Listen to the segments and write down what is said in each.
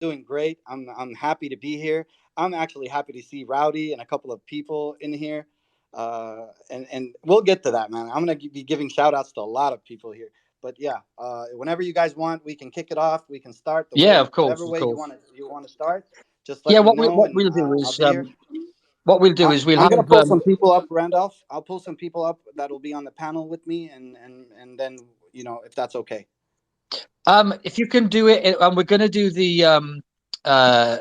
Doing great. I'm happy to be here. I'm actually happy to see Rowdy and a couple of people in here. And we'll get to that, man. I'm gonna be giving shout outs to a lot of people here. But yeah, whenever you guys want, we can kick it off. We can start the Yeah, way of course, whatever of way course. you want to start. Just Yeah, let me know, what and we'll do I'll is be here. we'll I'm have gonna pull some people up, Randolph. I'll pull some people up that'll be on the panel with me, and then if that's okay. if you can do it, and we're going to do the uh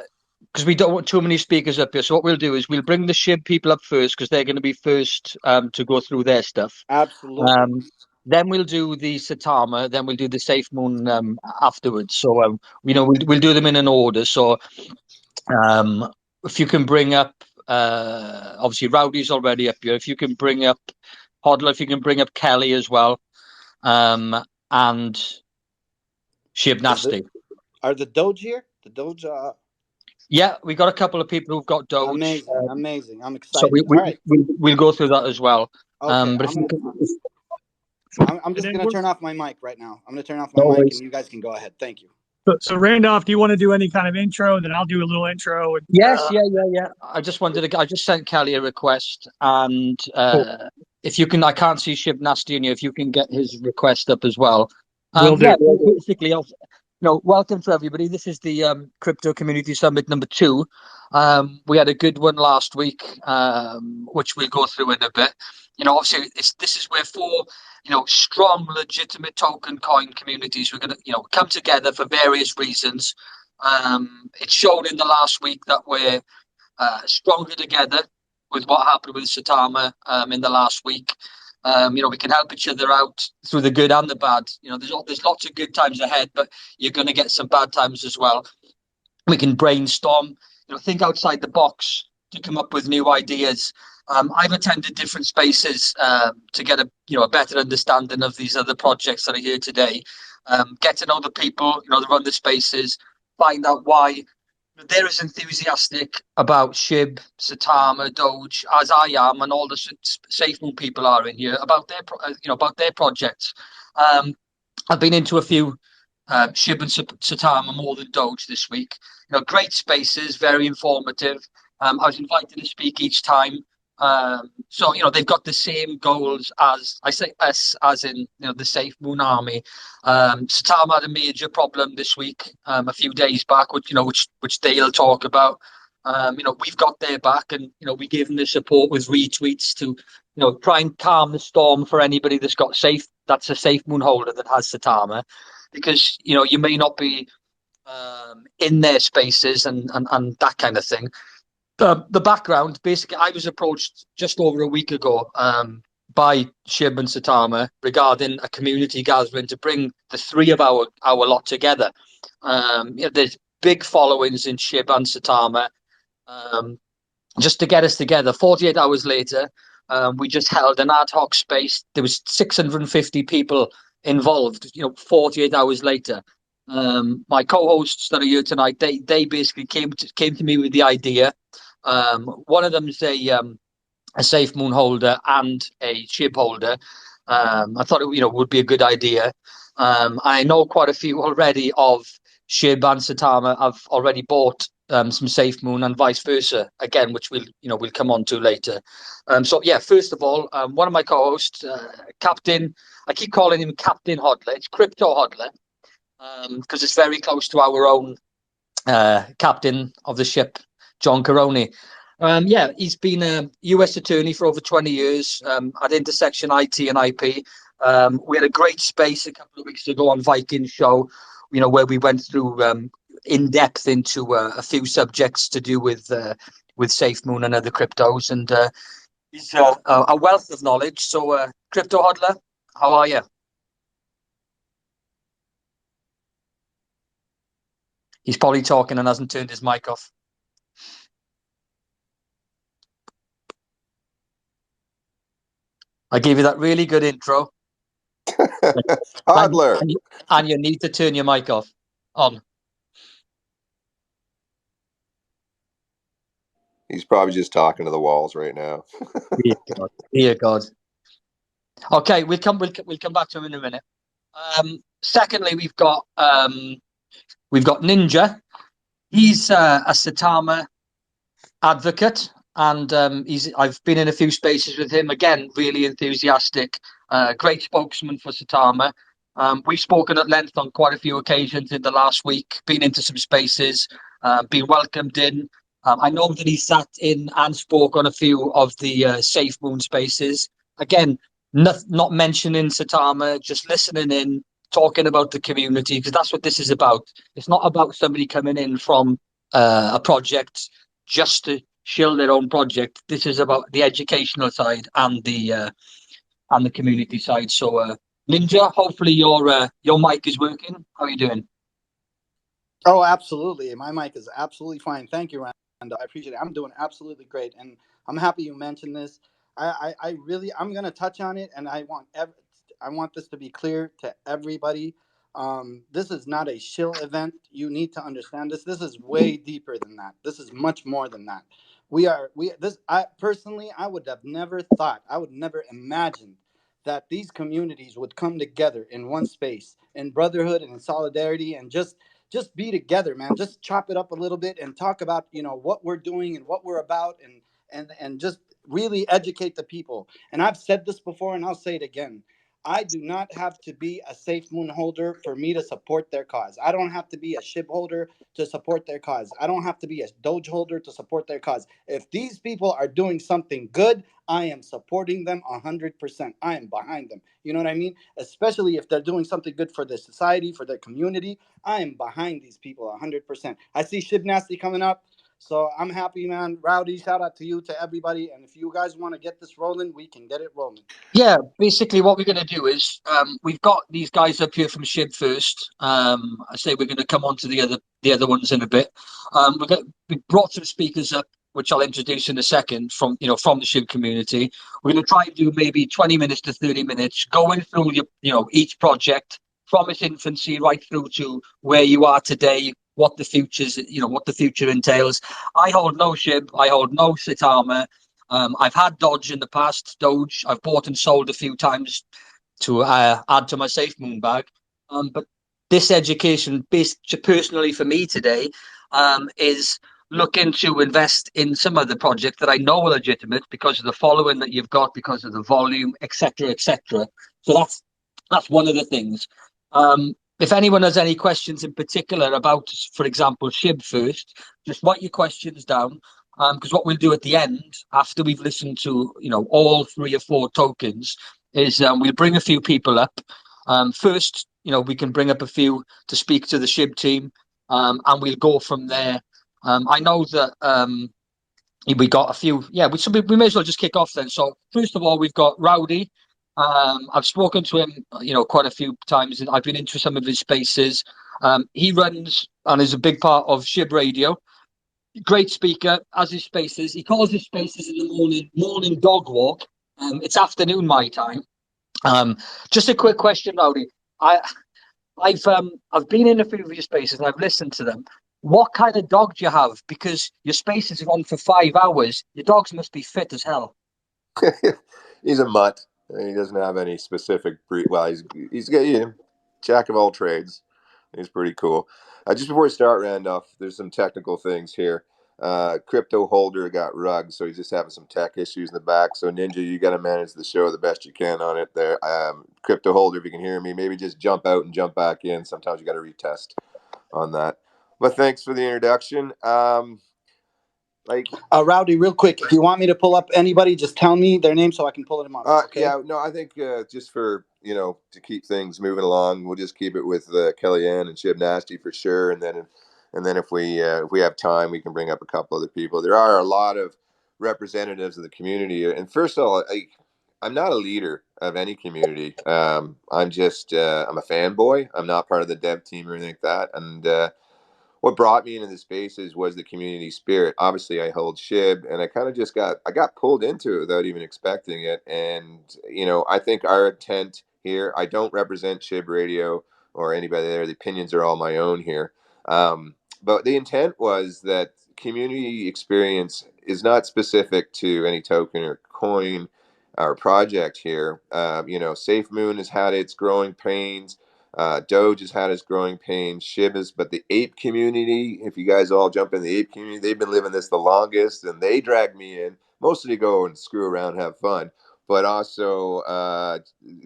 because we don't want too many speakers up here. So what we'll do is we'll bring the SHIB people up first because they're going to be first to go through their stuff. Absolutely. Um, then we'll do the Saitama. Then we'll do the Safemoon afterwards. So we'll do them in an order. So um, if you can bring up obviously Rowdy's already up here. If you can bring up Hodler, if you can bring up Kelly as well, and Shib Is the Nasty. Are the Doge here? The Doge. Yeah, we got a couple of people who've got Doge. Amazing, amazing. I'm So excited. All right. we'll go through that as well. Okay. But if you can, I'm And just then gonna turn off my mic right now. I'm gonna turn off my no mic, and worries. you guys can go ahead. Thank you. so Randolph, do you want to do any kind of intro? Then I'll do a little intro. And, Yes, yeah. I just wanted to. I just sent Kelly a request, and cool. if you can, I can't see Shib Nasty in you. If you can get his request up as well. Will do. Yeah, basically, welcome to everybody. This is the Crypto Community Summit #2. We had a good one last week, which we'll go through in a bit. Obviously, this is where four, strong, legitimate token coin communities we're going to, come together for various reasons. It showed in the last week that we're stronger together with what happened with Saitama in the last week. We can help each other out through the good and the bad. There's lots of good times ahead, but you're going to get some bad times as well. We can brainstorm, think outside the box to come up with new ideas. I've attended different spaces to get a better understanding of these other projects that are here today. Get to know the people, that run the spaces, find out why they're as enthusiastic about Shib, Saitama, Doge as I am, and all the SafeMoon people are in here about their projects. I've been into a few Shib and Saitama more than Doge this week. Great spaces, very informative. I was invited to speak each time. So they've got the same goals as I say us, as in the Safemoon army. Saitama had a major problem this week, a few days back, which they'll talk about. We've got their back, and we give them the support with retweets to try and calm the storm for anybody that's a Safemoon holder that has Saitama, because you may not be in their spaces and that kind of thing. The background, basically, I was approached just over a week ago by Shib and Saitama regarding a community gathering to bring the three of our lot together. There's big followings in Shib and Saitama. Just to get us together, 48 hours later, we just held an ad hoc space. There was 650 people involved. 48 hours later, my co-hosts that are here tonight, they basically came to me with the idea. One of them is a Safemoon holder and a Shib holder. I thought it would be a good idea. I know quite a few already of Shib and Saitama. I've already bought some Safemoon and vice versa again, which we'll come on to later. So yeah, first of all, one of my co-hosts, Captain, I keep calling him Captain Hodler. It's Crypto Hodler because it's very close to our own captain of the ship, John Caroni. He's been a US attorney for over 20 years at Intersection IT and IP. We had a great space a couple of weeks ago on Viking Show, where we went through in depth into a few subjects to do with Safemoon and other cryptos. And he's a wealth of knowledge. So, Crypto Hodler, how are you? He's probably talking and hasn't turned his mic off. I gave you that really good intro. Hodler. And you need to turn your mic off. On. He's probably just talking to the walls right now. Dear God. Okay, we'll come back to him in a minute. Secondly, we've got Ninja. He's a Saitama advocate, and I've been in a few spaces with him. Again, really enthusiastic, great spokesman for Saitama. We've spoken at length on quite a few occasions in the last week. Been into some spaces, been welcomed in. I know that he sat in and spoke on a few of the Safemoon spaces. Again, not mentioning Saitama, just listening in, talking about the community, because that's what this is about. It's not about somebody coming in from a project just to shill their own project. This is about the educational side and the community side. So, Ninja, hopefully your mic is working. How are you doing? Oh, absolutely. My mic is absolutely fine. Thank you, Randall. I appreciate it. I'm doing absolutely great, and I'm happy you mentioned this. I really, I'm gonna touch on it, and I want this to be clear to everybody. This is not a shill event. You need to understand this. This is way deeper than that. This is much more than that. We this. I personally, I would have never thought. I would never imagine that these communities would come together in one space in brotherhood and in solidarity and just be together, man. Just chop it up a little bit and talk about what we're doing and what we're about, and just really educate the people. And I've said this before, and I'll say it again. I do not have to be a Safe Moon holder for me to support their cause. I don't have to be a SHIB holder to support their cause. I don't have to be a Doge holder to support their cause. If these people are doing something good, I am supporting them 100%. I am behind them. You know what I mean? Especially if they're doing something good for their society, for their community. I am behind these people 100%. I see Shib Nasty coming up. So I'm happy, man. Rowdy, shout out to you, to everybody. And if you guys want to get this rolling, we can get it rolling. Yeah, basically what we're going to do is we've got these guys up here from Shib first. I say we're going to come on to the other ones in a bit. We brought some speakers up, which I'll introduce in a second from from the Shib community. We're going to try and do maybe 20 minutes to 30 minutes, going through each project from its infancy right through to where you are today, what the future entails. I hold no Shib, I hold no Saitama. I've had Dodge in the past. Doge, I've bought and sold a few times to add to my Safemoon bag. But this education, based personally for me today, is looking to invest in some of the projects that I know are legitimate because of the following that you've got, because of the volume, etc., etc. So that's one of the things. If anyone has any questions in particular about, for example, SHIB first, just write your questions down. Because what we'll do at the end, after we've listened to all 3 or 4 tokens, is we'll bring a few people up. First, we can bring up a few to speak to the SHIB team, and we'll go from there. I know that we got a few. Yeah, we may as well just kick off then. So first of all, we've got Rowdy. I've spoken to him, quite a few times, and I've been into some of his spaces. He runs and is a big part of SHIB Radio. Great speaker, as his spaces. He calls his spaces in the morning dog walk. It's afternoon my time. Just a quick question, Rowdy. I, I've been in a few of your spaces and I've listened to them. What kind of dog do you have? Because your spaces are on for 5 hours. Your dogs must be fit as hell. He's a mutt. He doesn't have any specific breed. Well, he's jack of all trades. He's pretty cool. Just before we start, Randolph, there's some technical things here. Crypto holder got rugged, so he's just having some tech issues in the back. So Ninja, you got to manage the show the best you can on it there. Crypto holder, if you can hear me, maybe just jump out and jump back in. Sometimes you got to retest on that. But thanks for the introduction. Rowdy, real quick, if you want me to pull up anybody, just tell me their name so I can pull them up. Okay? Yeah, no, I think just for to keep things moving along, we'll just keep it with Kellyanne and Shib Nasty for sure, and then if we have time, we can bring up a couple other people. There are a lot of representatives of the community, and first of all, I'm not a leader of any community. I'm just I'm a fanboy. I'm not part of the dev team or anything like that, and what brought me into the spaces was the community spirit. Obviously, I hold SHIB, and I kind of just got pulled into it without even expecting it. And I think our intent here. I don't represent SHIB Radio or anybody there. The opinions are all my own here. But the intent was that community experience is not specific to any token or coin or project here. Safemoon has had its growing pains. Doge has had its growing pains. Shibas, but the ape community, if you guys all jump in the ape community, they've been living this the longest, and they drag me in mostly to go and screw around, have fun, but also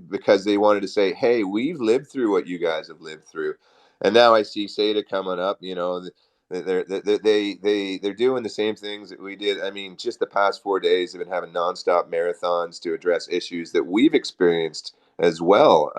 because they wanted to say, hey, we've lived through what you guys have lived through. And now I see SETA coming up, you know, they're doing the same things that we did. I mean, just the past 4 days, they've been having nonstop marathons to address issues that we've experienced as well.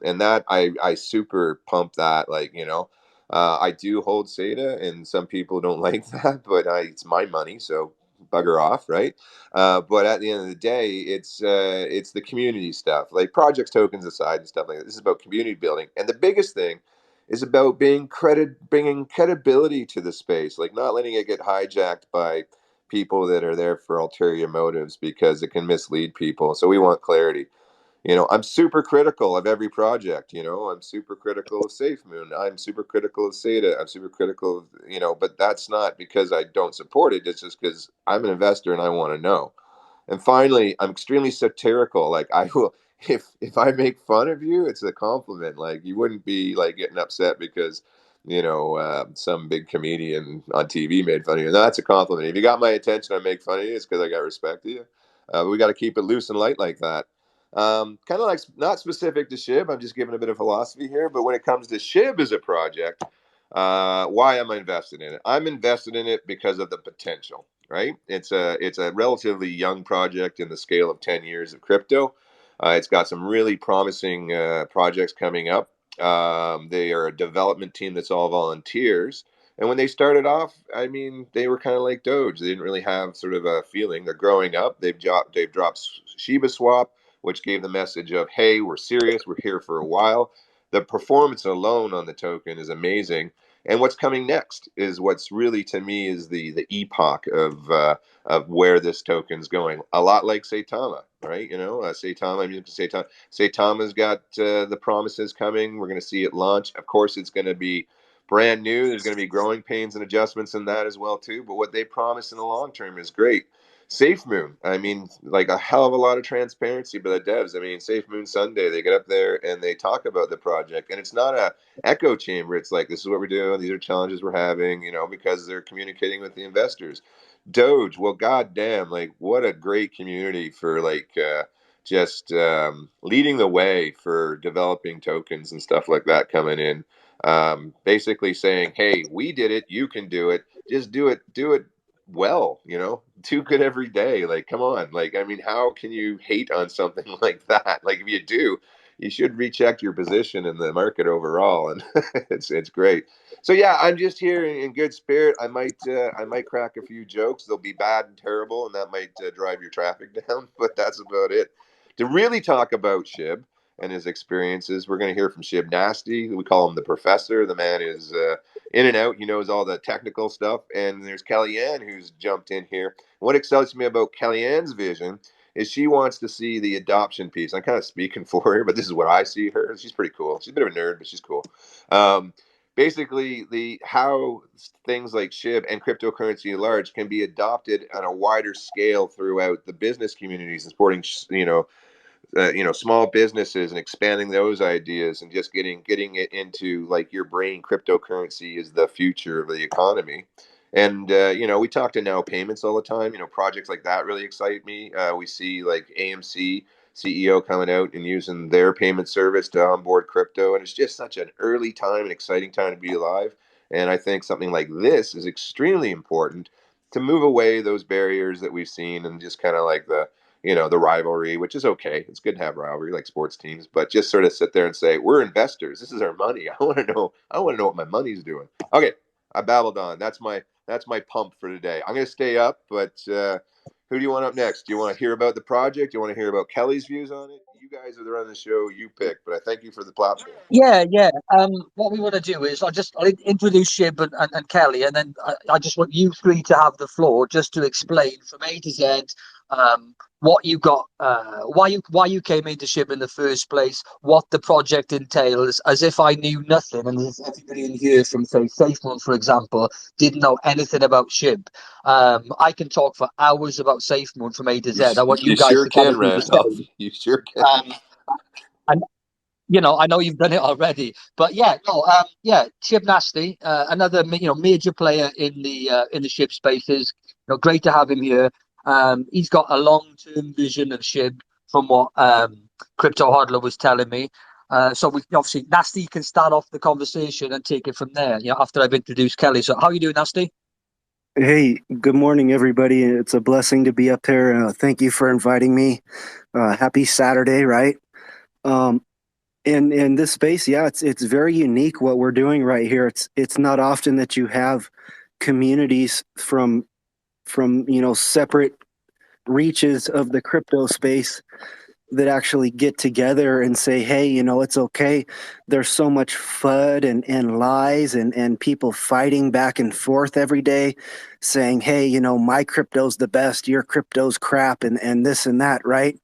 And that I super pump that, like, you know, I do hold SETA, and some people don't like that, but it's my money, so bugger off, right? But at the end of the day, it's the community stuff, like projects, tokens aside, and stuff like that. This is about community building, and the biggest thing is about bringing credibility to the space, like not letting it get hijacked by people that are there for ulterior motives, because it can mislead people. So we want clarity. You know, I'm super critical of every project. You know, I'm super critical of Safemoon. I'm super critical of SETA. I'm super critical of, you know, but that's not because I don't support it. It's just because I'm an investor and I want to know. And finally, I'm extremely satirical. Like, I will, if I make fun of you, it's a compliment. Like, you wouldn't be like getting upset because, you know, some big comedian on TV made fun of you. No, that's a compliment. If you got my attention, I make fun of you, it's because I got respect to you. But we got to keep it loose and light like that. Kind of like, not specific to SHIB. I'm just giving a bit of philosophy here. But when it comes to SHIB as a project, why am I invested in it? I'm invested in it because of the potential. Right? It's a relatively young project in the scale of 10 years of crypto. It's got some really promising projects coming up. They are a development team that's all volunteers. And when they started off, I mean, they were kind of like Doge. They didn't really have sort of a feeling. They're growing up. They've dropped Shiba Swap, which gave the message of, hey, we're serious. We're here for a while. The performance alone on the token is amazing. And what's coming next is what's really, to me, is the epoch of where this token's going. A lot like Saitama, right? You know, Saitama. I mean, Saitama's got the promises coming. We're going to see it launch. Of course, it's going to be brand new. There's going to be growing pains and adjustments in that as well too. But what they promise in the long term is great. Safemoon, I mean, like a hell of a lot of transparency by the devs. I mean, Safemoon Sunday, they get up there and they talk about the project, and it's not a echo chamber. It's like, this is what we're doing. These are challenges we're having, you know, because they're communicating with the investors. Doge, well, goddamn, like, what a great community for like just leading the way for developing tokens and stuff like that coming in. Basically saying, hey, we did it, you can do it. Just do it well, you know, do good every day. Like, come on. Like, I mean, how can you hate on something like that? Like, if you do, you should recheck your position in the market overall. And it's great. So yeah, I'm just here in good spirit. I might crack a few jokes. They'll be bad and terrible, and that might drive your traffic down. But that's about it. To really talk about Shib and his experiences, we're going to hear from Shib Nasty. We call him the professor. The man is in and out. He knows all the technical stuff. And there's Kellyanne, who's jumped in here. What excites me about Kellyanne's vision is she wants to see the adoption piece. I'm kind of speaking for her, but this is what I see her. She's pretty cool. She's a bit of a nerd, but she's cool. Basically, the how things like SHIB and cryptocurrency at large can be adopted on a wider scale throughout the business communities and supporting, small businesses and expanding those ideas, and just getting it into like your brain. Cryptocurrency is the future of the economy. And we talk to Now Payments all the time. You know, projects like that really excite me. We see like AMC CEO coming out and using their payment service to onboard crypto, and it's just such an early time and exciting time to be alive. And I think something like this is extremely important to move away those barriers that we've seen, and just kind of like the rivalry, which is okay. It's good to have rivalry like sports teams, but just sort of sit there and say, we're investors. This is our money. I want to know. I want to know what my money's doing. Okay, I babbled on. That's my pump for today. I'm going to stay up, but who do you want up next? Do you want to hear about the project? Do you want to hear about Kelly's views on it? You guys are the running the show. You pick. But I thank you for the platform. Yeah, yeah. What we want to do is I'll introduce Shib and Kelly, and then I just want you three to have the floor just to explain from A to Z what you got, why you came into Shib in the first place, what the project entails, as if I knew nothing, and as everybody in here from say Safemoon, for example, didn't know anything about Shib. I can talk for hours about Safemoon from A to Z. I want you You guys sure to kind can, of do the Randolph. same. You sure can. Um, and I know you've done it already, but yeah, no, yeah, Shib Nasty, another major player in the Shib spaces. Great to have him here. He's got a long-term vision of Shib, from what Crypto Hodler was telling me. So we obviously Nasty can start off the conversation and take it from there. After I've introduced Kelly. So how are you doing, Nasty? Hey, good morning, everybody. It's a blessing to be up there. Thank you for inviting me. Happy Saturday, right? Um, in this space, yeah, it's very unique what we're doing right here. It's not often that you have communities from separate reaches of the crypto space that actually get together and say, hey, it's okay. There's so much FUD and lies and people fighting back and forth every day saying, hey, my crypto's the best, your crypto's crap, and this and that, right?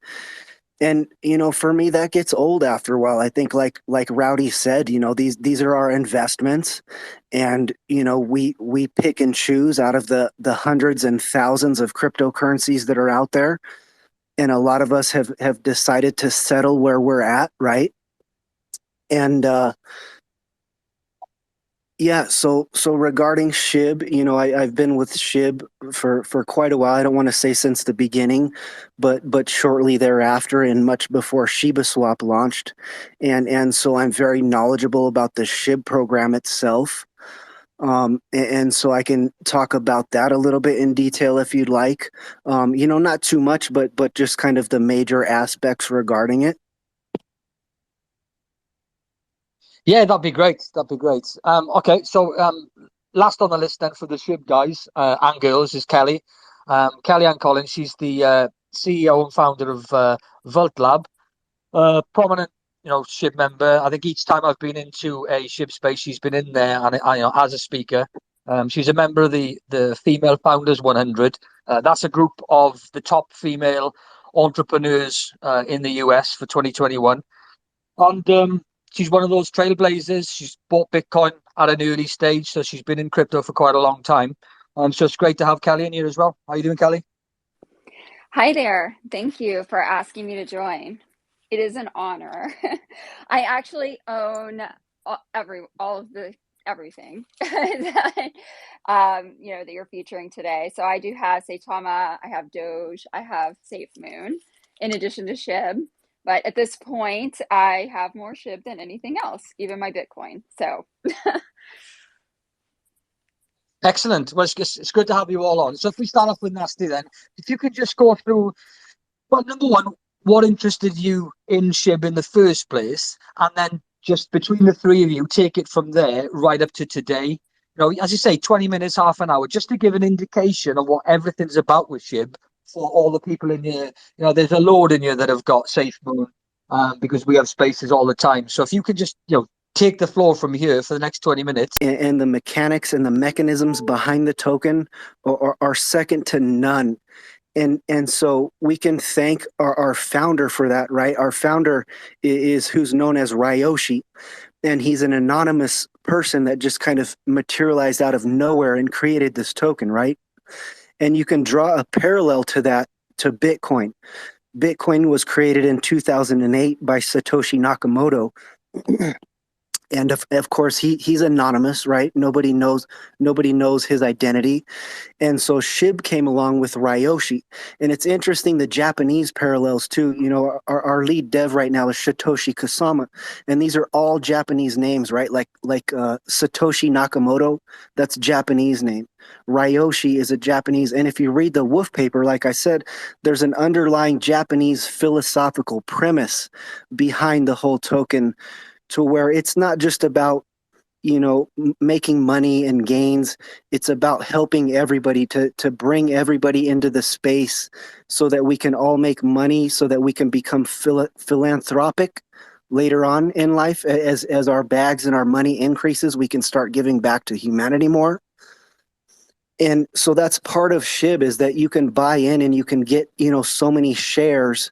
And for me, that gets old after a while. I think, like Rowdy said, these are our investments, and we pick and choose out of the hundreds and thousands of cryptocurrencies that are out there, and a lot of us have decided to settle where we're at, right? And yeah, so regarding Shib, I've been with Shib for quite a while. I don't want to say since the beginning, but shortly thereafter, and much before Shiba Swap launched, and so I'm very knowledgeable about the Shib program itself. And so I can talk about that a little bit in detail if you'd like. Not too much, but just kind of the major aspects regarding it. Yeah, that'd be great. That'd be great. Okay, so last on the list then for the Shib guys and girls is Kelly. Kelly Ann Collins. She's the CEO and founder of Vault Lab. Prominent, Shib member. I think each time I've been into a Shib space, she's been in there and as a speaker. She's a member of the Female Founders 100. That's a group of the top female entrepreneurs in the US for 2021. And she's one of those trailblazers. She's bought Bitcoin at an early stage, so she's been in crypto for quite a long time. So it's great to have Kelly in here as well. How are you doing, Kelly? Hi there. Thank you for asking me to join. It is an honor. I actually own all of the everything that that you're featuring today. So I do have Saitama, I have Doge, I have Safemoon, in addition to Shib. But at this point, I have more Shib than anything else, even my Bitcoin. So Excellent. Well, it's good to have you all on. So if we start off with Nasty then, if you could just go through, well, number one, what interested you in Shib in the first place, and then just between the three of you, take it from there right up to today. As you say, 20 minutes, half an hour, just to give an indication of what everything's about with Shib for all the people in here. There's a load in here that have got Safemoon, because we have spaces all the time. So if you could just, take the floor from here for the next 20 minutes. And the mechanics and the mechanisms behind the token are second to none. And so we can thank our founder for that, right? Our founder is who's known as Ryoshi, and he's an anonymous person that just kind of materialized out of nowhere and created this token, right? And you can draw a parallel to that to Bitcoin. Bitcoin was created in 2008 by Satoshi Nakamoto. And of course he's anonymous, right? Nobody knows his identity. And so Shib came along with Ryoshi. And it's interesting, the Japanese parallels too. Our lead dev right now is Satoshi Kasama. And these are all Japanese names, right? Like Satoshi Nakamoto, that's a Japanese name. Ryoshi is a Japanese. And if you read the Wolf paper, like I said, there's an underlying Japanese philosophical premise behind the whole token, to where it's not just about making money and gains. It's about helping everybody to bring everybody into the space so that we can all make money, so that we can become philanthropic later on in life. As our bags and our money increases, we can start giving back to humanity more. And so that's part of Shib, is that you can buy in and you can get so many shares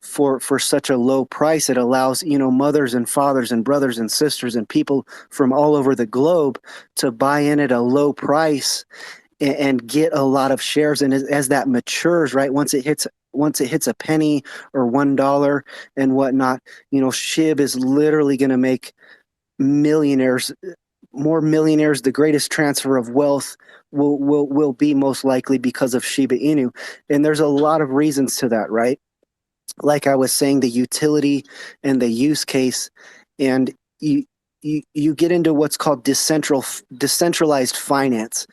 for such a low price. It allows mothers and fathers and brothers and sisters and people from all over the globe to buy in at a low price and get a lot of shares. And as that matures, right, once once it hits a penny or $1 and whatnot, SHIB is literally going to make millionaires, more millionaires. The greatest transfer of wealth will be most likely because of Shiba Inu. And there's a lot of reasons to that, right? Like I was saying, the utility and the use case, and you get into what's called decentralized finance,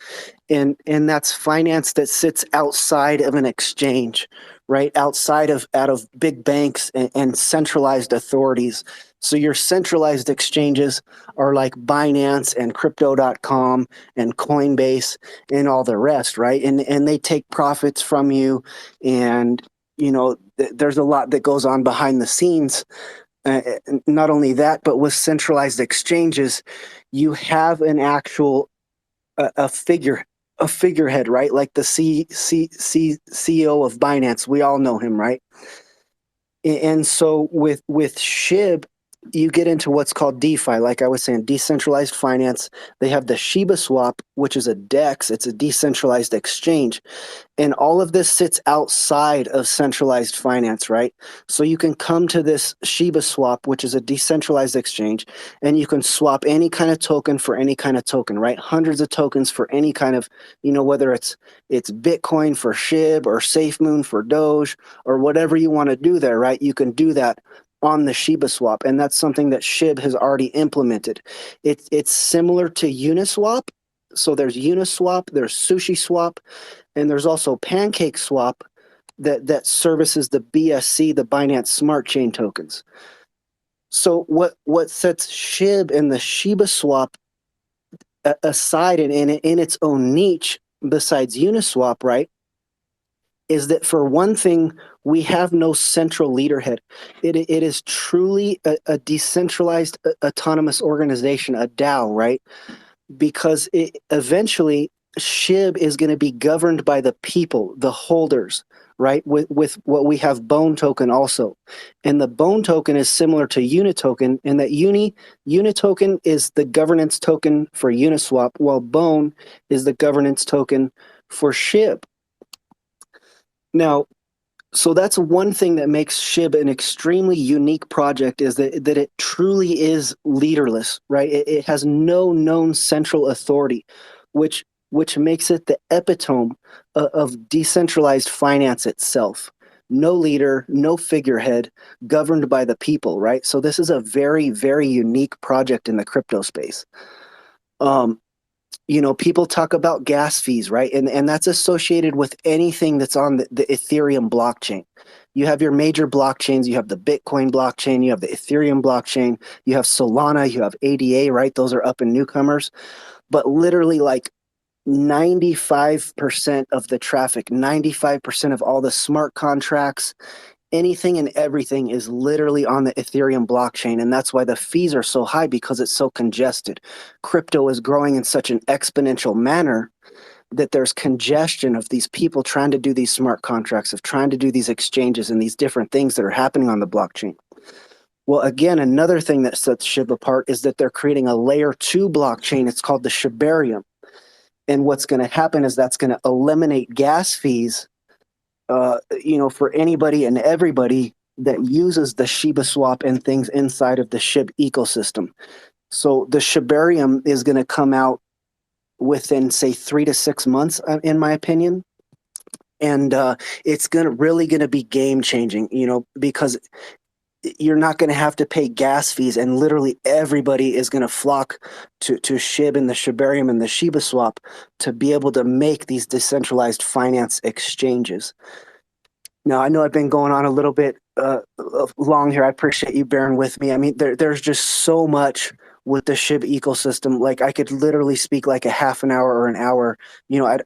and that's finance that sits outside of an exchange, right? Outside of out of big banks and centralized authorities. So your centralized exchanges are like Binance and crypto.com and Coinbase and all the rest, right? And they take profits from you, and there's a lot that goes on behind the scenes. Not only that, but with centralized exchanges, you have an actual a figurehead, right? Like the CEO of Binance, we all know him, right? And so with SHIB, you get into what's called DeFi. Like I was saying, decentralized finance. They have the Shiba Swap, which is a DEX. It's a decentralized exchange. And all of this sits outside of centralized finance, right? So you can come to this Shiba Swap, which is a decentralized exchange, and you can swap any kind of token for any kind of token, right? Hundreds of tokens for any kind of, whether it's Bitcoin for SHIB or Safemoon for Doge or whatever you want to do there, right? You can do that on the Shiba Swap, and that's something that SHIB has already implemented. It's similar to Uniswap. So there's Uniswap, there's Sushi Swap, and there's also Pancake Swap that services the BSC, the Binance Smart Chain tokens. So what sets SHIB and the Shiba Swap aside and in its own niche, besides Uniswap, right, is that for one thing, we have no central leaderhead. It is truly a decentralized autonomous organization, a DAO, right? Because eventually SHIB is going to be governed by the people, the holders, right? With what we have Bone token also. And the Bone token is similar to Unitoken in that Unitoken is the governance token for Uniswap, while Bone is the governance token for SHIB. Now, so that's one thing that makes SHIB an extremely unique project, is that it truly is leaderless, right? It has no known central authority, which makes it the epitome of decentralized finance itself. No leader, no figurehead, governed by the people, right? So this is a very, very unique project in the crypto space. People talk about gas fees, right? And that's associated with anything that's on the Ethereum blockchain. You have your major blockchains, you have the Bitcoin blockchain, you have the Ethereum blockchain, you have Solana, you have ADA, right? Those are up and newcomers. But literally like 95% of the traffic, 95% of all the smart contracts, anything and everything is literally on the Ethereum blockchain. And that's why the fees are so high, because it's so congested. Crypto is growing in such an exponential manner that there's congestion of these people trying to do these smart contracts, of trying to do these exchanges and these different things that are happening on the blockchain. Well, again, another thing that sets SHIB apart is that they're creating a layer 2 blockchain. It's called the Shibarium. And what's going to happen is that's going to eliminate gas fees for anybody and everybody that uses the Shiba Swap and things inside of the SHIB ecosystem. So the Shibarium is going to come out within, say, 3 to 6 months, in my opinion. And it's really going to be game changing, because you're not going to have to pay gas fees, and literally everybody is going to flock to SHIB and the Shibarium and the Shiba Swap to be able to make these decentralized finance exchanges. Now, I know I've been going on a little bit long here. I appreciate you bearing with me. I mean, there's just so much with the SHIB ecosystem. Like, I could literally speak like a half an hour or an hour.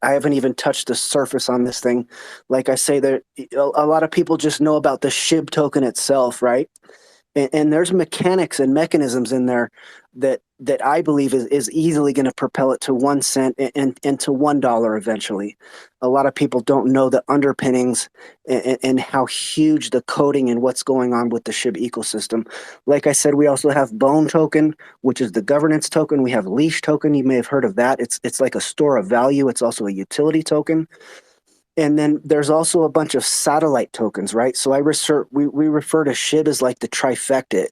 I haven't even touched the surface on this thing. Like I say, a lot of people just know about the SHIB token itself, right? And there's mechanics and mechanisms in there that I believe is easily going to propel it to 1 cent and to $1 eventually. A lot of people don't know the underpinnings and how huge the coding and what's going on with the SHIB ecosystem. Like I said, we also have Bone token, which is the governance token. We have Leash token. You may have heard of that. It's like a store of value. It's also a utility token. And then there's also a bunch of satellite tokens, right? So we refer to SHIB as like the trifecta.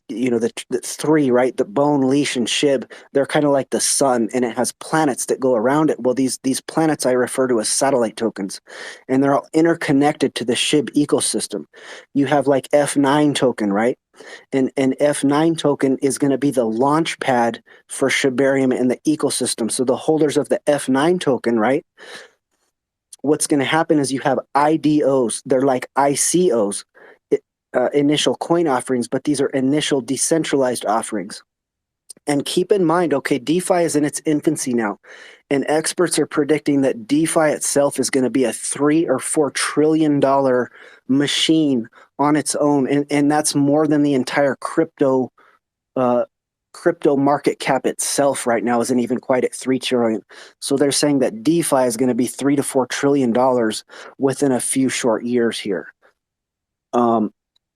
The three, right? The bone, leash, and SHIB. They're kind of like the sun, and it has planets that go around it. Well, these planets I refer to as satellite tokens, and they're all interconnected to the SHIB ecosystem. You have like F9 token, right? And F9 token is going to be the launch pad for Shibarium in the ecosystem. So the holders of the F9 token, right? What's going to happen is you have IDOs. They're like ICOs, initial coin offerings, but these are initial decentralized offerings. And keep in mind, okay, DeFi is in its infancy now, and experts are predicting that DeFi itself is going to be a $3 or $4 trillion machine on its own, and that's more than the entire crypto market cap itself right now isn't even quite at 3 trillion. So they're saying that DeFi is going to be $3 to $4 trillion within a few short years here.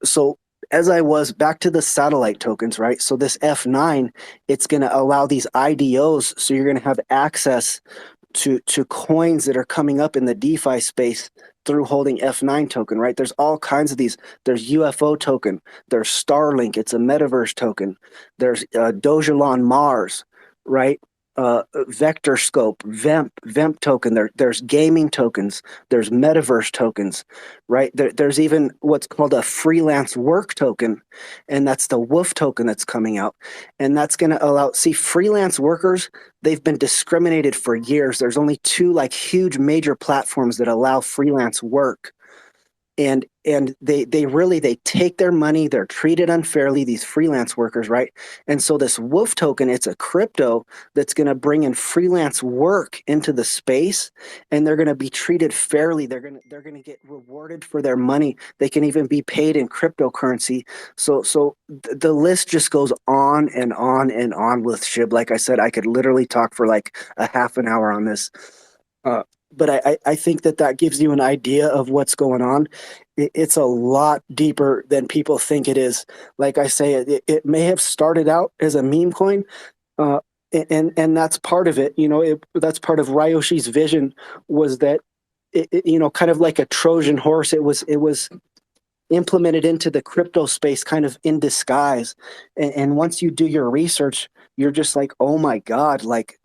So as I was back to the satellite tokens, right? So this F9, it's going to allow these IDOs. So you're going to have access to coins that are coming up in the DeFi space through holding F9 token, right? There's all kinds of these. There's UFO token. There's Starlink. It's a metaverse token. There's Dogelon Mars, right? Vector Scope, Vemp token. There's gaming tokens. There's metaverse tokens, right? There's even what's called a freelance work token, and that's the WOOF token that's coming out, and that's going to allow. See, freelance workers, they've been discriminated for years. There's only two like huge major platforms that allow freelance work. And they take their money, they're treated unfairly, these freelance workers, right? And so this WOOF token, it's a crypto that's going to bring in freelance work into the space, and they're going to be treated fairly. They're going to get rewarded for their money. They can even be paid in cryptocurrency. So the list just goes on and on and on with SHIB. Like I said, I could literally talk for like a half an hour on this. But I think that gives you an idea of what's going on. It's a lot deeper than people think it is. Like I say, it may have started out as a meme coin, and that's part of it. That's part of Ryoshi's vision, was that kind of like a Trojan horse. It was implemented into the crypto space kind of in disguise. And once you do your research, you're just like, oh my God, like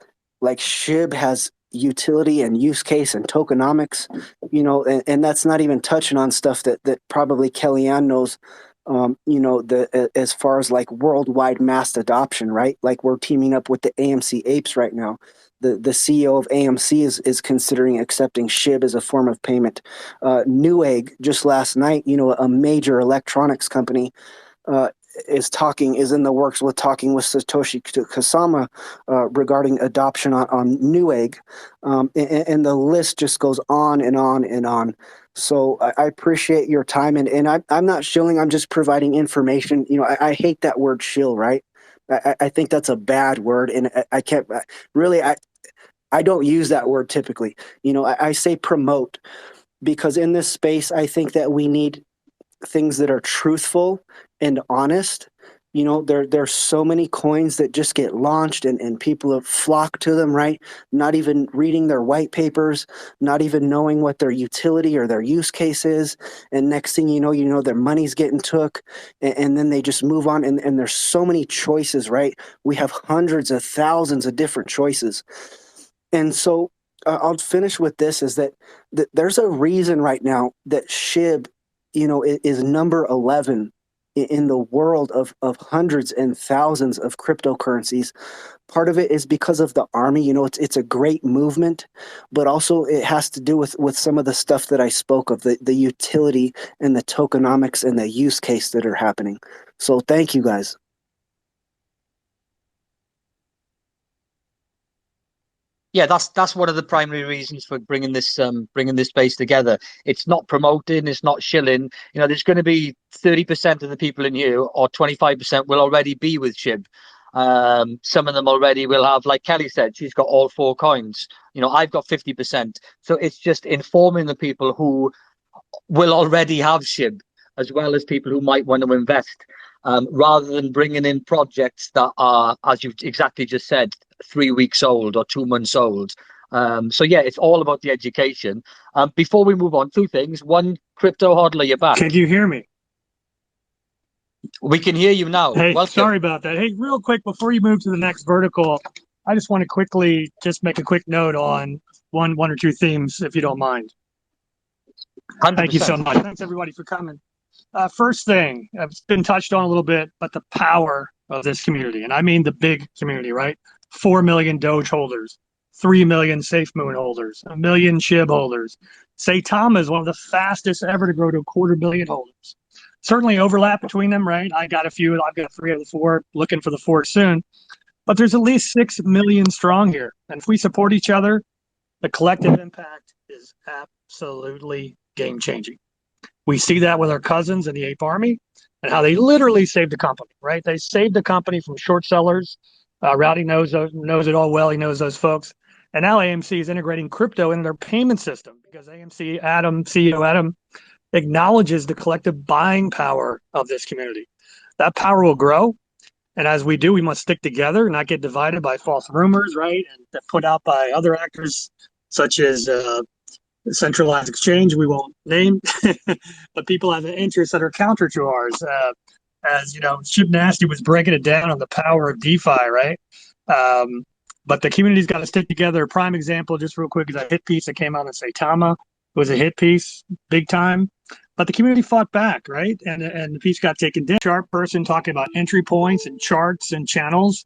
SHIB has utility and use case and tokenomics, and that's not even touching on stuff that probably Kellyanne knows, as far as like worldwide mass adoption, right? Like we're teaming up with the AMC apes right now. The CEO of AMC is considering accepting SHIB as a form of payment. Newegg just last night, a major electronics company, is in the works with talking with Satoshi Kasama regarding adoption on Newegg, and the list just goes on and on and on. So I appreciate your time, and I'm not shilling. I'm just providing information. I hate that word shill, right? I think that's a bad word, and I can't really. I don't use that word typically. I say promote, because in this space, I think that we need things that are truthful and honest. There's so many coins that just get launched, and people have flocked to them, right? Not even reading their white papers, not even knowing what their utility or their use case is. And next thing you know, their money's getting took, and then they just move on. And there's so many choices, right? We have hundreds of thousands of different choices. And so I'll finish with this, is that there's a reason right now that SHIB, is number 11 in the world of hundreds and thousands of cryptocurrencies. Part of it is because of the army. It's a great movement, but also it has to do with some of the stuff that I spoke of, the utility and the tokenomics and the use case that are happening. So thank you, guys. Yeah, that's one of the primary reasons for bringing this space together. It's not promoting, it's not shilling. There's going to be 30% of the people in here, or 25% will already be with SHIB. Some of them already will have, like Kelly said, she's got all 4 coins. I've got 50%. So it's just informing the people who will already have SHIB, as well as people who might want to invest, rather than bringing in projects that are, as you exactly just said, 3 weeks old or 2 months old. So yeah, it's all about the education. Before we move on, two things. One, crypto hodler, you're back. Can you hear me? We can hear you now. Hey, Welcome. sorry about that. Hey, real quick, before you move to the next vertical, I just want to quickly just make a quick note on one or two themes, if you don't mind. 100%. Thank you so much. Thanks, everybody, for coming. First thing, it's been touched on a little bit, but the power of this community, and I mean the big community, right? 4 million Doge holders, 3 million Safemoon holders, 1 million SHIB holders. Saitama is one of the fastest ever to grow to 250 million holders. Certainly overlap between them, right? I got a few, I've got 3 of the 4, looking for the 4 soon. But there's at least 6 million strong here. And if we support each other, the collective impact is absolutely game changing. We see that with our cousins in the Ape Army and how they literally saved the company, right? They saved the company from short sellers. Rowdy knows it all well. He knows those folks. And now AMC is integrating crypto in their payment system because AMC CEO Adam acknowledges the collective buying power of this community. That power will grow. And as we do, we must stick together, not get divided by false rumors, right? And put out by other actors such as centralized exchange we won't name, but people have interests that are counter to ours. As you know, Chip Nasty was breaking it down on the power of DeFi, right? But the community's got to stick together. A prime example, just real quick, is a hit piece that came out in Saitama. It was a hit piece, big time. But the community fought back, right? And the piece got taken down. Sharp person talking about entry points and charts and channels.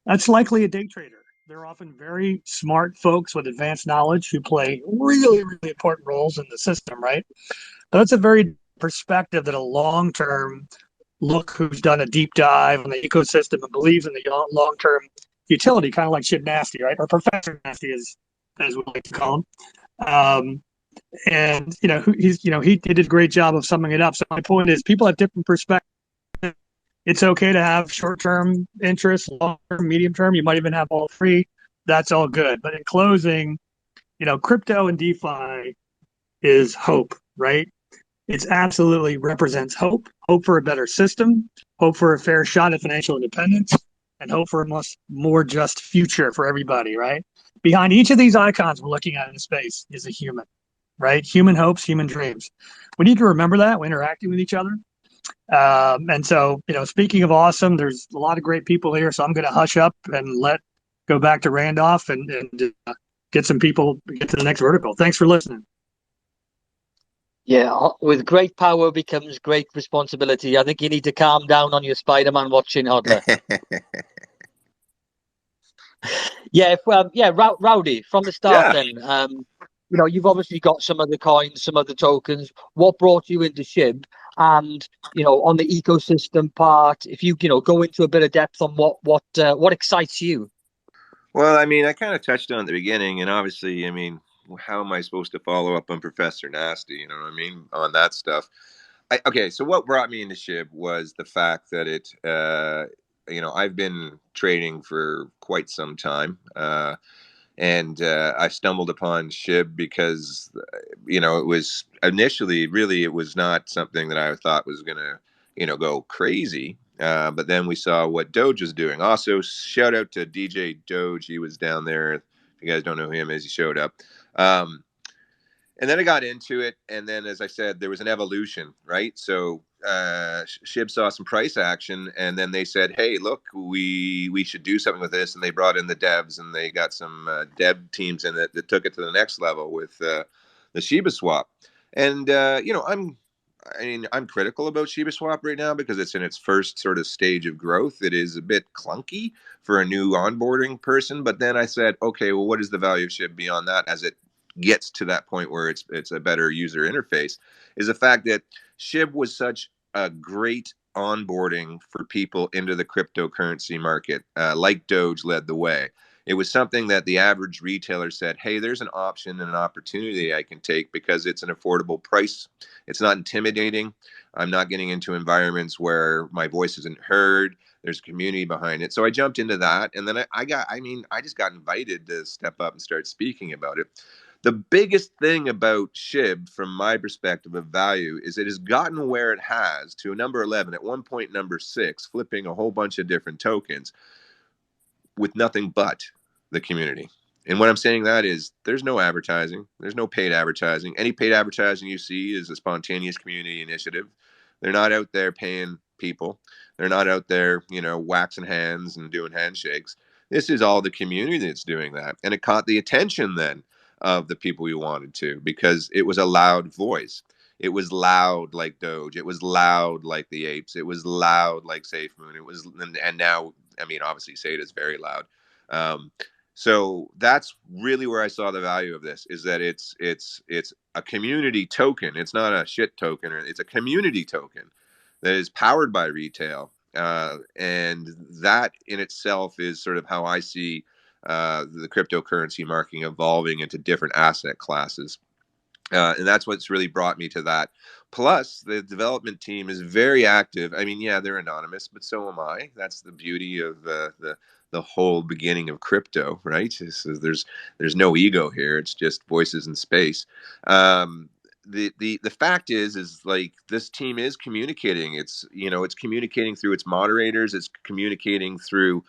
That's likely a day trader. They're often very smart folks with advanced knowledge who play really, really important roles in the system, right? But that's a very perspective that a long-term look who's done a deep dive on the ecosystem and believes in the long-term utility, kind of like Chip Nasty, right? Or Professor Nasty, as we like to call him. And he did a great job of summing it up. So my point is, people have different perspectives. It's okay to have short-term interests, long-term, medium-term. You might even have all three. That's all good. But in closing, crypto and DeFi is hope, right? It absolutely represents hope for a better system, hope for a fair shot at financial independence, and hope for a much more just future for everybody, right? Behind each of these icons we're looking at in space is a human, right? Human hopes, human dreams. We need to remember that when interacting with each other. And so, speaking of awesome, there's a lot of great people here. So I'm going to hush up and go back to Randolph and get some people, get to the next vertical. Thanks for listening. Yeah, with great power becomes great responsibility. I think you need to calm down on your Spider-Man watching, Hodler. Rowdy, from the start then, you've obviously got some of the coins, some of the tokens. What brought you into SHIB? And, on the ecosystem part, if you, go into a bit of depth on what excites you. Well, I mean, I kind of touched on at the beginning, and obviously, I mean, how am I supposed to follow up on Professor Nasty? You know what I mean? On that stuff. Okay, so what brought me into SHIB was the fact that I've been trading for quite some time. And I stumbled upon SHIB because, it was initially really, it was not something that I thought was going to, go crazy. But then we saw what Doge was doing. Also, shout out to DJ Doge. He was down there. If you guys don't know who him is, he showed up. And then I got into it. And then, as I said, there was an evolution, right? So SHIB saw some price action. And then they said, hey, look, we should do something with this. And they brought in the devs. And they got some dev teams in it that took it to the next level with the Shiba swap. And, I'm critical about Shiba Swap right now because it's in its first sort of stage of growth. It is a bit clunky for a new onboarding person. But then I said, okay, well, what is the value of SHIB beyond that as it gets to that point where it's a better user interface? Is the fact that SHIB was such a great onboarding for people into the cryptocurrency market. Like Doge led the way. It was something that the average retailer said, hey, there's an option and an opportunity I can take because it's an affordable price. It's not intimidating. I'm not getting into environments where my voice isn't heard. There's community behind it. So I jumped into that. And then I just got invited to step up and start speaking about it. The biggest thing about SHIB, from my perspective of value, is it has gotten where it has to number 11, at one point number 6, flipping a whole bunch of different tokens with nothing but the community. And what I'm saying that is there's no advertising. There's no paid advertising. Any paid advertising you see is a spontaneous community initiative. They're not out there paying people. They're not out there, waxing hands and doing handshakes. This is all the community that's doing that. And it caught the attention then of the people we wanted to, because it was a loud voice. It was loud like Doge. It was loud like the apes. It was loud like Safemoon. It was, and now, I mean, obviously, Sata is very loud. Um, so that's really where I saw the value of this, is that it's a community token. It's not a shit token, or it's a community token that is powered by retail. And that in itself is sort of how I see the cryptocurrency market evolving into different asset classes. And that's what's really brought me to that. Plus, the development team is very active. I mean, yeah, they're anonymous, but so am I. That's the beauty of the whole beginning of crypto, right? There's no ego here. It's just voices in space. The fact is like this team is communicating. It's communicating through its moderators. It's communicating through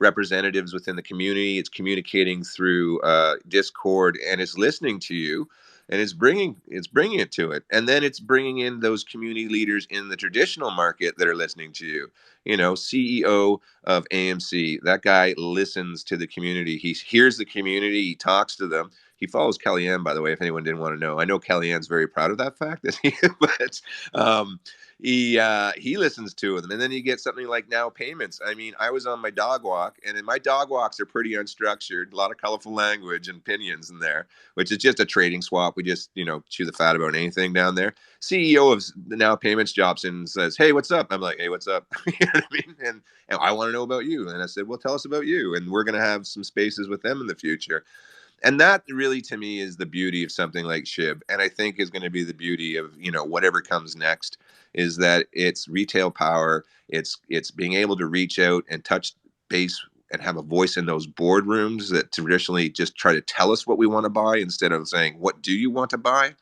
representatives within the community. It's communicating through Discord, and it's listening to you, and it's bringing it to it, and then it's bringing in those community leaders in the traditional market that are listening to you. CEO of AMC, that guy listens to the community. He hears the community. He talks to them. He follows Kellyanne, by the way, if anyone didn't want to know. I know Kellyanne's very proud of that fact, but he listens to them. And then you get something like Now Payments. I mean, I was on my dog walk, and my dog walks are pretty unstructured, a lot of colorful language and opinions in there, which is just a trading swap. We just chew the fat about anything down there. CEO of the Now Payments drops in and says, "Hey, what's up?" I'm like, "Hey, what's up?" You know what I mean? And I want to know about you. And I said, "Well, tell us about you." And we're going to have some spaces with them in the future. And that really, to me, is the beauty of something like SHIB. And I think is going to be the beauty of, whatever comes next, is that it's retail power. It's being able to reach out and touch base and have a voice in those boardrooms that traditionally just try to tell us what we want to buy instead of saying, what do you want to buy?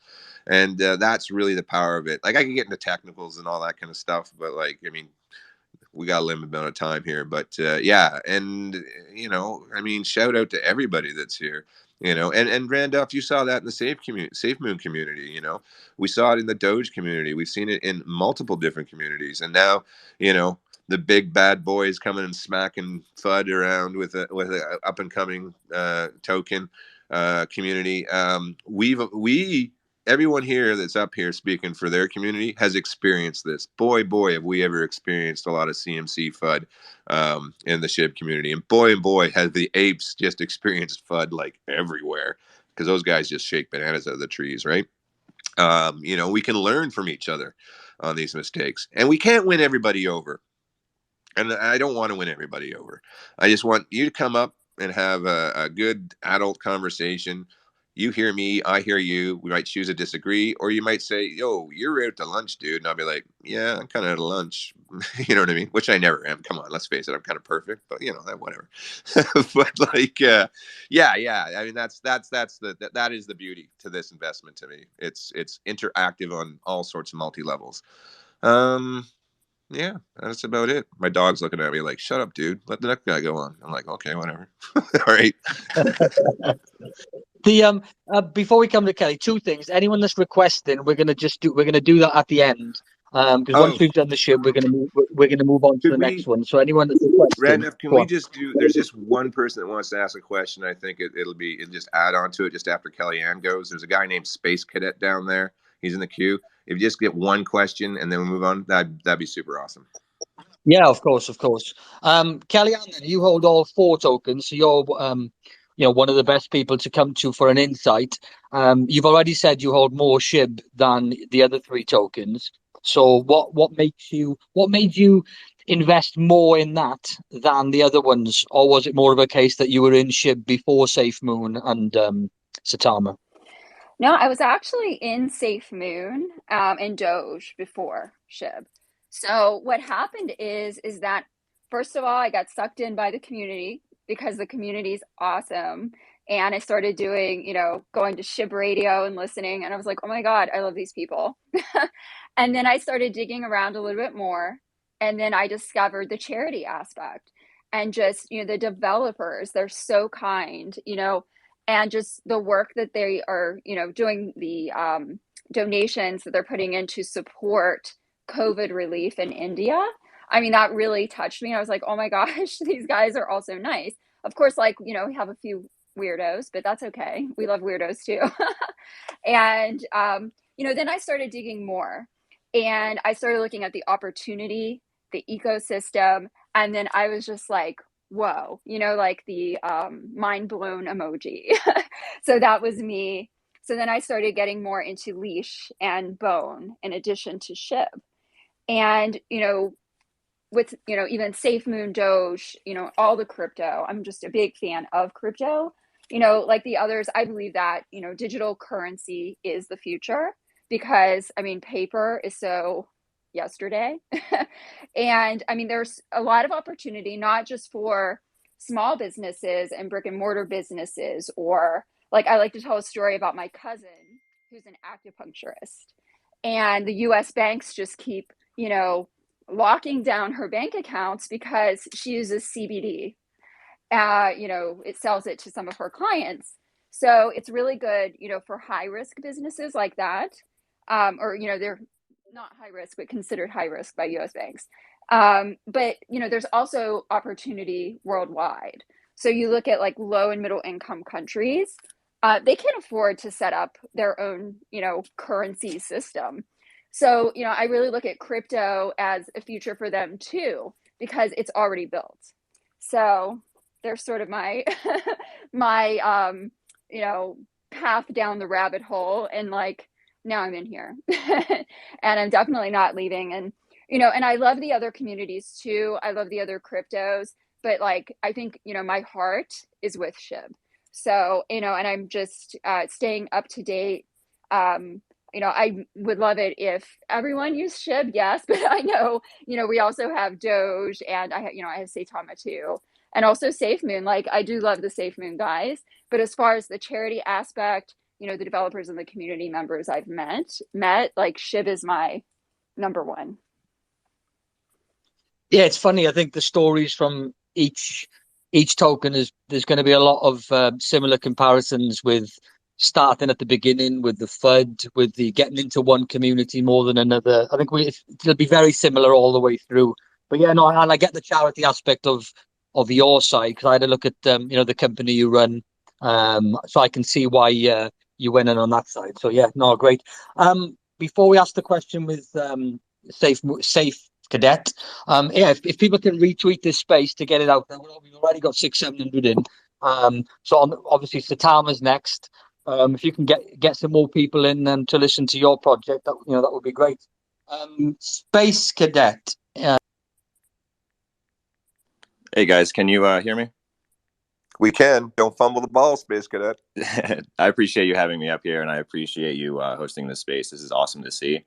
And that's really the power of it. Like, I can get into technicals and all that kind of stuff, but I mean, we got a limited amount of time here, but yeah. And I mean, shout out to everybody that's here. And Randolph, you saw that in the Safemoon community. We saw it in the Doge community. We've seen it in multiple different communities, and now the big bad boys coming and smacking FUD around with a up and coming token community. We everyone here that's up here speaking for their community has experienced this. Boy, have we ever experienced a lot of CMC FUD in the SHIB community. And boy, has the apes just experienced FUD like everywhere, because those guys just shake bananas out of the trees, right? We can learn from each other on these mistakes. And we can't win everybody over. And I don't want to win everybody over. I just want you to come up and have a good adult conversation. You hear me, I hear you. We might choose to disagree, or you might say, "Yo, you're out to lunch, dude," and I'll be like, "Yeah, I'm kind of out of lunch." You know what I mean? Which I never am. Come on, let's face it, I'm kind of perfect, but whatever. But yeah. I mean, that is the beauty to this investment to me. It's interactive on all sorts of multi levels. Yeah, that's about it. My dog's looking at me like, "Shut up, dude. Let the next guy go on." I'm like, "Okay, whatever." All right. The before we come to Kelly, two things. Anyone that's requesting, we're gonna do that at the end. Because once we've done the SHIB, we're gonna move on to the next one. So anyone that's requesting, Randolph, can we just do? There's just one person that wants to ask a question. I think it'll just add on to it just after Kellyanne goes. There's a guy named Space Cadet down there. He's in the queue. If you just get one question and then we move on, that'd be super awesome. Yeah, of course. Kellyanne, then, you hold all 4 tokens, so you're one of the best people to come to for an insight. You've already said you hold more SHIB than the other 3 tokens. So what made you invest more in that than the other ones, or was it more of a case that you were in SHIB before Safemoon and Saitama? No, I was actually in Safemoon and Doge before SHIB. So what happened is that first of all, I got sucked in by the community because the community is awesome. And I started doing, going to SHIB radio and listening. And I was like, oh my God, I love these people. And then I started digging around a little bit more. And then I discovered the charity aspect. and just, the developers, they're so kind, and just the work that they are, doing, the donations that they're putting in to support COVID relief in India. I mean, that really touched me. I was like, oh my gosh, these guys are also nice. Of course, like, we have a few weirdos, but that's okay. We love weirdos too. And, then I started digging more, and I started looking at the opportunity, the ecosystem. And then I was just like, whoa, like the mind blown emoji. So that was me. So then I started getting more into leash and bone in addition to Shib. And, with, even Safemoon, Doge, all the crypto, I'm just a big fan of crypto. Like the others, I believe that, digital currency is the future, because I mean, paper is so yesterday. And I mean, there's a lot of opportunity, not just for small businesses and brick and mortar businesses, or like, I like to tell a story about my cousin who's an acupuncturist, and the US banks just keep, locking down her bank accounts because she uses CBD. It sells it to some of her clients. So it's really good, for high risk businesses like that. Or, they're not high risk, but considered high risk by US banks. But, there's also opportunity worldwide. So you look at like low and middle income countries, they can't afford to set up their own, currency system. So, I really look at crypto as a future for them too, because it's already built. So they're sort of my my path down the rabbit hole, and like now I'm in here. And I'm definitely not leaving. And and I love the other communities too. I love the other cryptos, but like I think, my heart is with Shib. So, and I'm just staying up to date. I would love it if everyone used Shib, yes, but I know, we also have Doge, and I have Saitama too, and also Safemoon. Like I do love the Safemoon guys, but as far as the charity aspect, the developers and the community members I've met, like Shib is my number one. Yeah, it's funny. I think the stories from each token is there's going to be a lot of similar comparisons with starting at the beginning, with the FUD, with the getting into one community more than another. I think it'll be very similar all the way through. But yeah, no, and I get the charity aspect of your side, because I had a look at the company you run, so I can see why you went in on that side. So yeah, no, great. Before we ask the question with safe cadet, yeah, if people can retweet this space to get it out there, we've already got 600-700 in. So obviously Saitama's next. If you can get some more people in to listen to your project, that would be great. Space cadet. Hey guys, can you hear me? We can. Don't fumble the ball, Space Cadet. I appreciate you having me up here, and I appreciate you hosting this space. This is awesome to see.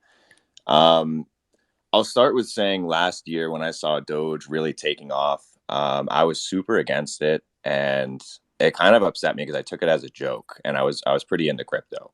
I'll start with saying last year when I saw Doge really taking off, I was super against it, and it kind of upset me because I took it as a joke, and I was pretty into crypto.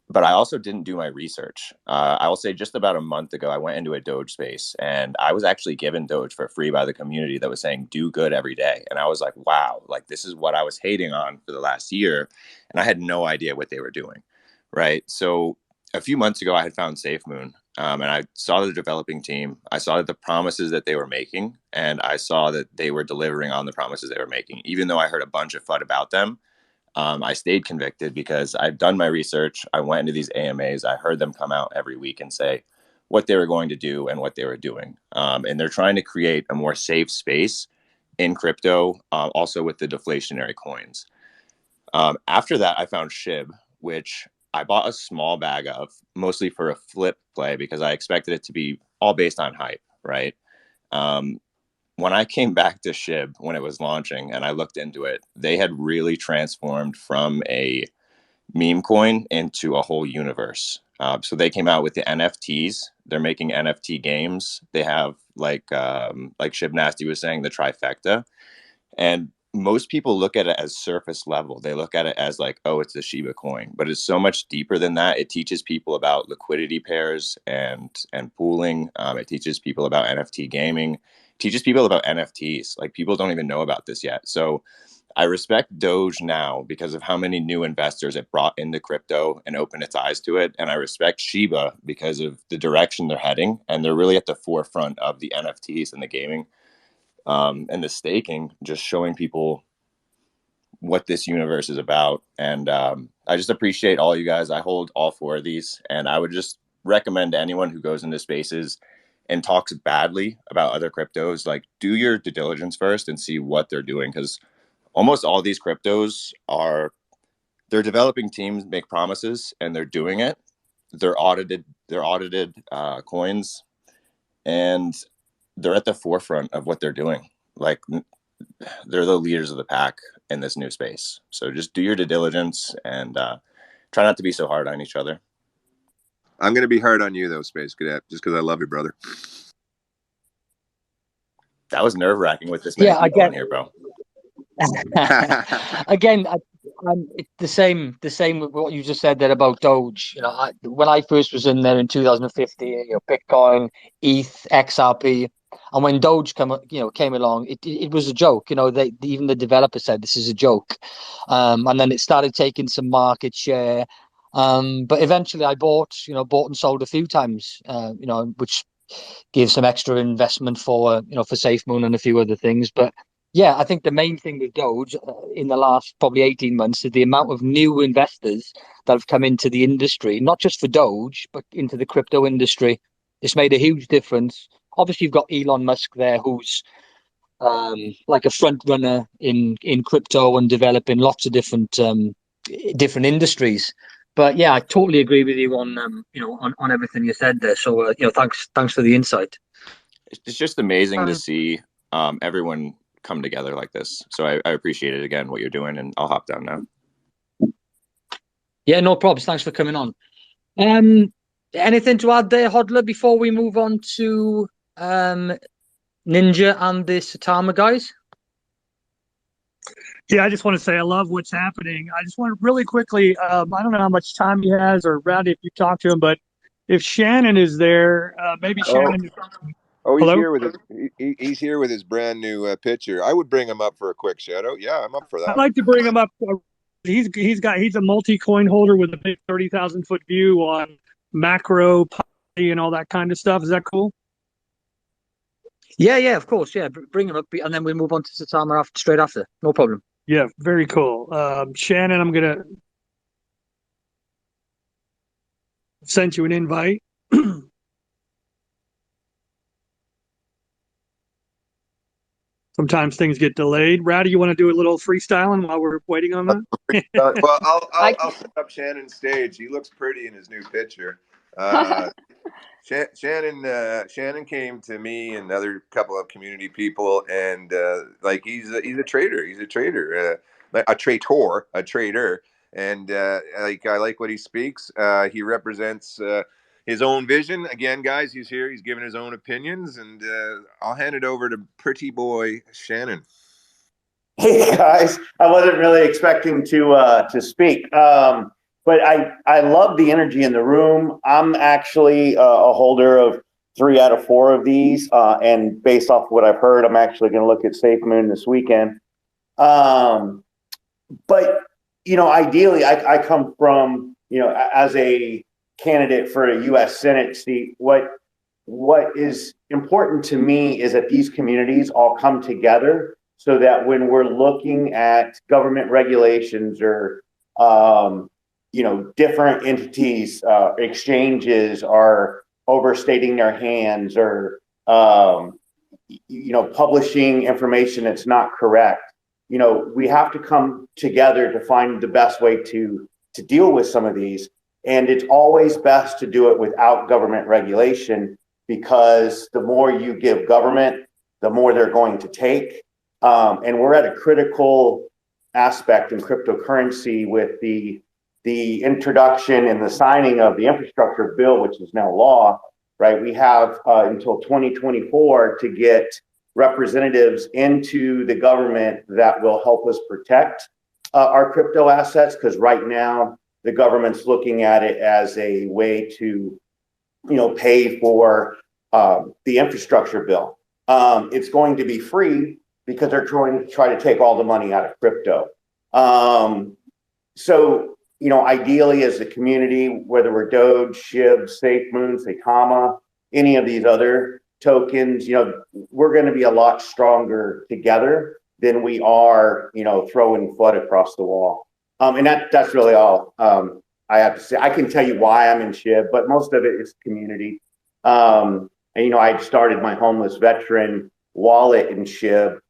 But I also didn't do my research. I will say just about a month ago, I went into a Doge space, and I was actually given Doge for free by the community that was saying, do good every day. And I was like, wow, like this is what I was hating on for the last year. And I had no idea what they were doing. Right. So a few months ago, I had found Safemoon, and I saw the developing team. I saw the promises that they were making, and I saw that they were delivering on the promises they were making, even though I heard a bunch of FUD about them. I stayed convicted because I've done my research. I went into these AMAs. I heard them come out every week and say what they were going to do and what they were doing. And they're trying to create a more safe space in crypto, also with the deflationary coins. After that, I found Shib, which I bought a small bag of, mostly for a flip play because I expected it to be all based on hype, right? When I came back to Shib when it was launching and I looked into it, they had really transformed from a meme coin into a whole universe. So they came out with the NFTs. They're making NFT games. They have like Shib Nasty was saying, the trifecta. And most people look at it as surface level. They look at it as like, oh, it's a Shiba coin, but it's so much deeper than that. It teaches people about liquidity pairs and pooling. It teaches people about NFT gaming. It teaches people about NFTs. Like, people don't even know about this yet. So I respect Doge now because of how many new investors it brought into crypto and opened its eyes to it. And I respect Shiba because of the direction they're heading. And they're really at the forefront of the NFTs and the gaming and the staking, just showing people what this universe is about. And I just appreciate all you guys. I hold all 4 of these, and I would just recommend to anyone who goes into spaces and talks badly about other cryptos, like, do your due diligence first and see what they're doing, because almost all these cryptos they're developing teams make promises and they're doing it. They're audited coins, and they're at the forefront of what they're doing. Like, they're the leaders of the pack in this new space. So just do your due diligence and try not to be so hard on each other. I'm going to be hard on you, though, Space Cadet, just because I love you, brother. That was nerve-wracking with this many people in here, bro. Again, it's the same with what you just said there about Doge. You know, when I first was in there in 2015, you know, Bitcoin, ETH, XRP, and when Doge came along, it was a joke. You know, even the developer said this is a joke, and then it started taking some market share. But eventually, I bought and sold a few times. Which gave some extra investment for Safemoon and a few other things, but. Yeah, I think the main thing with Doge in the last probably 18 months is the amount of new investors that have come into the industry, not just for Doge, but into the crypto industry. It's made a huge difference. Obviously, you've got Elon Musk there, who's like a front runner in crypto and developing lots of different industries. But yeah, I totally agree with you on on everything you said there. So thanks for the insight. It's just amazing to see everyone come together like this. So I appreciate it again, what you're doing, and I'll hop down now. Yeah, no problems. Thanks for coming on. Anything to add there, Hodler, before we move on to Ninja and the Saitama guys? Yeah, I just want to say I love what's happening. I just want to really quickly, I don't know how much time he has, or Rowdy, if you talk to him, but if Shannon is there, maybe Shannon. Oh, he's Hello? here with he's here with his brand new picture. I would bring him up for a quick shout out. Yeah, I'm up for that. I'd like to bring him up. He's a multi-coin holder with a big 30,000 foot view on macro and all that kind of stuff. Is that cool? Yeah, of course. Yeah, bring him up, and then we move on to Saitama straight after. No problem. Yeah, very cool. Shannon, I'm gonna send you an invite. Sometimes things get delayed. Rowdy, you want to do a little freestyling while we're waiting on that? Well, I'll set up Shannon's stage. He looks pretty in his new picture. Shannon came to me and another couple of community people, and like he's a trader. He's a trader, a trader, and like I like what he speaks. He represents his own vision. Again, guys, he's here. He's giving his own opinions, and I'll hand it over to pretty boy Shannon. Hey guys, I wasn't really expecting to speak, but I love the energy in the room. I'm actually a holder of 3 out of 4 of these, and based off what I've heard, I'm actually going to look at Safemoon this weekend. But ideally, I come from as a candidate for a U.S. Senate seat. What is important to me is that these communities all come together, so that when we're looking at government regulations or different entities, exchanges are overstating their hands or publishing information that's not correct, we have to come together to find the best way to deal with some of these. And it's always best to do it without government regulation, because the more you give government, the more they're going to take. And we're at a critical aspect in cryptocurrency with the introduction and the signing of the infrastructure bill, which is now law, right? We have until 2024 to get representatives into the government that will help us protect our crypto assets, because right now the government's looking at it as a way to, pay for the infrastructure bill. it's going to be free because they're trying to take all the money out of crypto. So, ideally as a community, whether we're Doge, SHIB, Safemoon, Saitama, any of these other tokens, we're going to be a lot stronger together than we are, throwing FUD across the wall. And that's really all I have to say. I can tell you why I'm in SHIB, but most of it is community. And I started my homeless veteran wallet in SHIB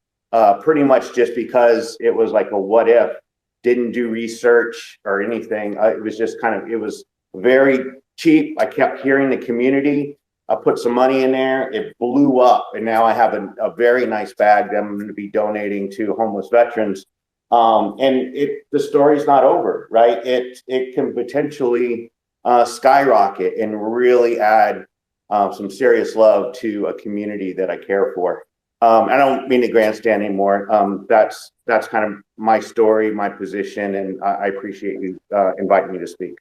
pretty much just because it was like a what if. Didn't do research or anything. It was just it was very cheap. I kept hearing the community. I put some money in there. It blew up. And now I have a very nice bag that I'm going to be donating to homeless veterans. And the story's not over, right? It can potentially skyrocket and really add some serious love to a community that I care for. I don't mean to grandstand anymore. That's kind of my story, my position, and I appreciate you inviting me to speak.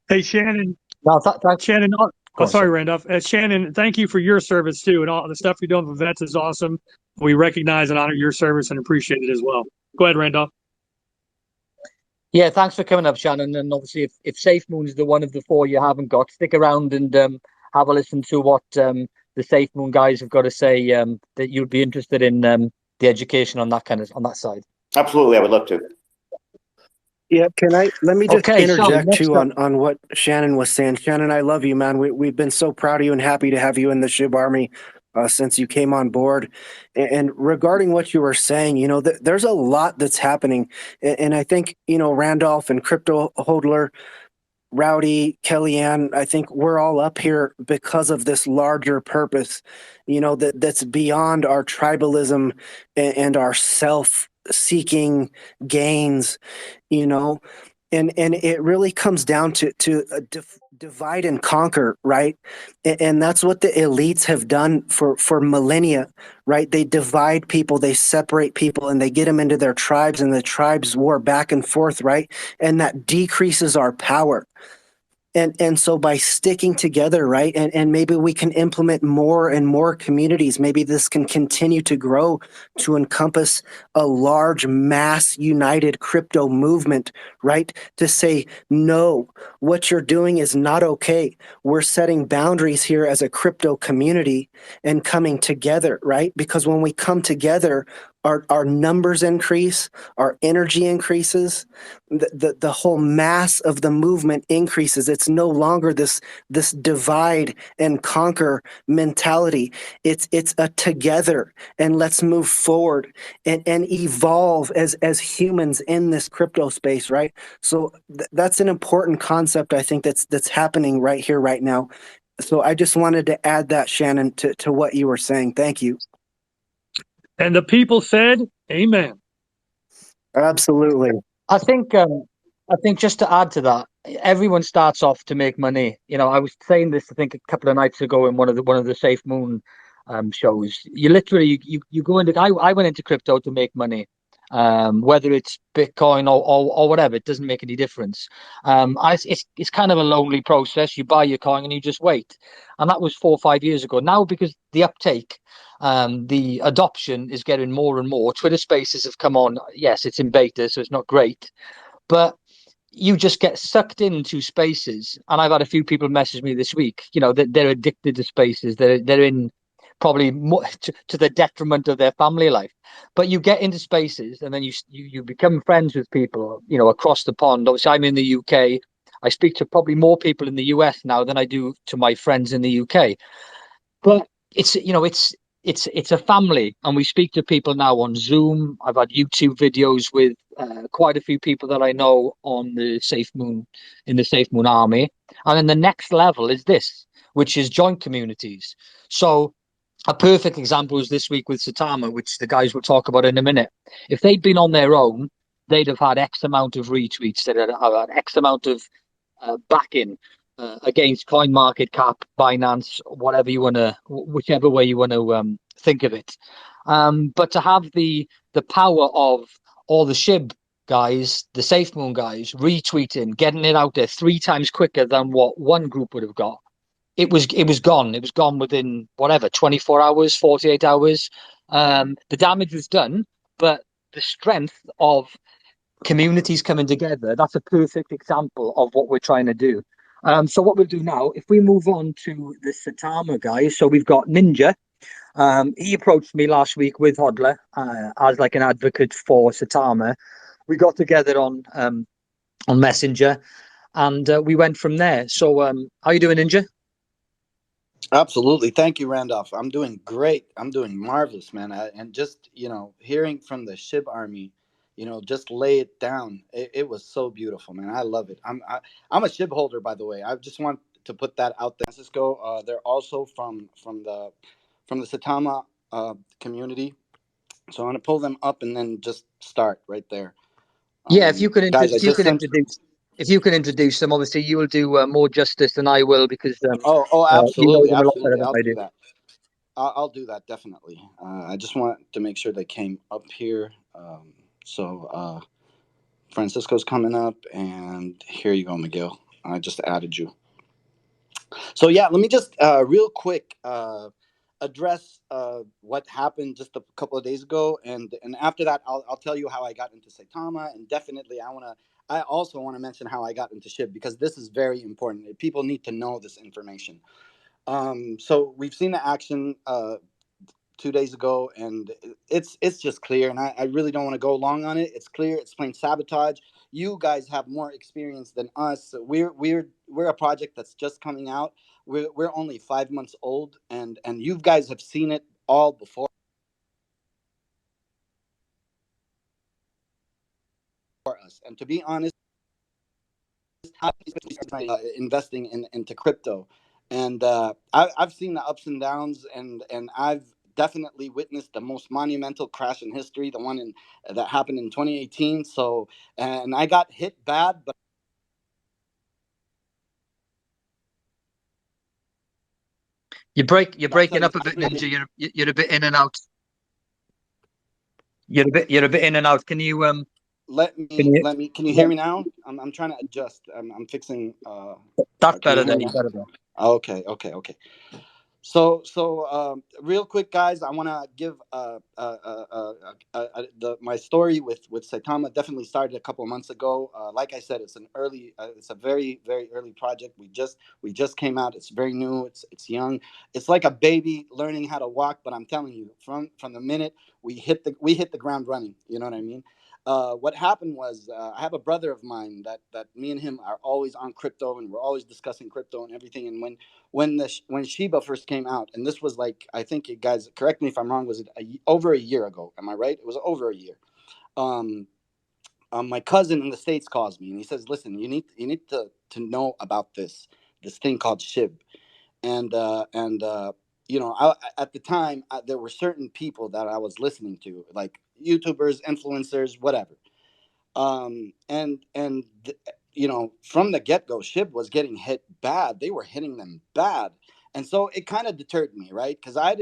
Hey, Shannon. No, Shannon. Oh, sorry, Randolph. Shannon, thank you for your service too, and all the stuff you're doing for vets is awesome. We recognize and honor your service and appreciate it as well. Go ahead, Randolph. Yeah, thanks for coming up, Shannon. And obviously, if Safemoon is the one of the four you haven't got, stick around and have a listen to what the Safemoon guys have got to say. That you'd be interested in the education on that side. Absolutely, I would love to. Yeah, let me just interject too on what Shannon was saying. Shannon, I love you, man. We've been so proud of you and happy to have you in the SHIB Army since you came on board. And regarding what you were saying, there's a lot that's happening. And I think, Randolph and Crypto Hodler, Rowdy, Kellyanne, I think we're all up here because of this larger purpose, that's beyond our tribalism and our self-seeking gains, and it really comes down to divide and conquer, right? And that's what the elites have done for millennia, right? They divide people, they separate people, and they get them into their tribes, and the tribes war back and forth, right? And that decreases our power. And so by sticking together, right, and maybe we can implement more and more communities. Maybe this can continue to grow to encompass a large mass united crypto movement, right? To say, no, what you're doing is not okay. We're setting boundaries here as a crypto community and coming together, right? Because when we come together, our numbers increase, our energy increases, the whole mass of the movement increases. It's no longer this divide and conquer mentality. It's a together, and let's move forward and evolve as humans in this crypto space, right? So that's an important concept, I think, that's happening right here, right now. So I just wanted to add that, Shannon, to what you were saying. Thank you. And the people said, amen. Absolutely. I think just to add to that, everyone starts off to make money. I was saying this, I think, a couple of nights ago in one of the Safemoon shows. You literally you go into. I went into crypto to make money, whether it's Bitcoin or whatever. It doesn't make any difference. It's kind of a lonely process. You buy your coin and you just wait, and that was 4 or 5 years ago. Now, because the uptake, the adoption is getting more and more. Twitter Spaces have come on. Yes, it's in beta, so it's not great, but you just get sucked into Spaces. And I've had a few people message me this week, that they're addicted to Spaces. They're in probably more to the detriment of their family life. But you get into Spaces and then you become friends with people, across the pond. Obviously, I'm in the UK. I speak to probably more people in the US now than I do to my friends in the UK. But it's a family, and we speak to people now on Zoom. I've had YouTube videos with quite a few people that I know on the Safemoon, in the Safemoon army. And then the next level is this, which is joint communities. So a perfect example is this week with Saitama, which the guys will talk about in a minute. If they'd been on their own, they'd have had X amount of retweets, they'd have had X amount of backing against CoinMarketCap, Binance, whatever you want to, whichever way you want to think of it. But to have the power of all the SHIB guys, the Safemoon guys, retweeting, getting it out there 3 times quicker than what one group would have got, it was gone. It was gone within whatever 24 hours, 48 hours. The damage was done, but the strength of communities coming together, that's a perfect example of what we're trying to do. So what we'll do now, if we move on to the Saitama guys, so we've got Ninja. He approached me last week with Hodler as like an advocate for Saitama. We got together on Messenger, and we went from there. So how you doing, Ninja? Absolutely. Thank you, Randolph. I'm doing great. I'm doing marvelous, man. And just, hearing from the SHIB army, just lay it down. It was so beautiful, man. I love it. I'm a SHIB holder, by the way. I just want to put that out there. Francisco, they're also from the Satama community. So I'm going to pull them up and then just start right there. Yeah, Guys, I if you just can sent. introduce them, obviously you will do more justice than I will because Oh, you know absolutely. them a lot better Absolutely. than I'll I do do. that. I'll do that definitely. I just want to make sure they came up here. So Francisco's coming up, and here you go, Miguel. I just added you. So yeah, let me just real quick address what happened just a couple of days ago, and after that, I'll tell you how I got into Saitama, and definitely I also want to mention how I got into SHIB because this is very important. People need to know this information. So we've seen the action 2 days ago, and it's just clear. And I really don't want to go long on it. It's clear. It's plain sabotage. You guys have more experience than us. We're a project that's just coming out. We're only 5 months old, and you guys have seen it all before us. And to be honest, investing into crypto, and I've seen the ups and downs, and I've definitely witnessed the most monumental crash in history, the one that happened in 2018. So, and I got hit bad, but You're I'll tell breaking you up a bit, Ninja. something. You're a bit in and out. You're a bit in and out. Can you? Can you hear me now? I'm trying to adjust. I'm fixing. That's Can you better hear there. me You now? better there. Okay. So real quick, guys, I want to give my story with Saitama. Definitely started a couple of months ago. Like I said, it's a very very early project. We just came out. It's very new. It's young. It's like a baby learning how to walk. But I'm telling you, from the minute we hit the ground running. You know what I mean? What happened was I have a brother of mine that me and him are always on crypto, and we're always discussing crypto and everything. And when Shiba first came out, and this was like, I think, you guys correct me if I'm wrong, was it over a year ago? Am I right? It was over a year. Um, my cousin in the States calls me and he says, "Listen, you need to know about this thing called SHIB." And at the time, there were certain people that I was listening to, like YouTubers, influencers, whatever. From the get-go, SHIB was getting hit bad. They were hitting them bad. And so it kind of deterred me, right? Because I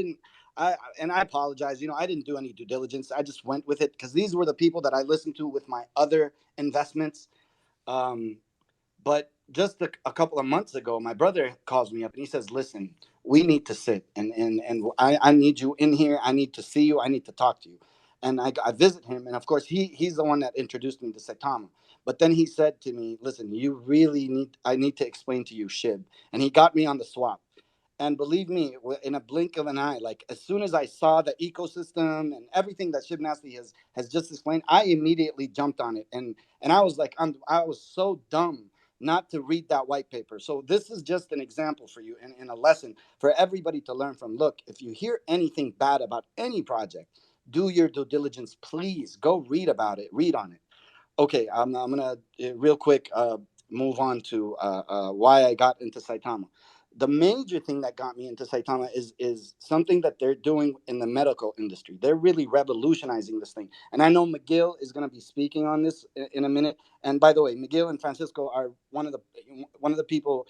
apologize, I didn't do any due diligence. I just went with it because these were the people that I listened to with my other investments. um, but just a couple of months ago, my brother calls me up and he says, "Listen, we need to sit, and I need you in here. I need to see you. I need to talk to you." And I visit him, and of course he's the one that introduced me to Saitama. But then he said to me, "Listen, I need to explain to you SHIB," and he got me on the swap. And believe me, in a blink of an eye, like as soon as I saw the ecosystem and everything that Shibnasty has just explained, I immediately jumped on it. And I was like, I was so dumb not to read that white paper. So this is just an example for you, and a lesson for everybody to learn from. Look, if you hear anything bad about any project, do your due diligence. Please go read about it, read on it. Okay, I'm gonna real quick move on to why I got into Saitama. The major thing that got me into Saitama is something that they're doing in the medical industry. They're really revolutionizing this thing, and I know McGill is going to be speaking on this in a minute. And by the way, McGill and Francisco are one of the people,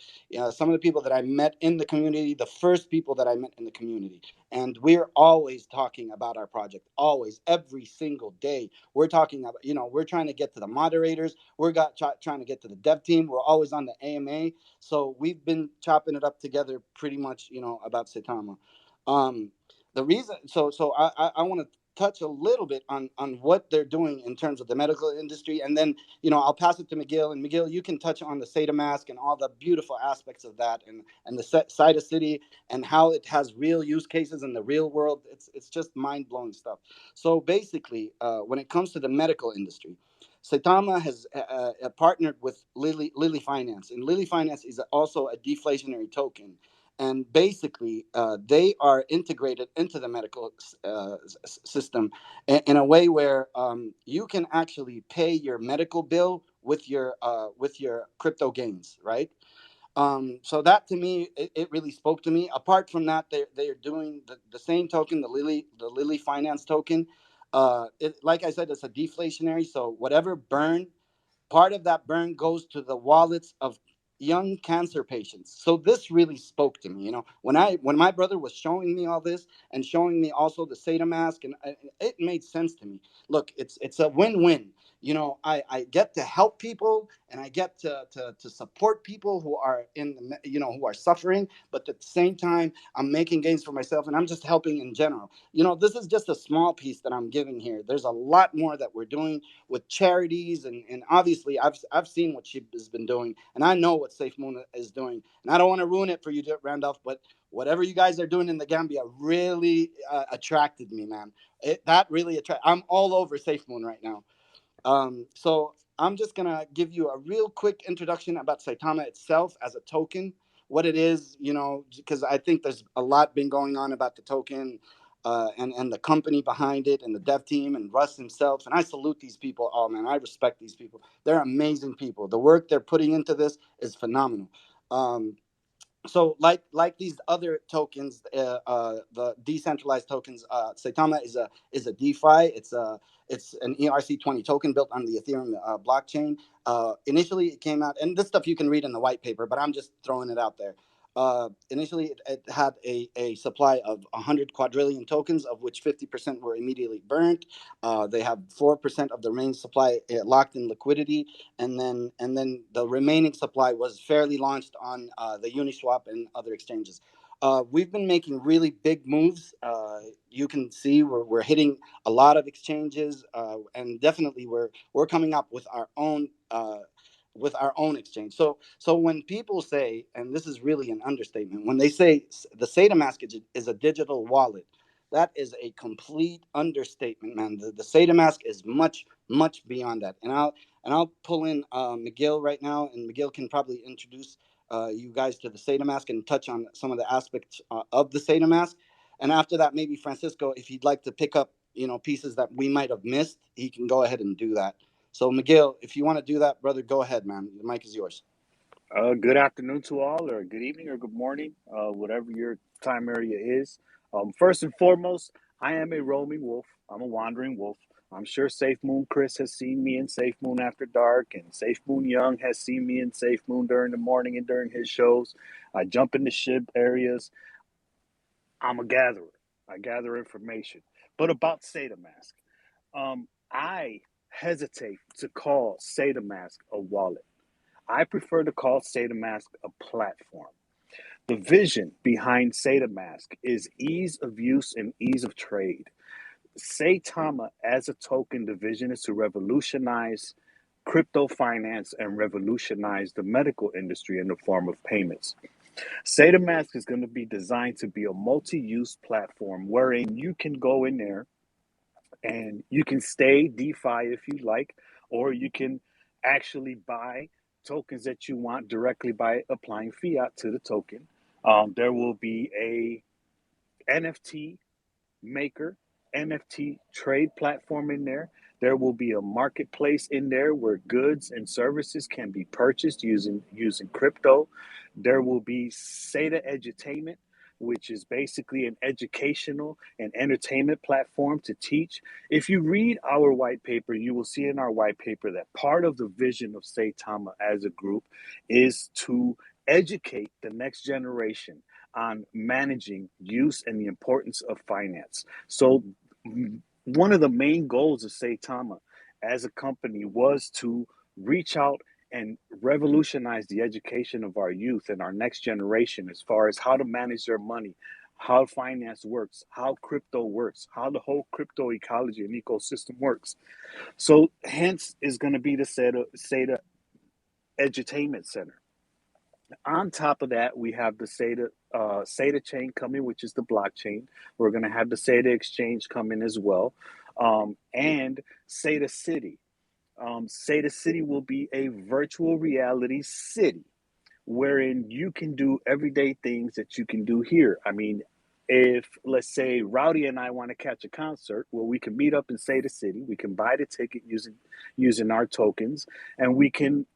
some of the people that I met in the community, the first people that I met in the community. and we're always talking about our project, always, every single day. We're talking about, we're trying to get to the moderators, trying to get to the dev team, we're always on the AMA. So we've been chopping it up together pretty much, about Saitama. The reason, I want to touch a little bit on what they're doing in terms of the medical industry, and then I'll pass it to McGill, and McGill, you can touch on the Seda mask and all the beautiful aspects of that, and the Sida City, and how it has real use cases in the real world. It's just mind-blowing stuff. So basically, when it comes to the medical industry, Saitama has partnered with Lily Finance, and Lily Finance is also a deflationary token. And basically, they are integrated into the medical system in a way where you can actually pay your medical bill with your crypto gains, right? So that, to me, it really spoke to me. Apart from that, they are doing the same token, the Lily Finance token. Like I said, it's a deflationary. So whatever burn, part of that burn goes to the wallets of young cancer patients. So this really spoke to me. When my brother was showing me all this and showing me also the Seda mask, and it made sense to me. Look, it's a win-win. I get to help people, and I get to support people who are who are suffering, but at the same time, I'm making gains for myself, and I'm just helping in general. This is just a small piece that I'm giving here. There's a lot more that we're doing with charities, and obviously I've seen what she has been doing, and I know what Safemoon is doing, and I don't want to ruin it for you, Randolph, but whatever you guys are doing in the Gambia really attracted me, man. That really I'm all over Safemoon right now. So I'm just gonna give you a real quick introduction about Saitama itself as a token, what it is, because I think there's a lot been going on about the token, and the company behind it, and the dev team, and Russ himself. And I salute these people. Oh man, I respect these people. They're amazing people. The work they're putting into this is phenomenal. So like these other tokens, the decentralized tokens, Saitama is a DeFi. It's an ERC20 token built on the Ethereum blockchain. Initially, it came out, and this stuff you can read in the white paper, but I'm just throwing it out there. Initially, it had a supply of 100 quadrillion tokens, of which 50% were immediately burnt. They have 4% of the remaining supply locked in liquidity, and then the remaining supply was fairly launched on the Uniswap and other exchanges. We've been making really big moves. You can see we're hitting a lot of exchanges, and definitely we're coming up with our own. With our own exchange. So when people say, and this is really an understatement, when they say the SataMask is a digital wallet, that is a complete understatement, man. The SataMask is much, much beyond that. And I'll pull in McGill right now, and McGill can probably introduce you guys to the SataMask and touch on some of the aspects of the SataMask. And after that, maybe Francisco, if he'd like to pick up pieces that we might have missed, he can go ahead and do that. So McGill, if you want to do that, brother, go ahead, man. The mic is yours. Good afternoon to all, or good evening, or good morning, whatever your time area is. First and foremost, I am a roaming wolf. I'm a wandering wolf. I'm sure Safe Moon Chris has seen me in Safe Moon After Dark, and Safe Moon Young has seen me in Safe Moon during the morning and during his shows. I jump into SHIB areas. I'm a gatherer. I gather information. But about SataMask, I hesitate to call SataMask a wallet. I prefer to call SataMask a platform. The vision behind SataMask is ease of use and ease of trade. Saitama as a token, the vision is to revolutionize crypto finance and revolutionize the medical industry in the form of payments. SataMask is going to be designed to be a multi-use platform wherein you can go in there and you can stay DeFi if you like, or you can actually buy tokens that you want directly by applying fiat to the token. There will be a NFT maker, NFT trade platform in there. There will be a marketplace in there where goods and services can be purchased using crypto. There will be Sata Edutainment, which is basically an educational and entertainment platform to teach. If you read our white paper, you will see in our white paper that part of the vision of Saitama as a group is to educate the next generation on managing use and the importance of finance. So one of the main goals of Saitama as a company was to reach out and revolutionize the education of our youth and our next generation as far as how to manage their money, how finance works, how crypto works, how the whole crypto ecology and ecosystem works. So hence is going to be the SATA Edutainment Center. On top of that, we have the SATA chain coming, which is the blockchain. We're going to have the SATA exchange coming as well, and SATA City. SATA City will be a virtual reality city wherein you can do everyday things that you can do here. I mean, if let's say Rowdy and I want to catch a concert, well, we can meet up in SATA City. We can buy the ticket using our tokens, and we can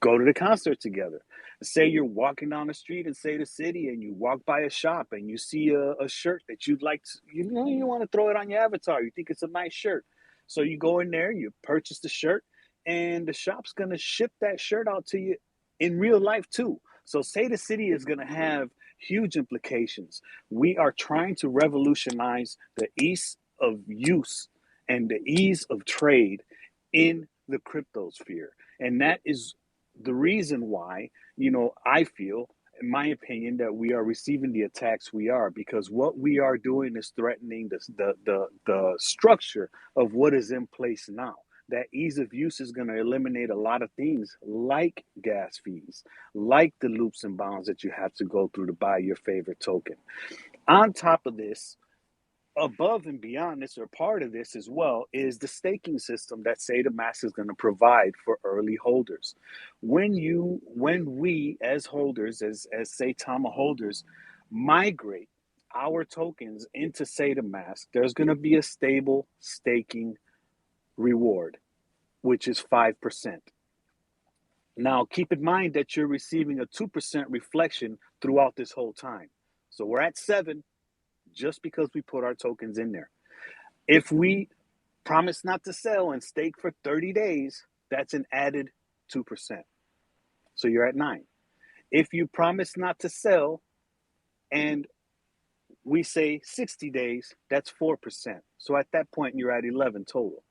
go to the concert together. Say you're walking down the street in Say the City and you walk by a shop and you see a shirt that you'd like to, you want to throw it on your avatar. You think it's a nice shirt. So you go in there, you purchase the shirt, and the shop's going to ship that shirt out to you in real life too. So Say the City is going to have huge implications. We are trying to revolutionize the ease of use and the ease of trade in the crypto sphere. And that is the reason why, I feel, in my opinion, that we are receiving the attacks we are, because what we are doing is threatening the structure of what is in place now. That ease of use is going to eliminate a lot of things like gas fees, like the loops and bounds that you have to go through to buy your favorite token. On top of this, above and beyond this, or part of this as well, is the staking system that SataMask is going to provide for early holders. When we as holders, as Saitama holders, migrate our tokens into SataMask, there's going to be a stable staking reward, which is 5%. Now, keep in mind that you're receiving a 2% reflection throughout this whole time. So we're at 7 just because we put our tokens in there. If we promise not to sell and stake for 30 days, that's an added 2%. So you're at 9. If you promise not to sell and we say 60 days, that's 4%. So at that point, you're at 11 total.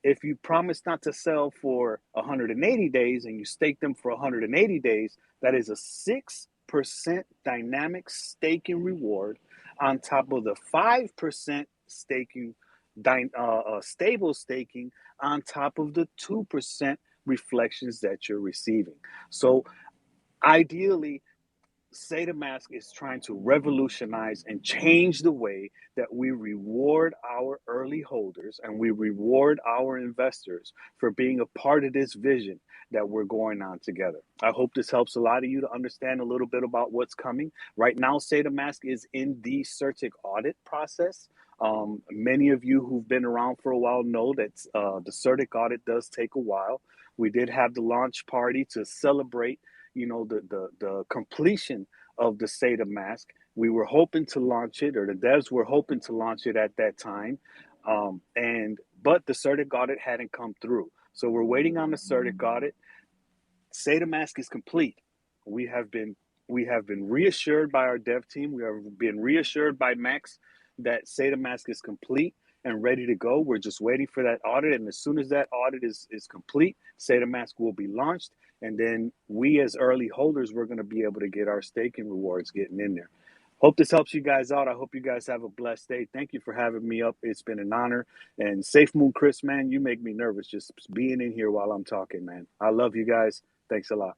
If you promise not to sell for 180 days and you stake them for 180 days, that is a 6% dynamic staking reward on top of the 5% staking, stable staking on top of the 2% reflections that you're receiving. So ideally, SataMask is trying to revolutionize and change the way that we reward our early holders and we reward our investors for being a part of this vision that we're going on together. I hope this helps a lot of you to understand a little bit about what's coming. Right now, SataMask is in the CertiK audit process. Many of you who've been around for a while know that the CertiK audit does take a while. We did have the launch party to celebrate the completion of the SataMask. We were hoping to launch it, or the devs were hoping to launch it at that time, but the CertiK audit hadn't come through. So we're waiting on the CertiK audit. SataMask is complete. We have been reassured by our dev team. We have been reassured by Max that SataMask is complete and ready to go. We're just waiting for that audit, and as soon as that audit is complete, SataMask will be launched. And then we as early holders, we're going to be able to get our staking rewards getting in there. Hope this helps you guys out. I hope you guys have a blessed day. Thank you for having me up. It's been an honor. And Safemoon Chris, man, you make me nervous just being in here while I'm talking, man. I love you guys. Thanks a lot.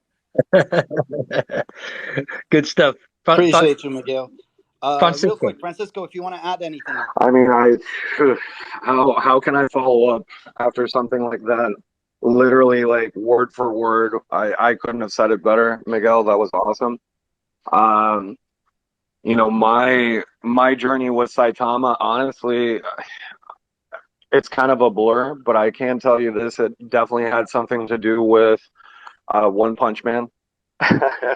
Good stuff. Appreciate you, Miguel. Francisco. Real quick, Francisco, if you want to add anything. I mean, how can I follow up after something like that? Literally, like word for word, I couldn't have said it better, Miguel. That was awesome. My journey with Saitama, honestly, it's kind of a blur, but I can tell you this: it definitely had something to do with One Punch Man.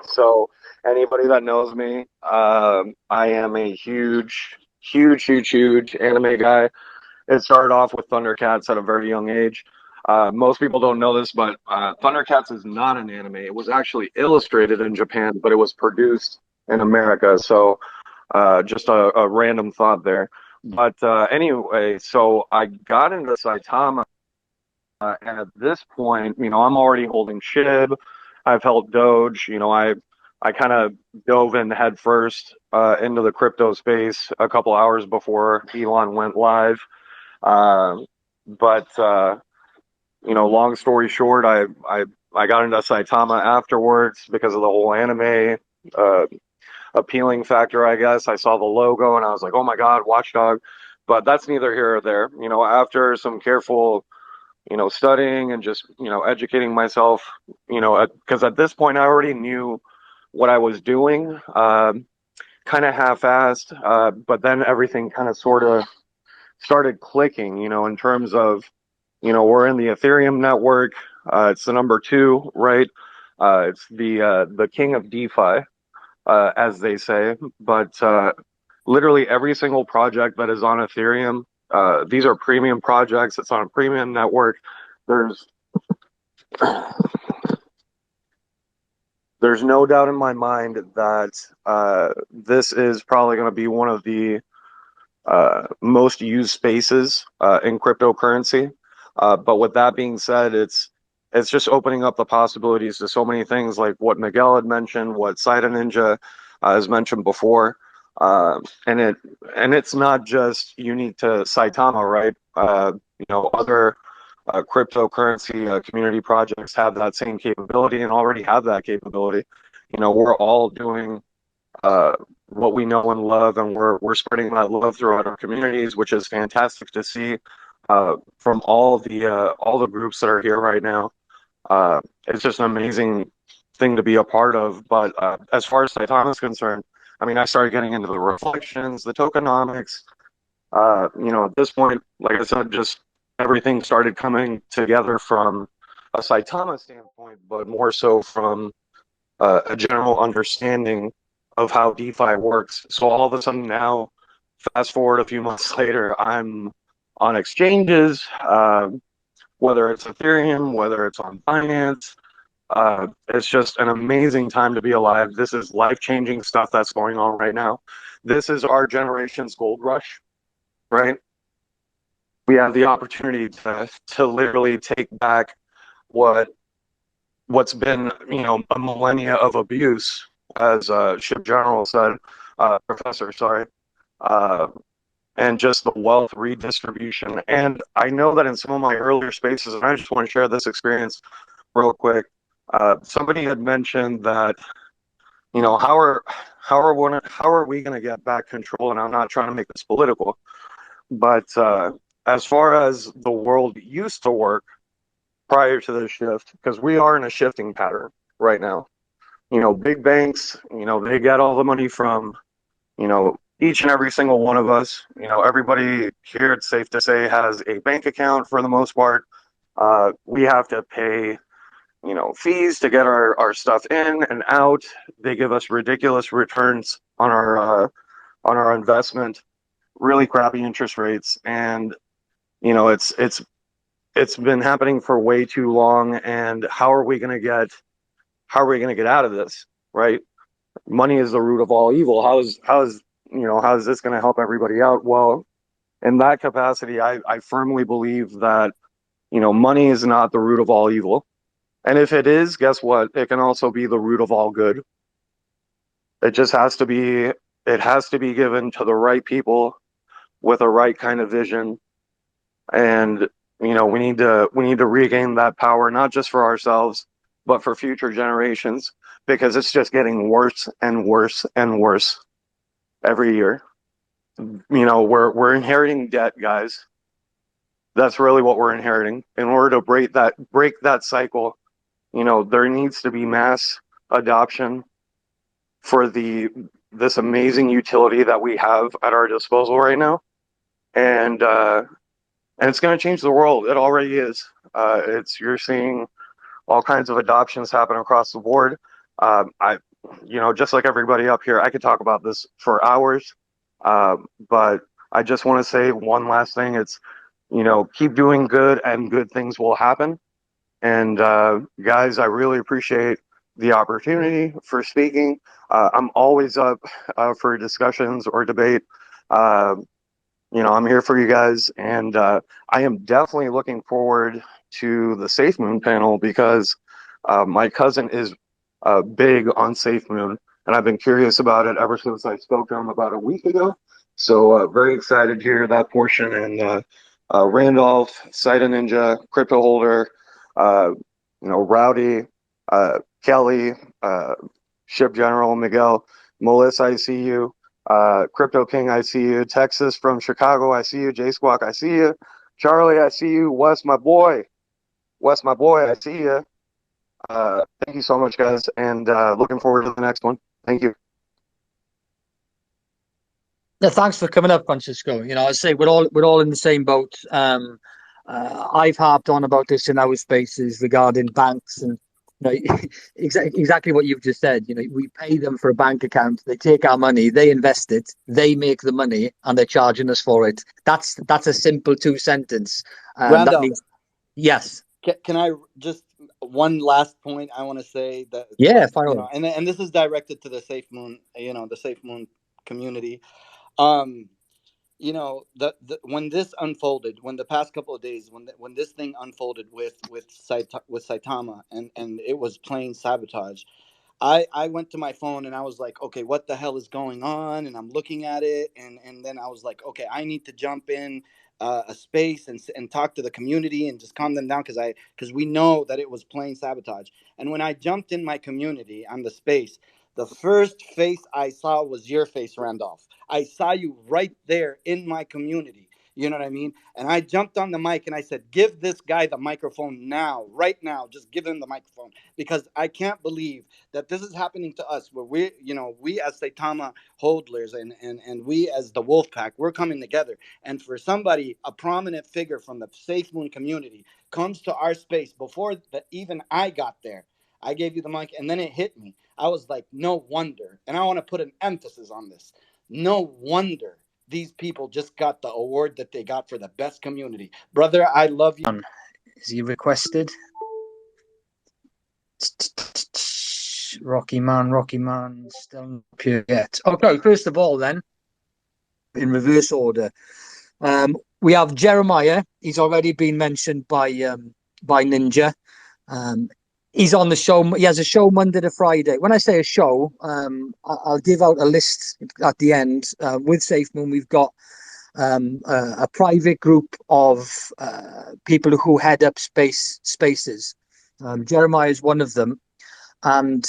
So anybody that knows me, I am a huge anime guy. It started off with Thundercats at a very young age. Most people don't know this, but Thundercats is not an anime. It was actually illustrated in Japan, but it was produced in America. So just a random thought there. But anyway, so I got into Saitama, and at this point, I'm already holding SHIB. I've held Doge. I kind of dove in head first into the crypto space a couple hours before Elon went live. Uh, but long story short, I got into Saitama afterwards because of the whole anime uh, appealing factor, I guess. I saw the logo and I was like, oh my God, Watchdog. But that's neither here or there. After some careful, studying and just, educating myself, because at this point I already knew what I was doing, kind of half-assed, but then everything kind of sort of started clicking, in terms of, we're in the Ethereum network. It's the number two, right? It's the king of DeFi, as they say. But literally every single project that is on Ethereum, these are premium projects. It's on a premium network. There's there's no doubt in my mind that this is probably going to be one of the most used spaces in cryptocurrency. But with that being said, it's just opening up the possibilities to so many things, like what Miguel had mentioned, what Saita Ninja has mentioned before, and it's not just unique to Saitama, right? Other cryptocurrency community projects have that same capability and already have that capability. We're all doing uh, what we know and love, and we're spreading that love throughout our communities, which is fantastic to see from all the groups that are here right now. It's just an amazing thing to be a part of. But as far as Saitama is concerned, I mean, I started getting into the reflections, the tokenomics. At this point, like I said, just everything started coming together from a Saitama standpoint, but more so from a general understanding of how DeFi works. So all of a sudden now, fast forward a few months later, I'm on exchanges, whether it's Ethereum, whether it's on Binance. It's just an amazing time to be alive. This is life-changing stuff that's going on right now. This is our generation's gold rush, right? We have the opportunity to literally take back what's been, a millennia of abuse, as Ship General said, Professor, sorry, uh, and just the wealth redistribution. And I know that in some of my earlier spaces, and I just want to share this experience real quick. Somebody had mentioned that, how are we going to get back control? And I'm not trying to make this political, but as far as the world used to work prior to this shift, because we are in a shifting pattern right now. Big banks, they get all the money from, each and every single one of us. Everybody here, it's safe to say, has a bank account for the most part. We have to pay, fees to get our stuff in and out. They give us ridiculous returns on our investment, really crappy interest rates, and it's been happening for way too long. And how are we going to get out of this, right? Money is the root of all evil. How is this going to help everybody out? Well, in that capacity, I firmly believe that, money is not the root of all evil. And if it is, guess what? It can also be the root of all good. It just has to be given to the right people with a right kind of vision. And, we need to regain that power, not just for ourselves, but for future generations, because it's just getting worse and worse and worse every year. We're inheriting debt, guys. That's really what we're inheriting. In order to break that cycle, there needs to be mass adoption for this amazing utility that we have at our disposal right now. And it's going to change the world. It already is. You're seeing all kinds of adoptions happen across the board. I, just like everybody up here, I could talk about this for hours. But I just want to say one last thing. It's, keep doing good and good things will happen. And guys, I really appreciate the opportunity for speaking. I'm always up for discussions or debate. Uh, I'm here for you guys, and I am definitely looking forward to the Safemoon panel because my cousin is big on Safemoon, and I've been curious about it ever since I spoke to him about a week ago. So very excited to hear that portion. And Randolph, Saita Ninja, Crypto Holder, uh, Rowdy, Kelly, Ship General, Miguel, Melissa, I see you. Crypto King, I see you. Texas from Chicago, I see you. J Squawk, I see you. Charlie, I see you. Wes, my boy. Wes, my boy, I see you. Thank you so much, guys, and looking forward to the next one. Thank you. Yeah, thanks for coming up, Francisco. I say we're all in the same boat. I've harped on about this in our spaces regarding banks and exactly what you've just said. We pay them for a bank account, they take our money, they invest it, they make the money, and they're charging us for it. That's a simple two sentence. That Randolph, means yes. can I just one last point I want to say that Yeah, fire away. and this is directed to the Safe Moon, the Safe Moon community. Um, when this unfolded, when the past couple of days, when this thing unfolded with Saitama, and it was plain sabotage. I went to my phone and I was like, okay, what the hell is going on? And I'm looking at it, and then I was like, okay, I need to jump in a space and talk to the community and just calm them down because we know that it was plain sabotage. And when I jumped in my community on the space, the first face I saw was your face, Randolph. I saw you right there in my community. You know what I mean? And I jumped on the mic and I said, give this guy the microphone now, right now. Just give him the microphone because I can't believe that this is happening to us where we as Saitama holders and we as the wolf pack, we're coming together. And for somebody, a prominent figure from the Safe Moon community comes to our space before even I got there. I gave you the mic and then it hit me. I was like, no wonder. And I want to put an emphasis on this. No wonder these people just got the award that they got for the best community. Brother, I love you. Is he requested? Rocky Man, still not appeared yet. Okay, first of all, then, in reverse order, we have Jeremiah. He's already been mentioned by Ninja. He's on the show. He has a show Monday to Friday. When I say a show, I'll give out a list at the end. With Safemoon, we've got a private group of people who head up spaces. Jeremiah is one of them, and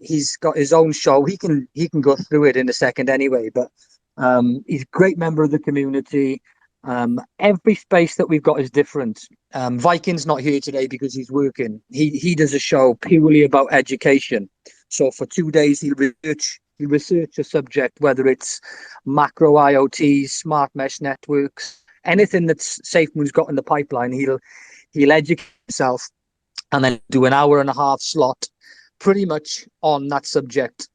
he's got his own show. He can go through it in a second anyway, but he's a great member of the community. Every space that we've got is different. Viking's not here today because he's working. He does a show purely about education. So for 2 days he'll research a subject, whether it's macro IoT, smart mesh networks, anything that's SafeMoon's got in the pipeline. He'll educate himself and then do an hour and a half slot pretty much on that subject.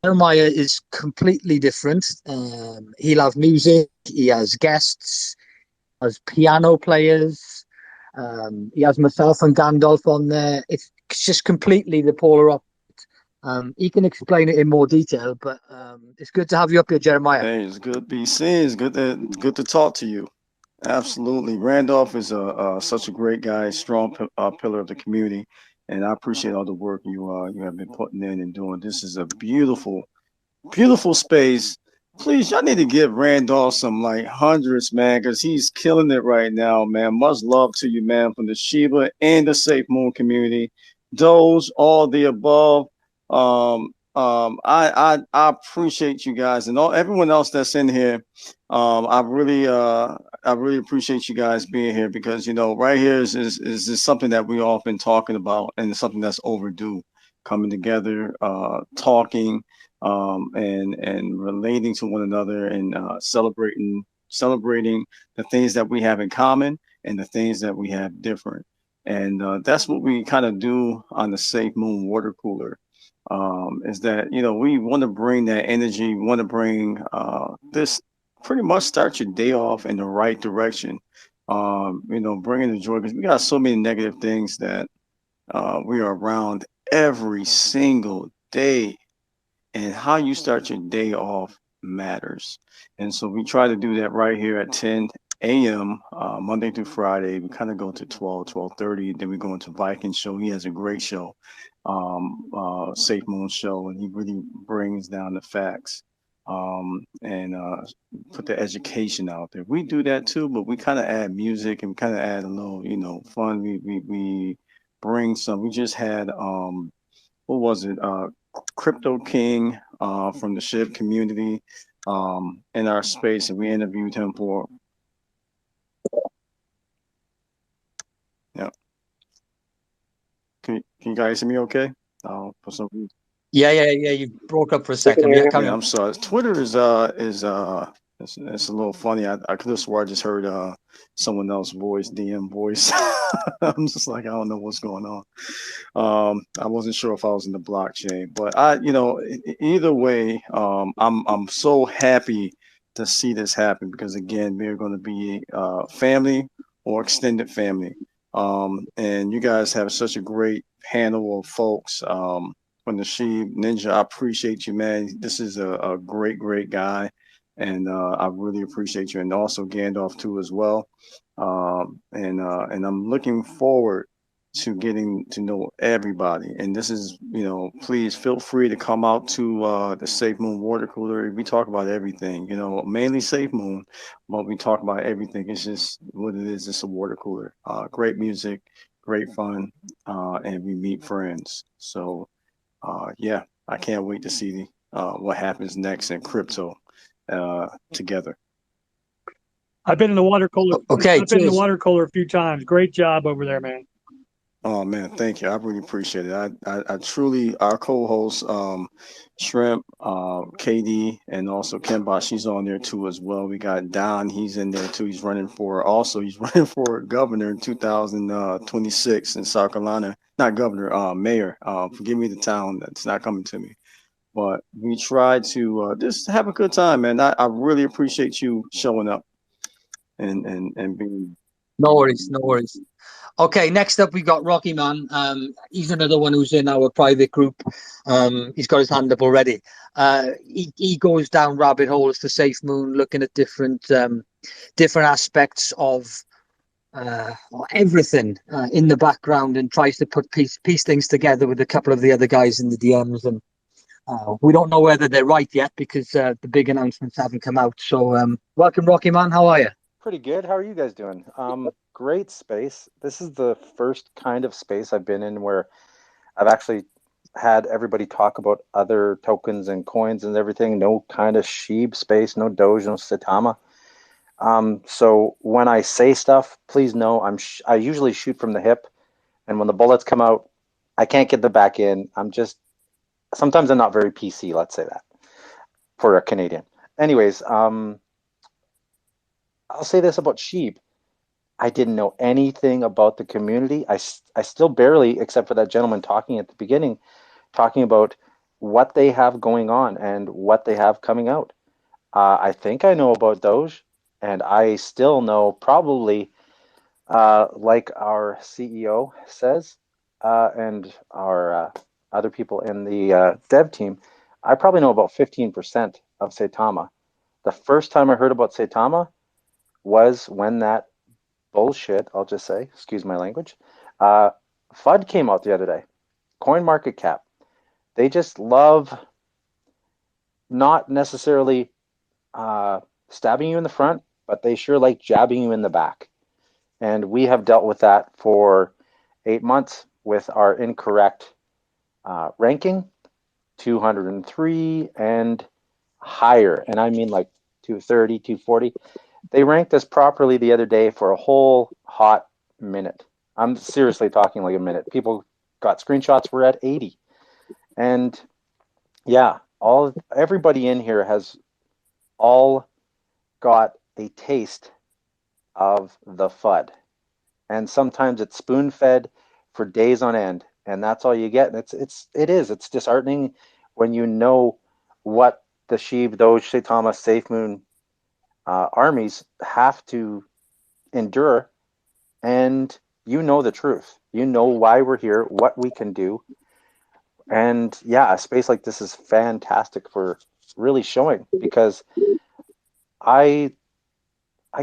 Jeremiah is completely different. He'll have music, he has guests, has piano players, he has myself and Gandalf on there. It's just completely the polar opposite. He can explain it in more detail, but it's good to have you up here, Jeremiah. Hey, it's good to be seen. It's good to talk to you. Absolutely, Randolph is such a great guy, strong pillar of the community, and I appreciate all the work you have been putting in and doing. This is a beautiful, beautiful space. Please, y'all need to give Randolph some like hundreds, man, because he's killing it right now, man. Much love to you, man, from the Shiba and the Safe Moon community. Those, all the above. I appreciate you guys and everyone else that's in here. I really appreciate you guys being here because right here is something that we all been talking about and it's something that's overdue. Coming together, talking, and relating to one another and celebrating the things that we have in common and the things that we have different. And that's what we kind of do on the Safe Moon water cooler. Is that we want to bring that energy, we want to bring this pretty much start your day off in the right direction. Bringing the joy because we got so many negative things that we are around every single day. And how you start your day off matters. And so we try to do that right here at 10 a.m. Monday through Friday. We kind of go to 12, 12:30. Then we go into Viking show. He has a great show, Safemoon show, and he really brings down the facts and put the education out there. We do that too, but we kind of add music and kind of add a little, fun. We bring some. We just had what was it? Crypto King from the SHIB community in our space, and we interviewed him for. Yeah. Can you guys hear me okay? For some reason. Yeah. You broke up for a second. Yeah, carry on. I'm sorry. Twitter is it's a little funny. I could have swore I just heard someone else's voice, DM voice. I'm just like, I don't know what's going on. I wasn't sure if I was in the blockchain, but either way, I'm so happy to see this happen because again, we're going to be family or extended family, and you guys have such a great panel of folks. From the Sheeb Ninja, I appreciate you, man. This is a great guy, and I really appreciate you, and also Gandalf too as well. And I'm looking forward to getting to know everybody. And this is, please feel free to come out to the Safe Moon water cooler. We talk about everything, mainly Safe Moon, but we talk about everything. It's just what it is. It's a water cooler. Great music, great fun, and we meet friends. So, yeah, I can't wait to see what happens next in crypto together. I've been in the water cooler. Okay, I've been in the water cooler a few times. Great job over there, man. Oh man, thank you. I really appreciate it. I truly, our co-host, Shrimp, KD, and also Kenbot, she's on there too as well. We got Don, he's in there too. He's running for governor in 2026 in South Carolina. Not governor, mayor. Forgive me the town that's not coming to me. But we try to just have a good time, man. I really appreciate you showing up and being. No worries. Okay, next up we got Rocky Man. He's another one who's in our private group. He's got his hand up already. He goes down rabbit holes for Safe Moon, looking at different aspects of everything in the background, and tries to piece things together with a couple of the other guys in the DMs. And we don't know whether they're right yet because the big announcements haven't come out. So welcome, Rocky Man. How are you? Pretty good. How are you guys doing? Great space. This is the first kind of space I've been in where I've actually had everybody talk about other tokens and coins and everything. No kind of Sheeb space, no Doge, no Saitama. So when I say stuff, please know I usually shoot from the hip, and when the bullets come out, I can't get them back in. Sometimes I'm not very PC. Let's say that for a Canadian. Anyways, I'll say this about Sheeb. I didn't know anything about the community. I still barely, except for that gentleman talking at the beginning, talking about what they have going on and what they have coming out. I think I know about Doge, and I still know probably, like our CEO says, and our other people in the dev team, I probably know about 15% of Saitama. The first time I heard about Saitama was when that bullshit, I'll just say, excuse my language, FUD came out the other day. Coin market cap. They just love not necessarily stabbing you in the front, but they sure like jabbing you in the back. And we have dealt with that for 8 months with our incorrect ranking, 203 and higher. And I mean like 230, 240. They ranked us properly the other day for a whole hot minute. I'm seriously talking like a minute. People got screenshots. We're at 80. And yeah, everybody in here has all got a taste of the FUD. And sometimes it's spoon-fed for days on end. And that's all you get. And it's disheartening when you know what the Sheeb, Doge, Saitama, Safemoon armies have to endure, and you know the truth. You know why we're here, what we can do. And yeah, a space like this is fantastic for really showing, because I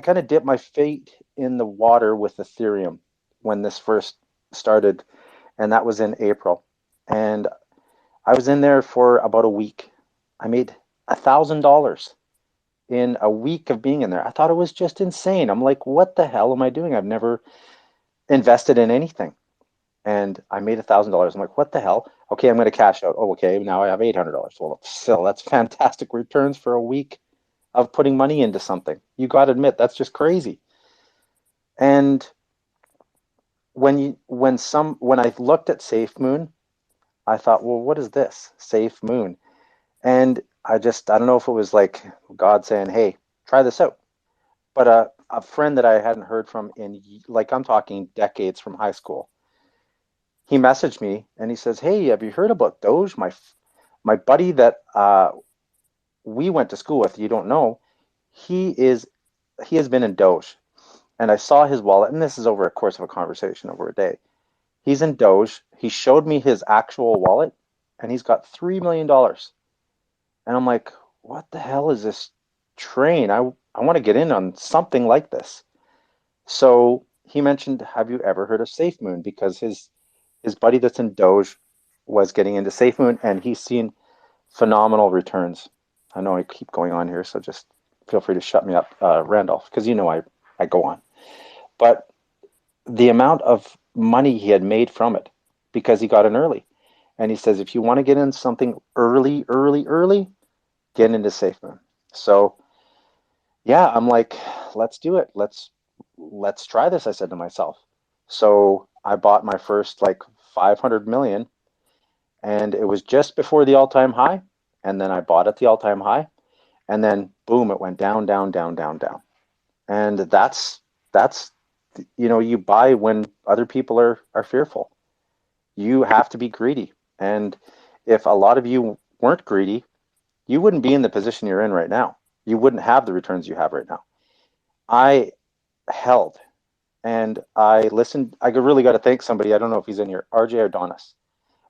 kind of dipped my feet in the water with Ethereum when this first started, and that was in April. And I was in there for about a week. I made $1,000 in a week of being in there. I thought it was just insane. I'm like, what the hell am I doing? I've never invested in anything. And I made $1,000. I'm like, what the hell? Okay, I'm going to cash out. Oh, okay, now I have $800. Well, still, that's fantastic returns for a week of putting money into something. You got to admit, that's just crazy. And when I looked at Safemoon, I thought, well, what is this? Safemoon. And I don't know if it was like God saying, hey, try this out. But a friend that I hadn't heard from in, like, I'm talking decades from high school, he messaged me and he says, hey, have you heard about Doge? My buddy that we went to school with, you don't know, he has been in Doge. And I saw his wallet, and this is over a course of a conversation over a day. He's in Doge. He showed me his actual wallet, and he's got $3 million. And I'm like, what the hell is this train? I want to get in on something like this. So he mentioned, have you ever heard of Safemoon? Because his buddy that's in Doge was getting into Safemoon, and he's seen phenomenal returns. I know I keep going on here, so just feel free to shut me up, Randolph, because I go on. But the amount of money he had made from it, because he got in early. And he says, if you want to get in something early, get into Safemoon. So yeah, I'm like, let's do it. Let's try this, I said to myself. So I bought my first like 500 million, and it was just before the all-time high. And then I bought at the all-time high, and then boom, it went down, down, down, down, down. And that's you buy when other people are fearful. You have to be greedy. And if a lot of you weren't greedy, you wouldn't be in the position you're in right now. You wouldn't have the returns you have right now. I held and I listened. I really got to thank somebody. I don't know if he's in here, RJ Adonis.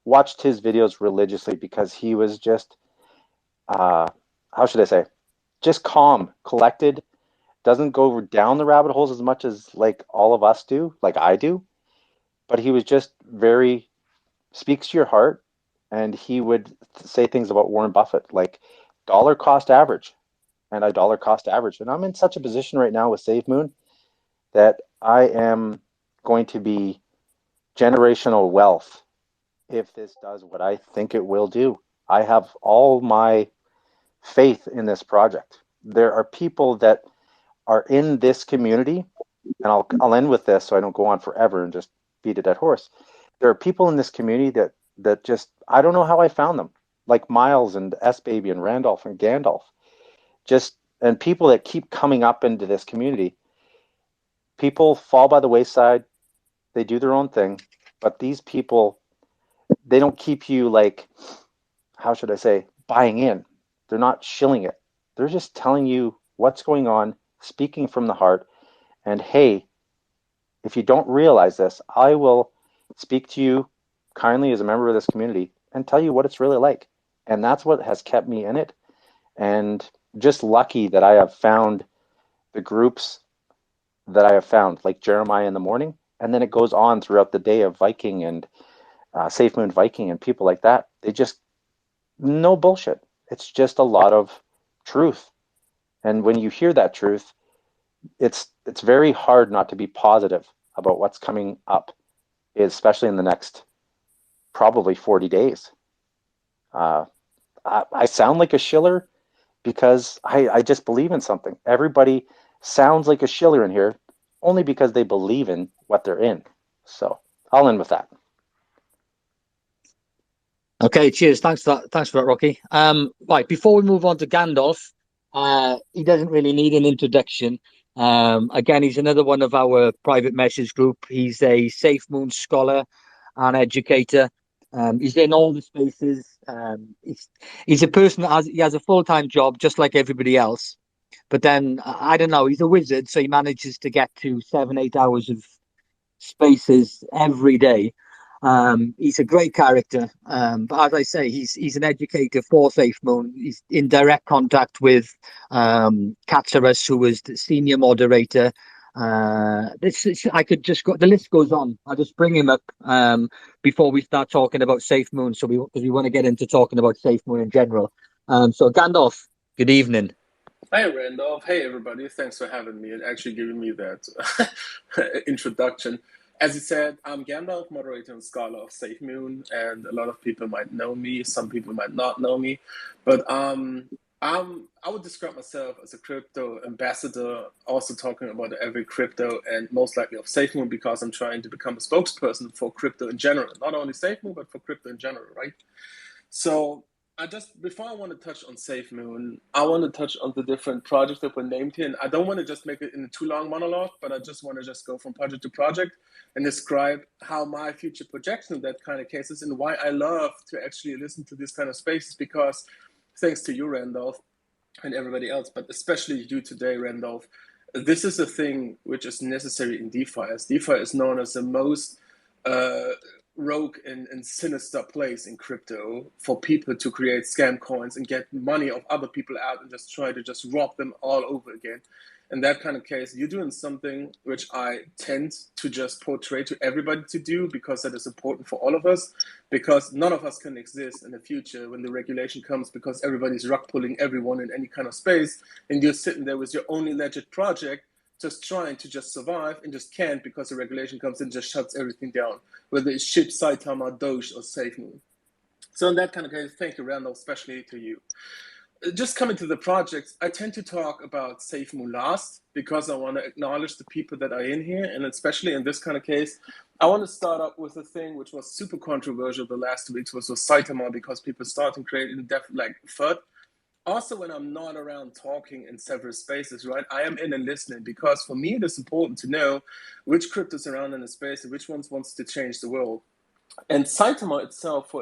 Watched his videos religiously because he was just, how should I say, just calm, collected, doesn't go down the rabbit holes as much as like all of us do, like I do. But he was just very, speaks to your heart. And he would say things about Warren Buffett, like dollar cost average. And I dollar cost average. And I'm in such a position right now with Safemoon that I am going to be generational wealth if this does what I think it will do. I have all my faith in this project. There are people that are in this community, and I'll end with this so I don't go on forever and just beat a dead horse. There are people in this community that just, I don't know how I found them, like Miles and S Baby and Randolph and Gandalf, and people that keep coming up into this community. People fall by the wayside, they do their own thing, but these people, they don't keep you like, how should I say, buying in. They're not shilling it. They're just telling you what's going on, speaking from the heart. And hey, if you don't realize this, I will speak to you kindly as a member of this community and tell you what it's really like. And that's what has kept me in it. And just lucky that I have found the groups that I have found, like Jeremiah in the morning. And then it goes on throughout the day of Viking and Safemoon Viking and people like that. They just, no bullshit. It's just a lot of truth. And when you hear that truth, it's very hard not to be positive about what's coming up, especially in the next probably 40 days. I sound like a shiller because I just believe in something. Everybody sounds like a shiller in here only because they believe in what they're in. So I'll end with that. Okay, cheers. Thanks for that, Rocky. Right, before we move on to Gandalf, he doesn't really need an introduction. Again, he's another one of our private message group. He's a Safemoon scholar and educator. He's in all the spaces. He's a person that has a full-time job just like everybody else. But then I don't know, he's a wizard, so he manages to get to 7-8 hours of spaces every day. He's a great character, but as I say, he's an educator for Safemoon. He's in direct contact with Katsaras, who was the senior moderator. I could just go. The list goes on. I'll just bring him up before we start talking about Safemoon, because we want to get into talking about Safemoon in general. So Gandalf, good evening. Hi, Randolph. Hey, everybody. Thanks for having me and actually giving me that introduction. As you said, I'm Gandalf, moderator and scholar of Safemoon, and a lot of people might know me. Some people might not know me, but I would describe myself as a crypto ambassador, also talking about every crypto and most likely of Safemoon, because I'm trying to become a spokesperson for crypto in general, not only Safemoon, but for crypto in general, right? So before I want to touch on Safemoon, I want to touch on the different projects that were named here. And I don't want to just make it in a too long monologue, but I just want to just go from project to project and describe how my future projection in that kind of cases and why I love to actually listen to this kind of spaces, because thanks to you, Randolph, and everybody else, but especially you today, Randolph, this is a thing which is necessary in DeFi, as DeFi is known as the most rogue and sinister place in crypto for people to create scam coins and get money of other people out and just try to just rob them all over again. In that kind of case, you're doing something which I tend to just portray to everybody to do, because that is important for all of us, because none of us can exist in the future when the regulation comes, because everybody's rug pulling everyone in any kind of space, and you're sitting there with your only legit project just trying to just survive and just can't, because the regulation comes in and just shuts everything down, whether it's SHIB, Saitama, Doge, or Safemoon. So in that kind of case, thank you, Randall, especially to you. Just coming to the projects, I tend to talk about Safemoon last, because I want to acknowledge the people that are in here, and especially in this kind of case, I want to start up with a thing which was super controversial the last 2 weeks, was Saitama, because people started creating FUD. Also, when I'm not around talking in several spaces, right, I am in and listening, because for me, it is important to know which crypto's around in the space and which ones wants to change the world. And Saitama itself,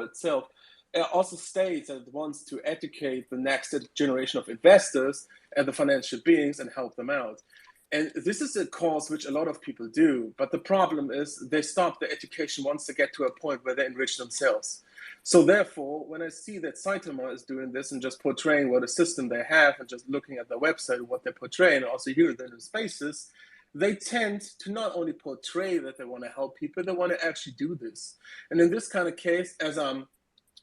also states that it wants to educate the next generation of investors and the financial beings and help them out. And this is a cause which a lot of people do, but the problem is they stop the education once they get to a point where they enrich themselves. So therefore, when I see that Saitama is doing this and just portraying what a system they have and just looking at their website and what they're portraying, and also hear them in spaces, they tend to not only portray that they want to help people, they want to actually do this. And in this kind of case, as I'm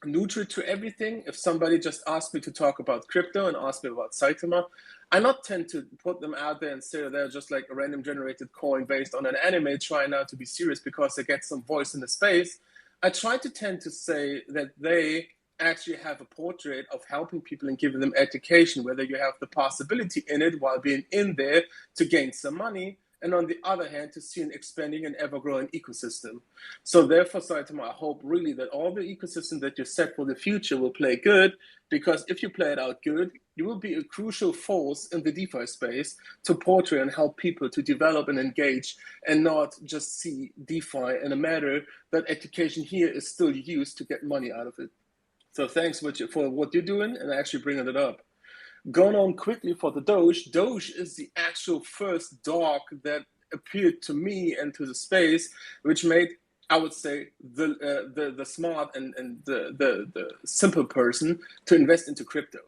neutral to everything, if somebody just asks me to talk about crypto and ask me about Saitama, I not tend to put them out there and say they're just like a random generated coin based on an anime trying now to be serious because they get some voice in the space. I try to tend to say that they actually have a portrait of helping people and giving them education, whether you have the possibility in it while being in there to gain some money, and on the other hand, to see an expanding and ever-growing ecosystem. So therefore, Saitama, I hope really that all the ecosystem that you set for the future will play good, because if you play it out good, you will be a crucial force in the DeFi space to portray and help people to develop and engage, and not just see DeFi in a matter that education here is still used to get money out of it. So thanks for what you're doing and actually bringing it up. Going on quickly for the Doge. Doge is the actual first dog that appeared to me and to the space, which made, I would say, the smart and the simple person to invest into crypto.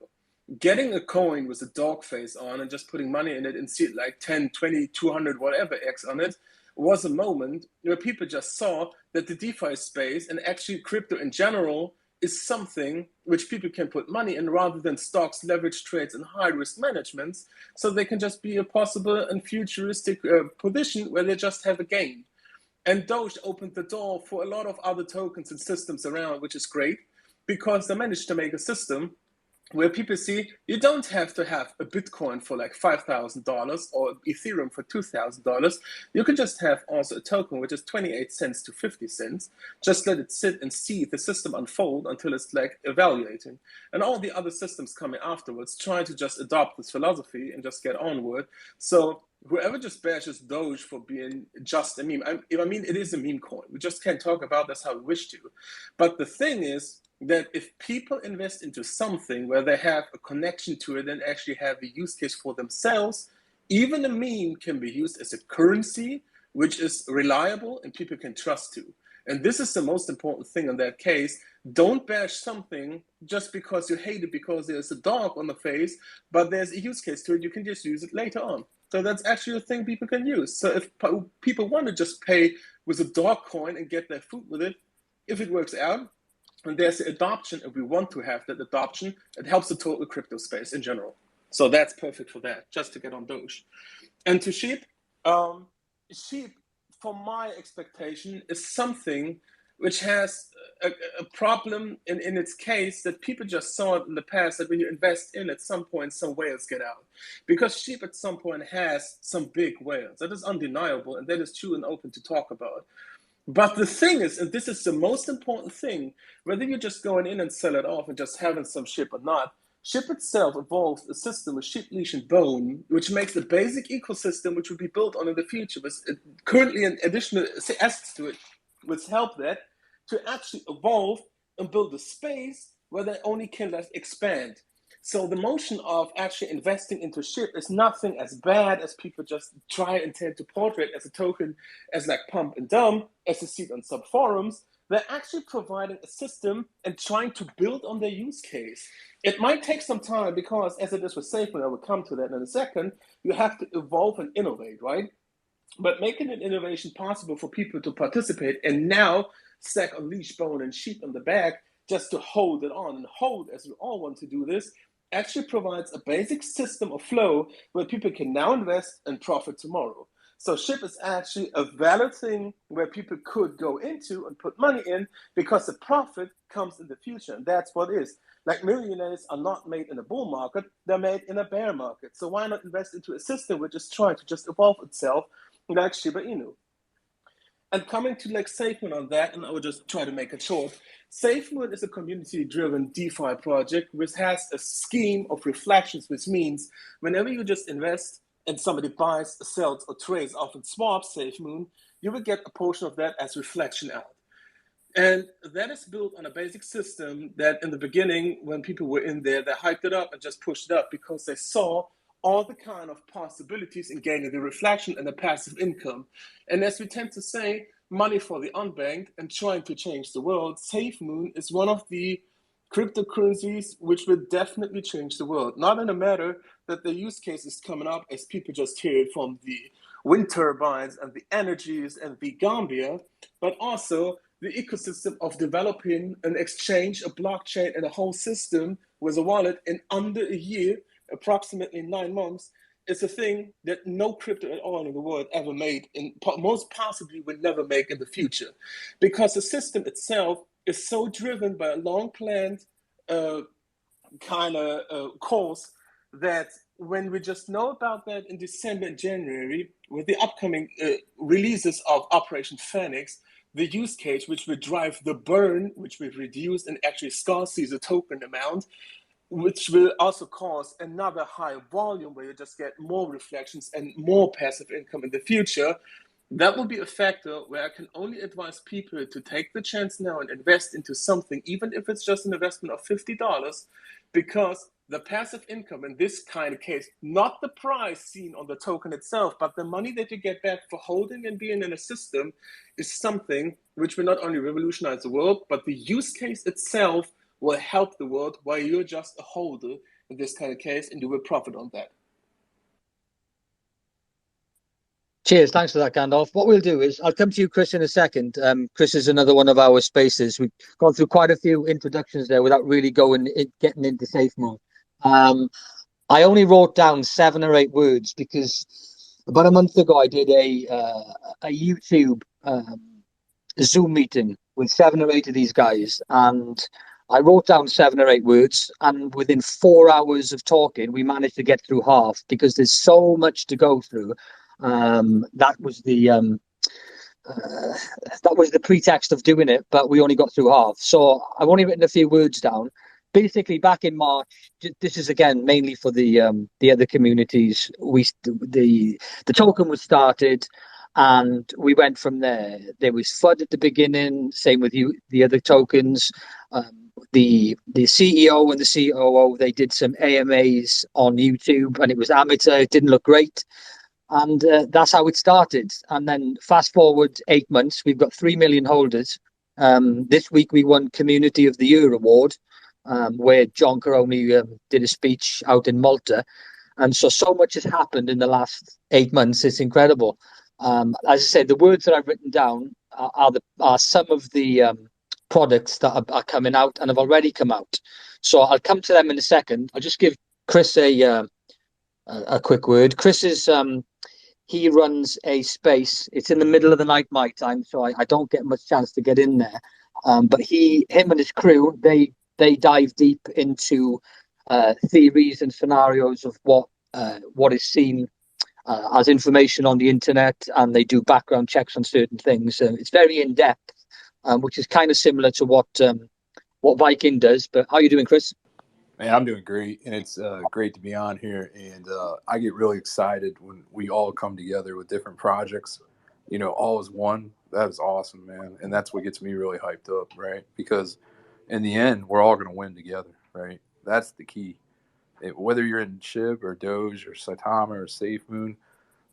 Getting a coin with a dog face on and just putting money in it and see it like 10, 20, 200, whatever X on it, was a moment where people just saw that the DeFi space and actually crypto in general is something which people can put money in, rather than stocks, leverage trades, and high risk managements. So they can just be a possible and futuristic position where they just have a gain. And Doge opened the door for a lot of other tokens and systems around, which is great, because they managed to make a system where people see you don't have to have a Bitcoin for like $5,000 or Ethereum for $2,000. You can just have also a token which is 28 cents to 50 cents. Just let it sit and see the system unfold until it's like evaluating. And all the other systems coming afterwards try to just adopt this philosophy and just get onward. So whoever just bashes Doge for being just a meme, I mean, it is a meme coin. We just can't talk about this how we wish to. But the thing is, that if people invest into something where they have a connection to it and actually have a use case for themselves, even a meme can be used as a currency, which is reliable and people can trust to. And this is the most important thing in that case. Don't bash something just because you hate it because there's a dog on the face, but there's a use case to it. You can just use it later on. So that's actually a thing people can use. So if people want to just pay with a dog coin and get their food with it, if it works out, and there's the adoption, and we want to have that adoption, it helps the total crypto space in general. So that's perfect for that, just to get on Doge. And to sheep, sheep, from my expectation, is something which has a problem in its case that people just saw it in the past, that when you invest in, at some point, some whales get out. Because sheep at some point has some big whales. That is undeniable, and that is true and open to talk about. But the thing is, and this is the most important thing, whether you're just going in and sell it off and just having some ship or not, ship itself evolved a system with sheep leash and bone, which makes a basic ecosystem which will be built on in the future, with currently an additional assets to it, which help that to actually evolve and build a space where they only can expand. So the motion of actually investing into ship is nothing as bad as people just try and tend to portray it as a token, as like pump and dump, as you see it on sub forums. They're actually providing a system and trying to build on their use case. It might take some time because, as it is with Safemoon, I will come to that in a second, you have to evolve and innovate, right? But making an innovation possible for people to participate and now stack on leash, bone, and sheep on the back just to hold it on and hold, as we all want to do this, actually provides a basic system of flow where people can now invest and profit tomorrow. So SHIP is actually a valid thing where people could go into and put money in because the profit comes in the future. And that's what it is. Like millionaires are not made in a bull market, they're made in a bear market. So why not invest into a system which is trying to just evolve itself like Shiba Inu? And coming to like Safemoon on that, and I will just try to make it short. Safemoon is a community-driven DeFi project which has a scheme of reflections, which means whenever you just invest and somebody buys, sells, or trades, often swaps Safemoon, you will get a portion of that as reflection out. And that is built on a basic system that in the beginning, when people were in there, they hyped it up and just pushed it up because they saw all the kind of possibilities in gaining the reflection and the passive income. And as we tend to say, money for the unbanked and trying to change the world, Safemoon is one of the cryptocurrencies which will definitely change the world. Not in a matter that the use case is coming up as people just hear it from the wind turbines and the energies and the Gambia, but also the ecosystem of developing an exchange, a blockchain, and a whole system with a wallet in under a year, approximately 9 months, is a thing that no crypto at all in the world ever made, and most possibly will never make in the future. Because the system itself is so driven by a long-planned course that when we just know about that in December and January, with the upcoming releases of Operation Phoenix, the use case which will drive the burn, which will reduce and actually scarcity the token amount, which will also cause another high volume where you just get more reflections and more passive income in the future. That will be a factor where I can only advise people to take the chance now and invest into something, even if it's just an investment of $50, because the passive income in this kind of case, not the price seen on the token itself, but the money that you get back for holding and being in a system, is something which will not only revolutionize the world, but the use case itself will help the world while you're just a holder in this kind of case, and you will profit on that. Cheers. Thanks for that, Gandalf. What we'll do is I'll come to you, Chris, in a second. Chris is another one of our spaces. We've gone through quite a few introductions there without really getting into Safemoon. I only wrote down 7 or 8 words because about a month ago I did a YouTube Zoom meeting with 7 or 8 of these guys, and I wrote down 7 or 8 words, and within 4 hours of talking, we managed to get through half because there's so much to go through. That was the pretext of doing it, but we only got through half. So I've only written a few words down. Basically, back in March, this is again mainly for the other communities. The token was started, and we went from there. There was FUD at the beginning. Same with the other tokens. The CEO and the COO, they did some AMAs on YouTube, and it was amateur. It didn't look great. And that's how it started. And then fast forward 8 months, we've got 3 million holders. This week we won Community of the Year award, where John Caroni did a speech out in Malta. And so much has happened in the last 8 months. It's incredible. As I said, the words that I've written down are some of the products that are coming out and have already come out. So I'll come to them in a second. I'll just give Chris a quick word. Chris is he runs a space. It's in the middle of the night my time, so I don't get much chance to get in there. But him and his crew, they dive deep into theories and scenarios of what is seen as information on the internet, and they do background checks on certain things. It's very in depth, which is kind of similar to what Viking does. But how are you doing, Chris? Man, I'm doing great, and it's great to be on here. And I get really excited when we all come together with different projects. You know, all as one. That is awesome, man. And that's what gets me really hyped up, right? Because in the end, we're all going to win together, right? That's the key. Whether you're in SHIB or Doge or Saitama or Safemoon,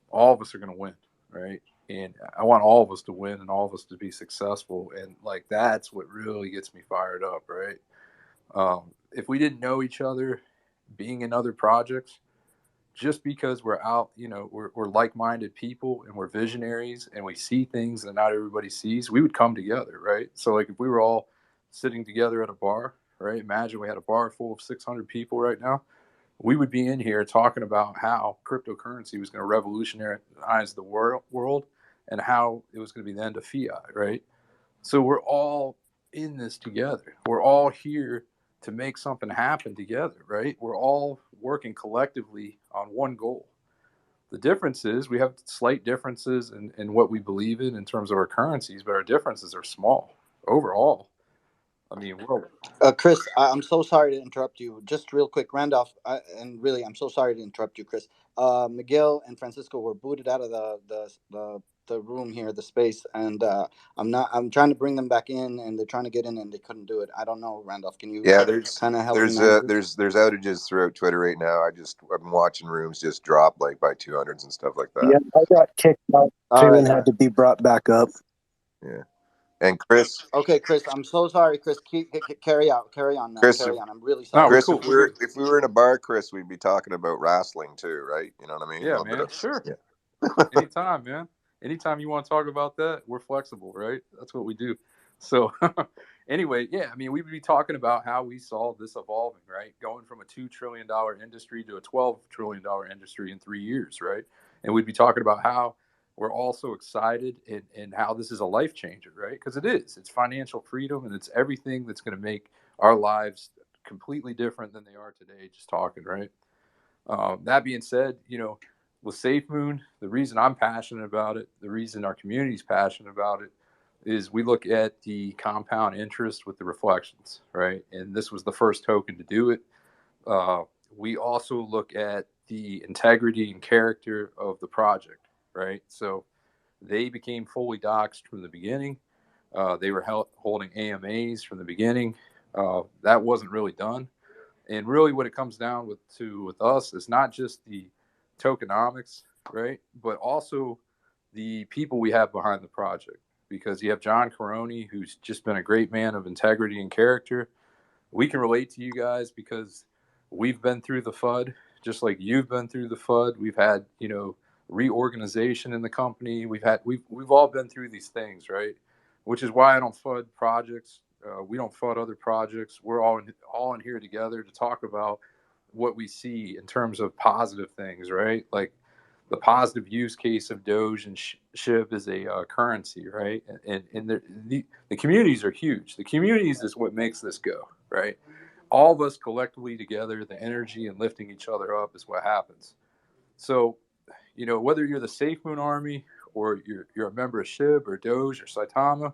all of us are going to win, right? And I want all of us to win and all of us to be successful. And like that's what really gets me fired up, right? If we didn't know each other, being in other projects, just because we're out, you know, we're like-minded people and we're visionaries and we see things that not everybody sees, we would come together, right? So like if we were all sitting together at a bar, right? Imagine we had a bar full of 600 people right now. We would be in here talking about how cryptocurrency was going to revolutionize the world and how it was going to be the end of fiat, right? So we're all in this together. We're all here to make something happen together, right? We're all working collectively on one goal. The difference is we have slight differences in what we believe in terms of our currencies, but our differences are small overall. I mean, Chris, I'm so sorry to interrupt you. Just real quick, Randolph, and really, I'm so sorry to interrupt you, Chris. Miguel and Francisco were booted out of the room here, the space, and I'm not. I'm trying to bring them back in, and they're trying to get in, and they couldn't do it. I don't know, Randolph. Can you Yeah, kind of help me manage this? there's outages throughout Twitter right now. I've been watching rooms just drop like by 200s and stuff like that. Yeah, I got kicked out All too right. and had to be brought back up. Yeah. And Chris, Okay, Chris, I'm so sorry, Chris. Carry on, man. Chris, Carry on. I'm really no, sorry. we're Chris, cool. if we were in a bar, Chris, we'd be talking about wrestling too, right? You know what I mean? Yeah, A little man. bit of Sure. yeah. Anytime, man. Anytime you want to talk about that, we're flexible, right? That's what we do. So, anyway, yeah, I mean, we would be talking about how we saw this evolving, right? Going from a $2 trillion industry to a $12 trillion industry in 3 years, right? And we'd be talking about how we're all so excited and how this is a life changer, right? Because it is. It's financial freedom and it's everything that's going to make our lives completely different than they are today, just talking, right? That being said, you know, with Safemoon, the reason I'm passionate about it, the reason our community is passionate about it, is we look at the compound interest with the reflections, right? And this was the first token to do it. We also look at the integrity and character of the project, right? So they became fully doxxed from the beginning. They were holding AMAs from the beginning. That wasn't really done. And really, what it comes down with us is not just the tokenomics, right, but also the people we have behind the project. Because you have John Caroni, who's just been a great man of integrity and character. We can relate to you guys because we've been through the FUD, just like you've been through the FUD. We've had, you know, reorganization in the company. We've all been through these things, right? Which is why I don't FUD projects. We don't FUD other projects. We're all in here together to talk about what we see in terms of positive things, right? Like the positive use case of Doge and SHIB as a currency, right? And the communities are huge. The communities is what makes this go, right? All of us collectively together, the energy and lifting each other up is what happens. So, you know, whether you're the Safemoon Army or you're a member of SHIB or Doge or Saitama,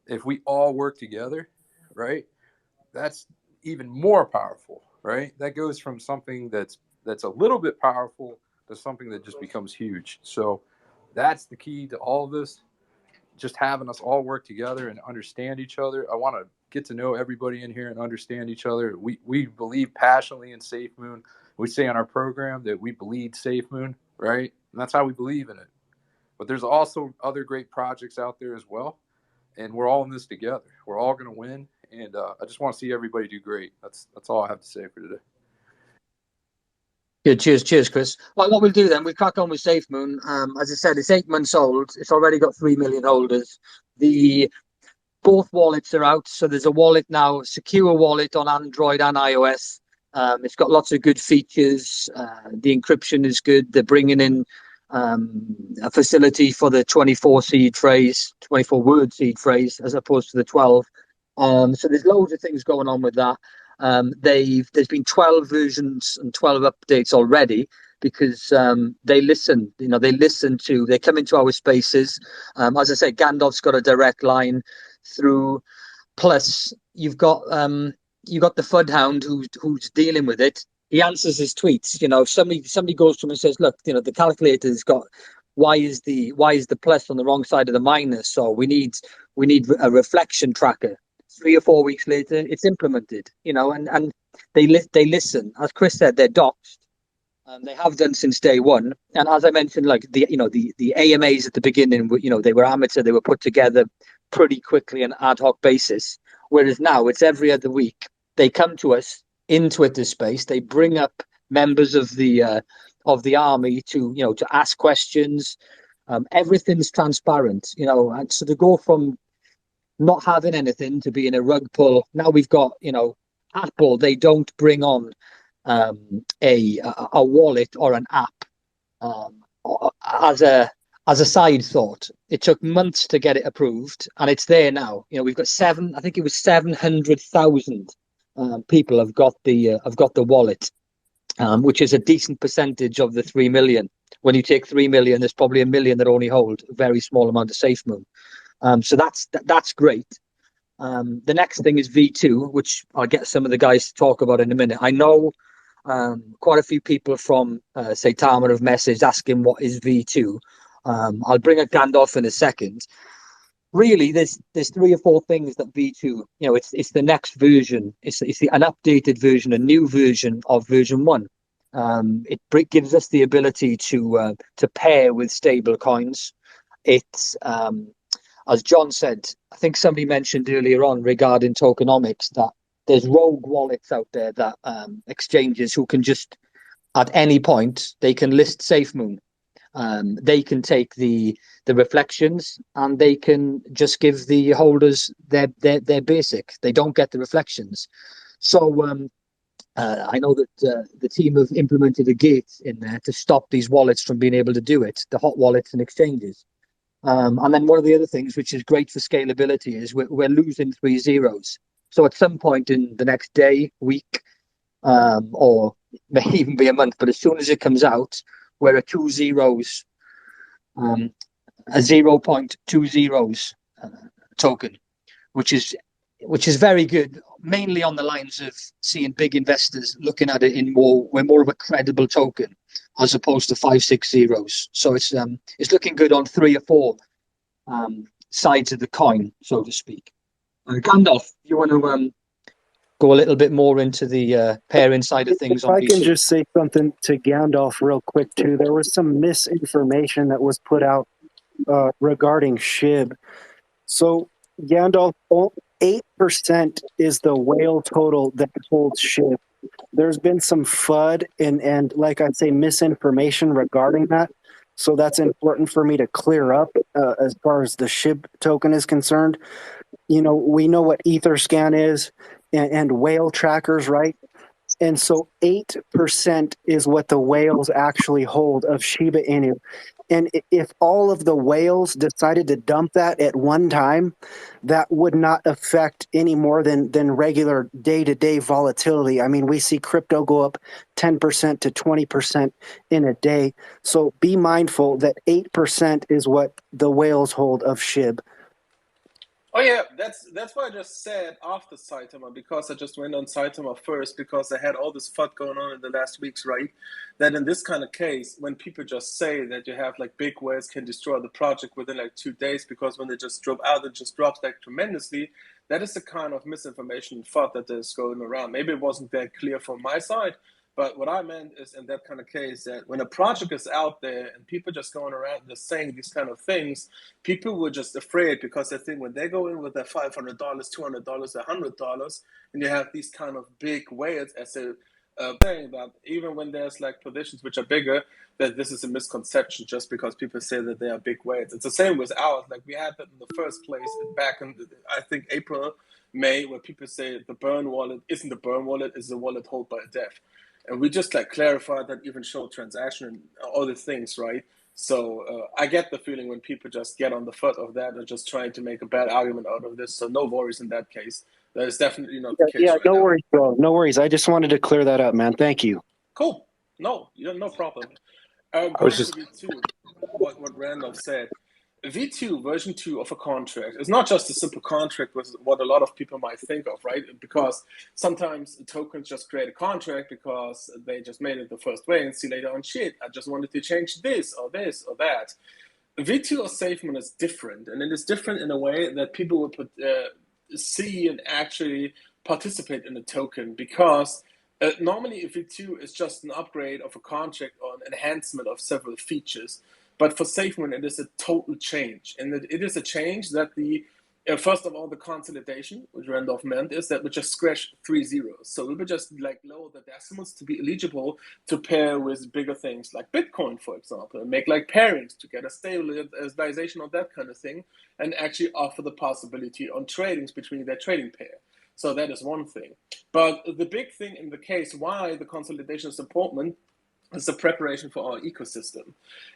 if we all work together, right, that's even more powerful, right? That goes from something that's a little bit powerful to something that just becomes huge. So that's the key to all of this. Just having us all work together and understand each other. I want to get to know everybody in here and understand each other. We believe passionately in Safemoon. We say on our program that we bleed Safemoon, right? And that's how we believe in it. But there's also other great projects out there as well. And we're all in this together. We're all going to win. And I just want to see everybody do great. That's all I have to say for today. Good. Cheers, Chris. Well, what we'll do then, we'll crack on with Safemoon. As I said, it's 8 months old. It's already got 3 million holders. Both wallets are out. So there's a wallet now, secure wallet on Android and iOS. It's got lots of good features. The encryption is good. They're bringing in a facility for the 24 word seed phrase, as opposed to the 12. So there's loads of things going on with that. There's been 12 versions and 12 updates already because they listen. They come into our spaces. As I said, Gandalf's got a direct line through. Plus, you've got the Fudhound who's dealing with it. He answers his tweets. Somebody goes to him and says, "Look, the calculator's got why is the plus on the wrong side of the minus? So we need a reflection tracker." 3 or 4 weeks later, it's implemented. And they listen. As Chris said, they're doxed. They have done since day one. And as I mentioned, like the AMAs at the beginning, they were amateur. They were put together pretty quickly on an ad hoc basis. Whereas now it's every other week. They come to us in Twitter space. They bring up members of the army to ask questions. Everything's transparent. And so to go from not having anything to being a rug pull, now we've got Apple. They don't bring on a wallet or an app as a side thought. It took months to get it approved, and it's there now. We've got 700,000 people have got the wallet, which is a decent percentage of the 3 million. When you take 3 million, there's probably 1 million that only hold a very small amount of Safemoon. So that's great. The next thing is V2, which I'll get some of the guys to talk about in a minute. I know quite a few people from Saitama have messaged asking what is V2. I'll bring up Gandalf in a second. Really, there's 3 or 4 things that V2, it's the next version. It's an updated version, a new version of version 1. It gives us the ability to pair with stable coins. It's as John said, I think somebody mentioned earlier on regarding tokenomics that there's rogue wallets out there that exchanges who can just at any point they can list Safemoon. They can take the reflections and they can just give the holders their basic. They don't get the reflections. So I know that the team have implemented a gate in there to stop these wallets from being able to do it, the hot wallets and exchanges. And then one of the other things which is great for scalability is we're losing 3 zeros. So at some point in the next day, week, or may even be a month, but as soon as it comes out, we're at 2 zeros, a 0.20 token, which is very good, mainly on the lines of seeing big investors looking at it we're more of a credible token as opposed to 5, 6 zeros. So it's looking good on 3 or 4 sides of the coin, so to speak. Gandalf, you want to go a little bit more into the pairing side of things? If I can just say something to Gandalf real quick too. There was some misinformation that was put out regarding SHIB. So Gandalf, 8% is the whale total that holds SHIB. There's been some FUD and like I say, misinformation regarding that. So that's important for me to clear up as far as the SHIB token is concerned. We know what Etherscan is and whale trackers, right? And so 8% is what the whales actually hold of Shiba Inu. And if all of the whales decided to dump that at one time, that would not affect any more than regular day-to-day volatility. I mean, we see crypto go up 10% to 20% in a day. So be mindful that 8% is what the whales hold of SHIB. Oh yeah, that's why I just said after Saitama, because I just went on Saitama first because I had all this FUD going on in the last weeks, right? That in this kind of case, when people just say that you have like big whales can destroy the project within like 2 days because when they just drop out, it just drops like tremendously. That is the kind of misinformation and FUD that is going around. Maybe it wasn't that clear from my side, But what I meant is in that kind of case that when a project is out there and people just going around just saying these kind of things, people were just afraid because they think when they go in with their $500, $200, $100, and you have these kind of big whales as a saying that even when there's like positions which are bigger, that this is a misconception just because people say that they are big whales. It's the same with ours. Like we had that in the first place back in, I think, April, May, where people say the burn wallet isn't a burn wallet, it's a wallet held by a dev. And we just like clarified that, even show transaction and all these things, right? So I get the feeling when people just get on the foot of that and just trying to make a bad argument out of this. So no worries in that case. That is definitely not the case Yeah, right no now. worries, bro. No worries. I just wanted to clear that up, man. Thank you. Cool. No, no problem. I Going was to just V2, what Randolph said. V2, version 2 of a contract is not just a simple contract with what a lot of people might think of, right? Because sometimes tokens just create a contract because they just made it the first way and see later on, shit, I just wanted to change this or that. V2 or Safemoon is different, and it is different in a way that people will see and actually participate in the token because normally V2 is just an upgrade of a contract or an enhancement of several features. But for Safemoon, it is a total change. And it is a change that first of all, the consolidation, which Randolph meant, is that we just scratch 3 zeros. So we would just like lower the decimals to be eligible to pair with bigger things like Bitcoin, for example, and make like pairings to get a stabilization of that kind of thing, and actually offer the possibility on tradings between their trading pair. So that is one thing. But the big thing in the case why the consolidation is important is the preparation for our ecosystem.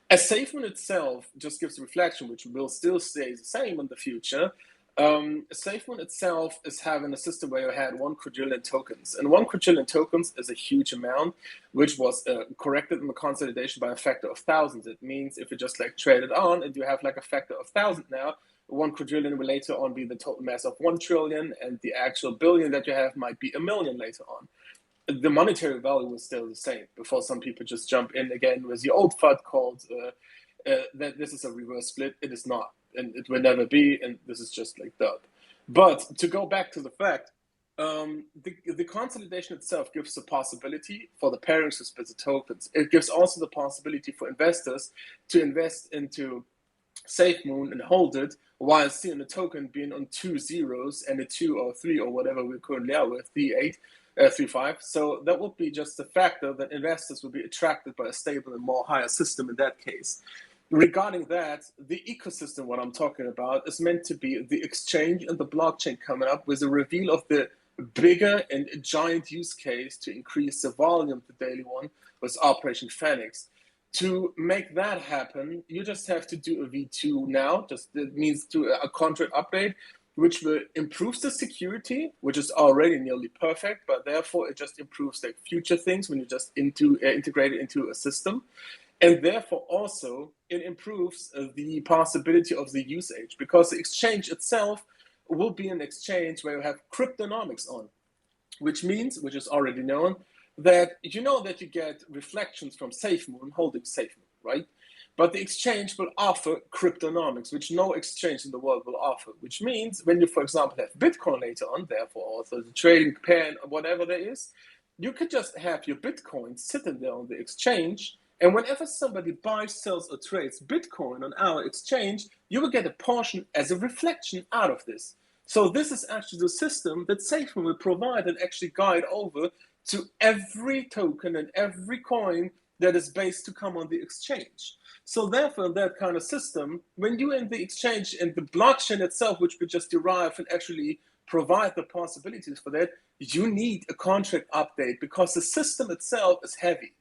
As Safemoon itself just gives reflection, which will still stay the same in the future, Safemoon itself is having a system where you had 1 quadrillion tokens. And 1 quadrillion tokens is a huge amount, which was corrected in the consolidation by a factor of thousands. It means if you just like trade it on and you have like a factor of 1,000 now, 1 quadrillion will later on be the total mass of 1 trillion, and the actual billion that you have might be 1 million later on. The monetary value was still the same before some people just jump in again with the old FUD called that this is a reverse split. It is not, and it will never be, and this is just like that. But to go back to the fact, the consolidation itself gives the possibility for the pairings to split the tokens. It gives also the possibility for investors to invest into Safemoon and hold it while seeing the token being on 2 zeros and a 2 or 3 or whatever we currently are with, 3.5. So that would be just a factor that investors would be attracted by a stable and more higher system in that case. Regarding that, the ecosystem, what I'm talking about, is meant to be the exchange and the blockchain coming up with a reveal of the bigger and giant use case to increase the volume, the daily one, was Operation Phoenix. To make that happen, you just have to do a V2 now. Just it means do a contract update, which will improve the security, which is already nearly perfect, but therefore it just improves like future things when you just integrate it into a system. And therefore also it improves the possibility of the usage, because the exchange itself will be an exchange where you have cryptonomics on, which means, which is already known, that you know that you get reflections from Safemoon holding Safemoon, right? But the exchange will offer cryptonomics, which no exchange in the world will offer, which means when you, for example, have Bitcoin later on, therefore also the trading pair, whatever there is, you could just have your Bitcoin sitting there on the exchange, and whenever somebody buys, sells, or trades Bitcoin on our exchange, you will get a portion as a reflection out of this. So this is actually the system that Safemoon will provide and actually guide over to every token and every coin that is based to come on the exchange. So therefore, in that kind of system, when you in the exchange and the blockchain itself, which we just derive and actually provide the possibilities for that, you need a contract update because the system itself is heavy.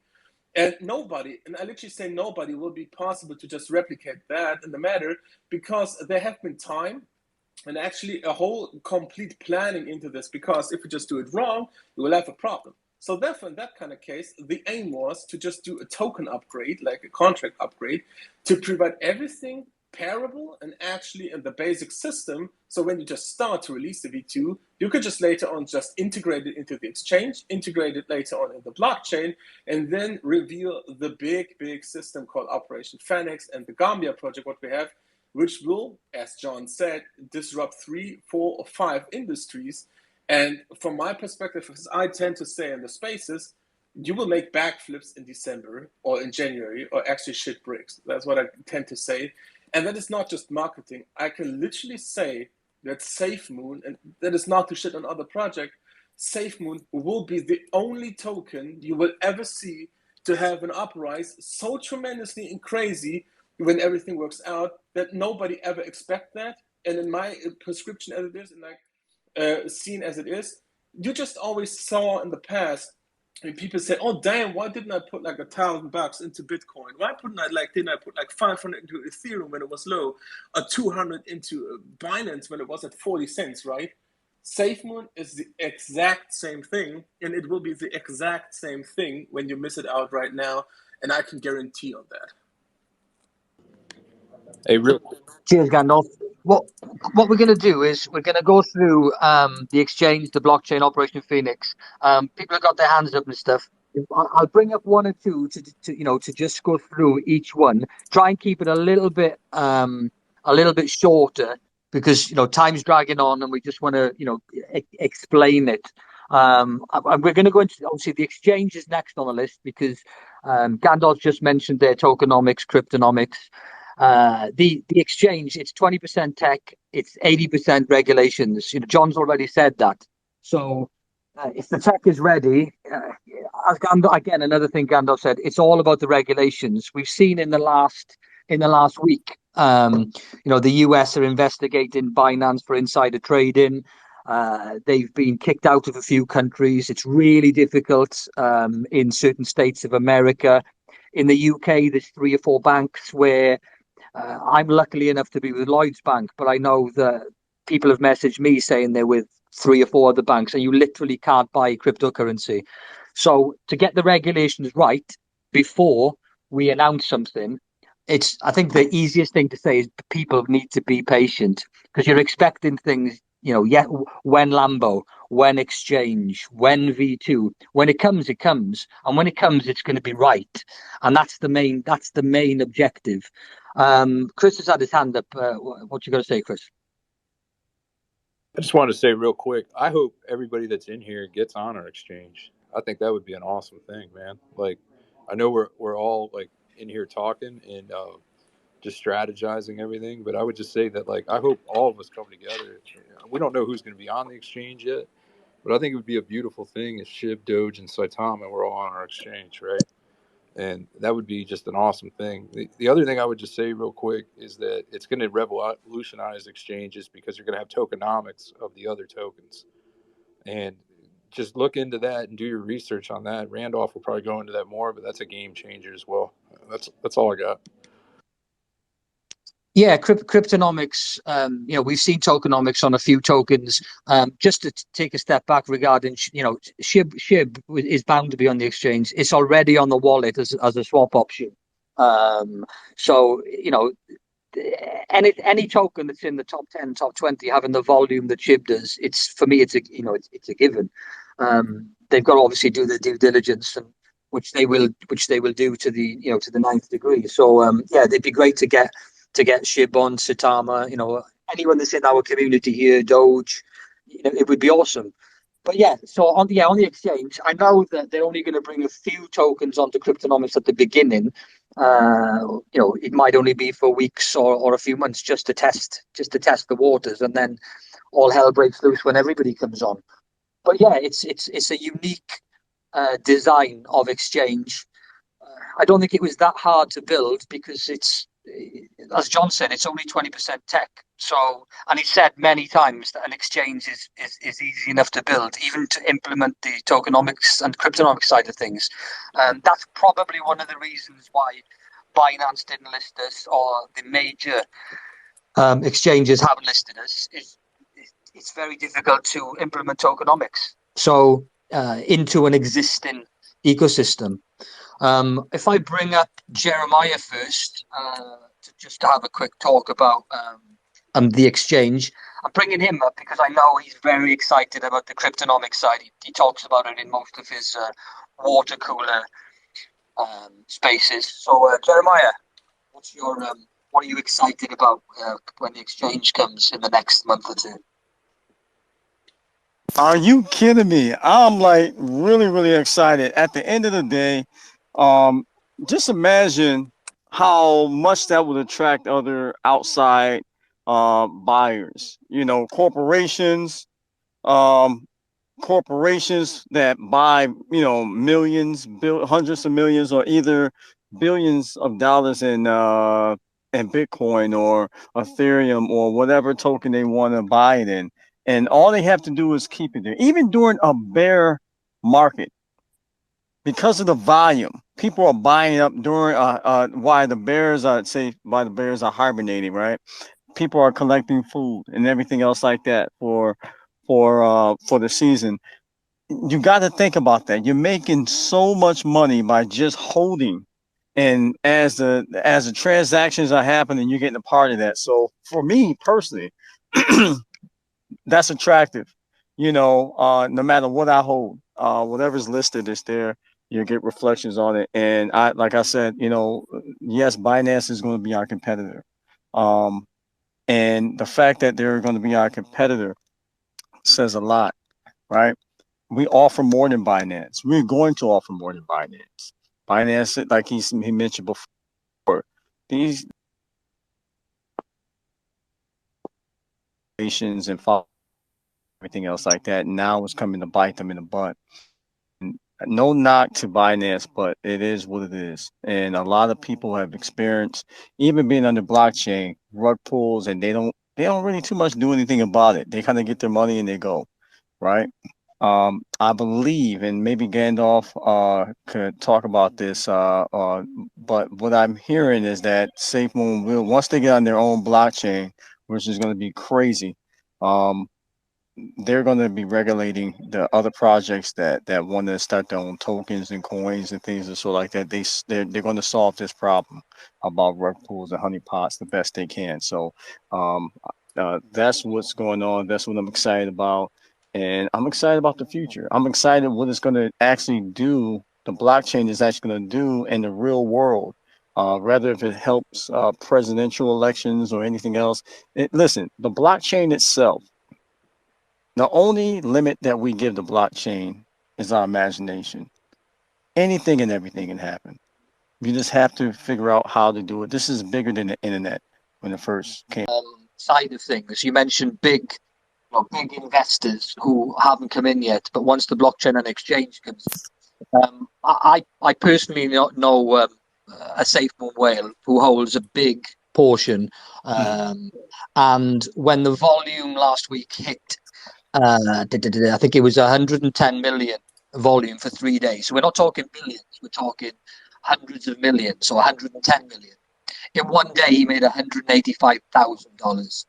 And nobody, and I literally say nobody, will be possible to just replicate that in the matter, because there have been time and actually a whole complete planning into this, because if you just do it wrong, you will have a problem. So therefore, in that kind of case, the aim was to just do a token upgrade, like a contract upgrade, to provide everything pairable and actually in the basic system. So when you just start to release the V2, you could just later on just integrate it into the exchange, integrate it later on in the blockchain, and then reveal the big system called Operation Phoenix and the Gambia project, what we have, which will, as John said, disrupt 3, 4, or 5 industries. And from my perspective, as I tend to say in the spaces, you will make backflips in December or in January or actually shit bricks. That's what I tend to say. And that is not just marketing. I can literally say that Safemoon, and that is not to shit on other projects, Safemoon will be the only token you will ever see to have an uprise so tremendously and crazy when everything works out that nobody ever expect that. And in my prescription as it is, and like seen as it is, you just always saw in the past when people say, "Oh damn, why didn't I put like $1,000 into Bitcoin? Why didn't I put like 500 into Ethereum when it was low, or 200 into Binance when it was at 40 cents?" Right? SafeMoon is the exact same thing, and it will be the exact same thing when you miss it out right now, and I can guarantee on that. Hey, real Cheers, Gandalf. What we're going to do is we're going to go through the exchange, the blockchain, Operation Phoenix. People have got their hands up and stuff. I'll bring up one or two to just go through each one. Try and keep it a little bit shorter because time's dragging on and we just want to explain it. And we're going to go into obviously the exchange is next on the list because Gandalf just mentioned their tokenomics, cryptonomics. The exchange, it's 20% tech, it's 80% regulations. John's already said that. So if the tech is ready, as Gandalf, again, another thing Gandalf said, it's all about the regulations. We've seen in the last week, the US are investigating Binance for insider trading. They've been kicked out of a few countries. It's really difficult in certain states of America. In the UK, there's 3 or 4 banks where I'm lucky enough to be with Lloyds Bank, but I know that people have messaged me saying they're with 3 or 4 other banks, and you literally can't buy cryptocurrency. So to get the regulations right before we announce something, I think the easiest thing to say is people need to be patient because you're expecting things, when Lambo, when exchange, when V2, when it comes, and when it comes, it's going to be right, and that's the main objective. Chris has had his hand up. What you got to say, Chris? I just want to say real quick, I hope everybody that's in here gets on our exchange. I think that would be an awesome thing, man. Like, I know we're all like in here talking and just strategizing everything, but I would just say that, like, I hope all of us come together. We don't know who's going to be on the exchange yet, but I think it would be a beautiful thing if Shib, Doge, and Saitama were all on our exchange, right? And that would be just an awesome thing. The other thing I would just say real quick is that it's going to revolutionize exchanges because you're going to have tokenomics of the other tokens. And just look into that and do your research on that. Randolph will probably go into that more, but that's a game changer as well. That's all I got. Yeah, cryptonomics. We've seen tokenomics on a few tokens. Just to take a step back regarding, Shib is bound to be on the exchange. It's already on the wallet as a swap option. So any token that's in the top 10, top 20, having the volume that Shib does, it's a given. They've got to obviously do their due diligence and which they will do to the ninth degree. So they'd be great to get Shib on, Saitama, anyone that's in our community here, Doge, it would be awesome. But so on the exchange, I know that they're only going to bring a few tokens onto cryptonomics at the beginning. It might only be for weeks or a few months just to test the waters, and then all hell breaks loose when everybody comes on. But it's a unique design of exchange. I don't think it was that hard to build because it's, as John said, it's only 20% tech. So, and he said many times that an exchange is easy enough to build, even to implement the tokenomics and cryptonomics side of things. That's probably one of the reasons why Binance didn't list us, or the major exchanges haven't listed us. It's very difficult to implement tokenomics into an existing ecosystem. If I bring up Jeremiah first, to have a quick talk about the exchange, I'm bringing him up because I know he's very excited about the cryptonomics side. He talks about it in most of his water cooler spaces. So, Jeremiah, what are you excited about when the exchange comes in the next month or two? Are you kidding me? I'm like really, really excited. At the end of the day, um, just imagine how much that would attract other outside buyers. You know, um, corporations that buy, you know, millions, hundreds of millions, or either billions of dollars in Bitcoin or Ethereum or whatever token they want to buy it in, and all they have to do is keep it there. Even during a bear market, because of the volume, people are buying up during why the bears are why the bears are hibernating, right? People are collecting food and everything else like that for the season. You got to think about that. You're making so much money by just holding, and as the transactions are happening, you're getting a part of that. So for me personally, that's attractive. You know, no matter what I hold, whatever's listed is there. You get reflections on it, and like I said, you know, yes, Binance is going to be our competitor, um, and the fact that they're going to be our competitor says a lot, right? We offer more than Binance. We're going to offer more than Binance. Binance, like he mentioned before, these nations and everything else like that now is coming to bite them in the butt. And no knock to Binance, but it is what it is. And a lot of people have experienced, even being under blockchain, rug pulls, and they don't really too much do anything about it. They kind of get their money and they go, right? I believe, and maybe Gandalf could talk about this, but what I'm hearing is that Safemoon will, once they get on their own blockchain, which is going to be crazy, um, they're going to be regulating the other projects that want to start their own tokens and coins and things and so like that. They're going to solve this problem about rug pools and honeypots the best they can. So um, that's what's going on. That's what I'm excited about, and I'm excited about the future. I'm excited what it's going to actually do. The blockchain is actually going to do in the real world. Rather if it helps presidential elections or anything else. Listen, the blockchain itself, the only limit that we give the blockchain is our imagination. Anything and everything can happen. You just have to figure out how to do it. This is bigger than the internet when it first came. Side of things, you mentioned big investors who haven't come in yet, but once the blockchain and exchange comes in, I personally know a SafeMoon whale who holds a big portion, and when the volume last week hit, I think it was 110 million volume for 3 days. So we're not talking billions, we're talking hundreds of millions or 110 million. In one day, he made $185,000.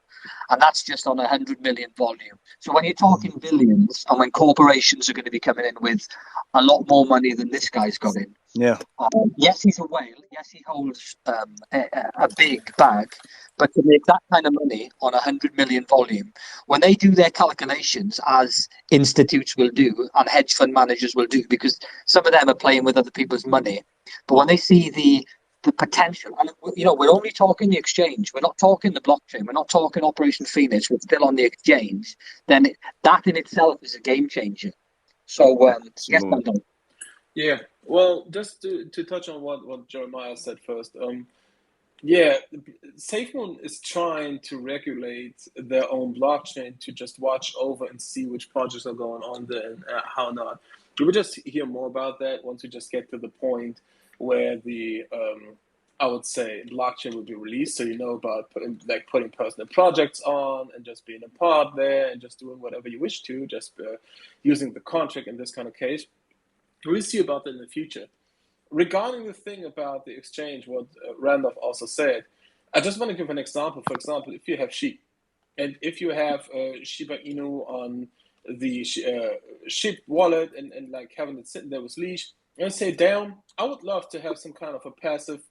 And that's just on 100 million volume. So when you're talking billions, and when corporations are going to be coming in with a lot more money than this guy's got in, Yeah. yes, he's a whale. Yes, he holds a big bag. But to make that kind of money on 100 million volume, when they do their calculations, as institutes will do and hedge fund managers will do, because some of them are playing with other people's money, but when they see the potential, and we're only talking the exchange, we're not talking the blockchain, we're not talking Operation Phoenix, we're still on the exchange, then that in itself is a game changer. So, yes, Brandon. Yeah, well, just to touch on what Jeremiah said first. Yeah, SafeMoon is trying to regulate their own blockchain to just watch over and see which projects are going on there and how not. We will just hear more about that once we just get to the point where the I would say blockchain will be released, so you know about putting personal projects on and just being a part there and just doing whatever you wish to, just using the contract in this kind of case. We'll see about that in the future. Regarding the thing about the exchange, what Randolph also said, I just want to give an example. For example, if you have sheep, and if you have Shiba Inu on the sheep wallet and like having it sitting there with leash, and say, damn, I would love to have some kind of a passive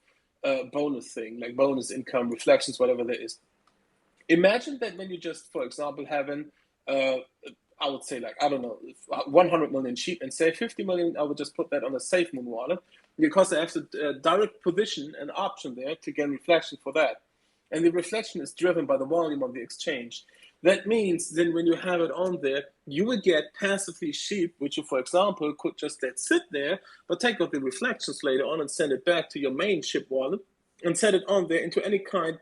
bonus thing, like bonus income, reflections, whatever there is. Imagine that when you just, for example, having uh, I would say like, I don't know, 100 million sheep and say 50 million, I would just put that on a SafeMoon wallet because I have the direct position and option there to get reflection for that. And the reflection is driven by the volume of the exchange. That means then when you have it on there, you would get passively SHIB, which you, for example, could just let sit there, but take out the reflections later on and send it back to your main SHIB wallet and set it on there into any kind